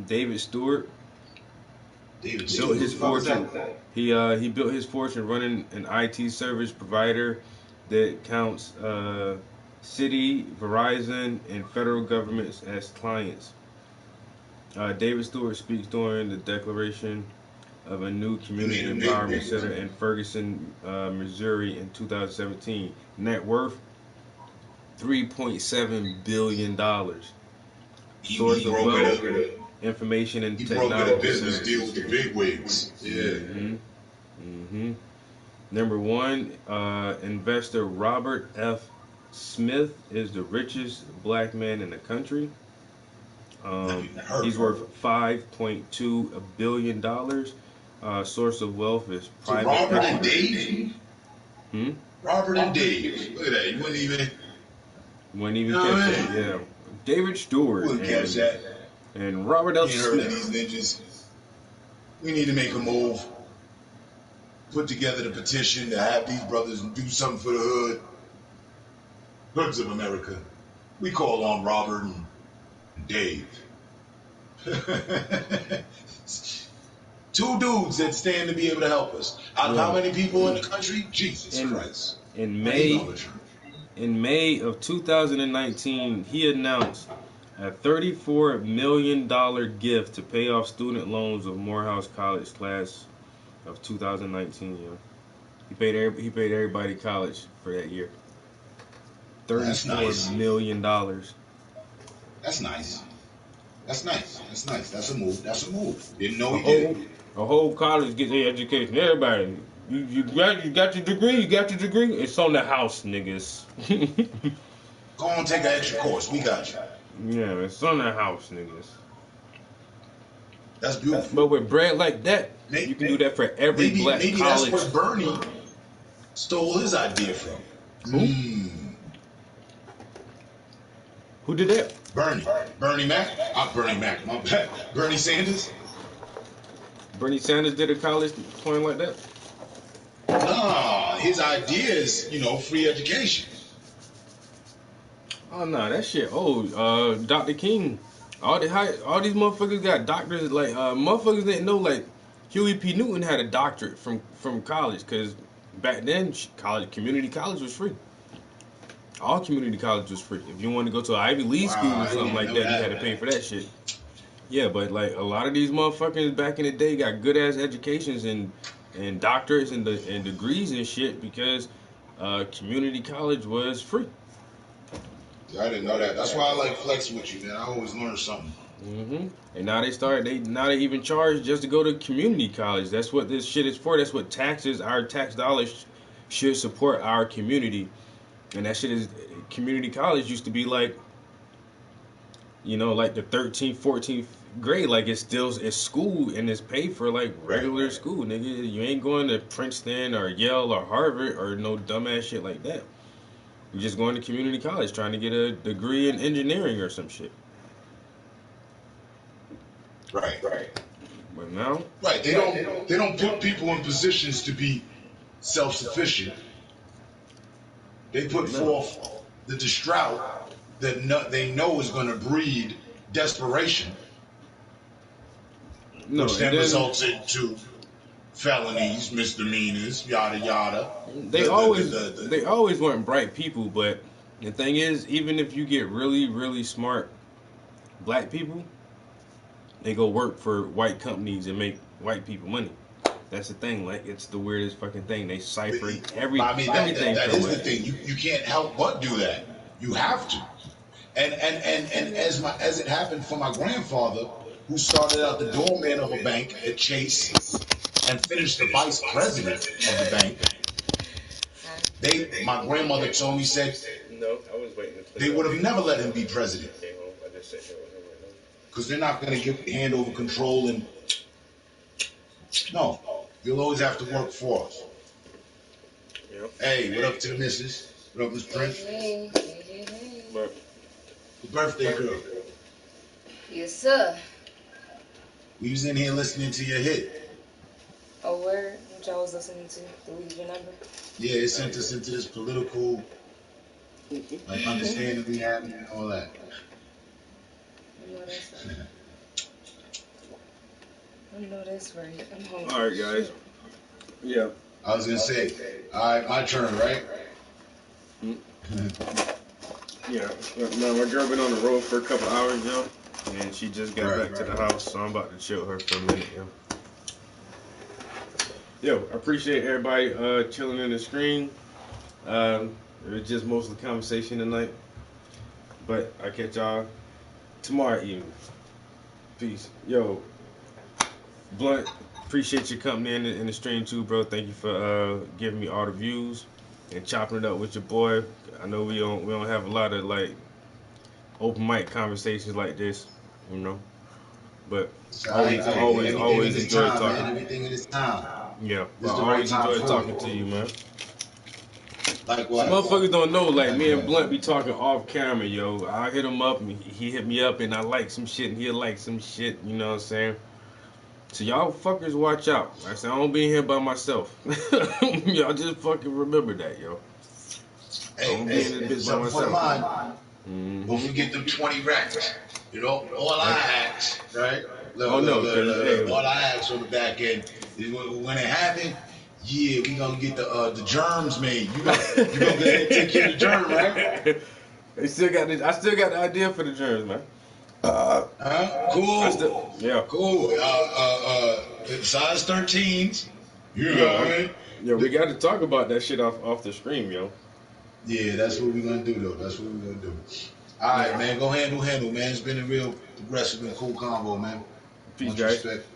David Stewart. Built his fortune. He built his fortune running an IT service provider that counts city, Verizon, and federal governments as clients. David Stewart speaks during the declaration of a new community empowerment center in Ferguson, Missouri in 2017. Net worth $3.7 billion. Source of wealth, information and technology. He broke a business deal with the bigwigs. Yeah. Number 1, investor Robert F. Smith is the richest black man in the country. He's worth $5.2 billion. Source of wealth is private. So Robert and Dave? Robert and Dave. Look at that. You wouldn't even catch that. Yeah. David Stewart and Robert F. Smith. These ninjas. We need to make a move. Put together the petition to have these brothers do something for the hood. Hoods of America. We call on Robert and Dave. 2 dudes that stand to be able to help us. Out of how many people in the country? Jesus Christ. In May of 2019, he announced a $34 million gift to pay off student loans of Morehouse College class of 2019. Yeah. He paid everybody college for that year. $34 million. That's nice. That's nice. That's a move. Didn't know he did. A whole college gets their education. Everybody, you got your degree. It's on the house, niggas. Go on, take an extra course. We got you. Yeah, it's on the house, niggas. That's beautiful. But with bread like that, you can do that for every black college. Maybe that's where Bernie stole his idea from. Who? Who did that? Bernie Mac. Bernie Mac. My bad. Bernie Sanders. Bernie Sanders did a college plan like that? Nah, his idea is, free education. Oh no, that shit old. Dr. King. All these motherfuckers got doctors. Like motherfuckers didn't know like Huey P. Newton had a doctorate from college because back then, community college was free. All community college was free. If you wanted to go to an Ivy League school or something like that, you had to pay for that shit. Yeah, but like a lot of these motherfuckers back in the day got good ass educations and doctorates and degrees and shit because community college was free. I didn't know that. That's why I like flexing with you, man. I always learn something. And now they even charge just to go to community college. That's what this shit is for. That's what taxes, our tax dollars should support our community. And that shit is, community college used to be like, you know, like the 13th, 14th grade. Like it's school and it's paid for like regular school, nigga. You ain't going to Princeton or Yale or Harvard or no dumbass shit like that. You're just going to community college trying to get a degree in engineering or some shit. Right. But now, they don't put people in positions to be self-sufficient. They put forth the drought that they know is going to breed desperation, which then results into felonies, misdemeanors, yada yada. They always weren't bright people, but the thing is, even if you get really, really smart black people, they go work for white companies and make white people money. That's the thing. Like, it's the weirdest fucking thing. They cipher everything. That is the thing. You can't help but do that. You have to. And as it happened for my grandfather, who started out the doorman of a bank at Chase and finished the vice president of the bank. My grandmother told me, said, no, I was waiting. They would have never let him be president. Because they're not going to hand over control and no, you'll always have to work for us. Yep. Hey, what up to the missus? What up, Miss Prince? Hey. The birthday girl. Yes, sir. We was in here listening to your hit. Oh, word? What y'all was listening to? To leave your number? Yeah, it sent us into this political understanding we have and all that. I know that's right. I'm hungry. All right, guys. Yeah. I was gonna say, all right, my turn, right? Yeah. No, my girl been on the road for a couple hours, yo, and she just got back to the house, so I'm about to chill her for a minute, yo. Yo, I appreciate everybody chilling in the screen. It was just mostly conversation tonight, but I catch y'all tomorrow evening. Peace. Yo, Blunt, appreciate you coming in the stream too, bro. Thank you for giving me all the views and chopping it up with your boy. I know we don't have a lot of like open mic conversations like this, you know. But always enjoy talking. Everything in its time. Yeah, I always enjoy talking to you, man. Like what? Some motherfuckers don't know, like me and Blunt be talking off camera, yo. I hit him up and he hit me up and I like some shit and he'll like some shit, you know what I'm saying? So y'all fuckers watch out. I said I don't be here by myself. Y'all just fucking remember that, yo. Hey, something for mine. Don't forget them 20 racks. You know, all I ask, right? All I ask on the back end is when it happens, yeah, we gonna get the germs made. You gonna take care of the germ, right? I still got the idea for the germs, man. Cool. Cool. Size 13s. You know what I mean? Yo, we got to talk about that shit off the stream, yo. Yeah, that's what we're gonna do, though. That's what we're gonna do. All right, man. Go handle, man. It's been a real progressive and cool combo, man. Peace, Much guys. respect.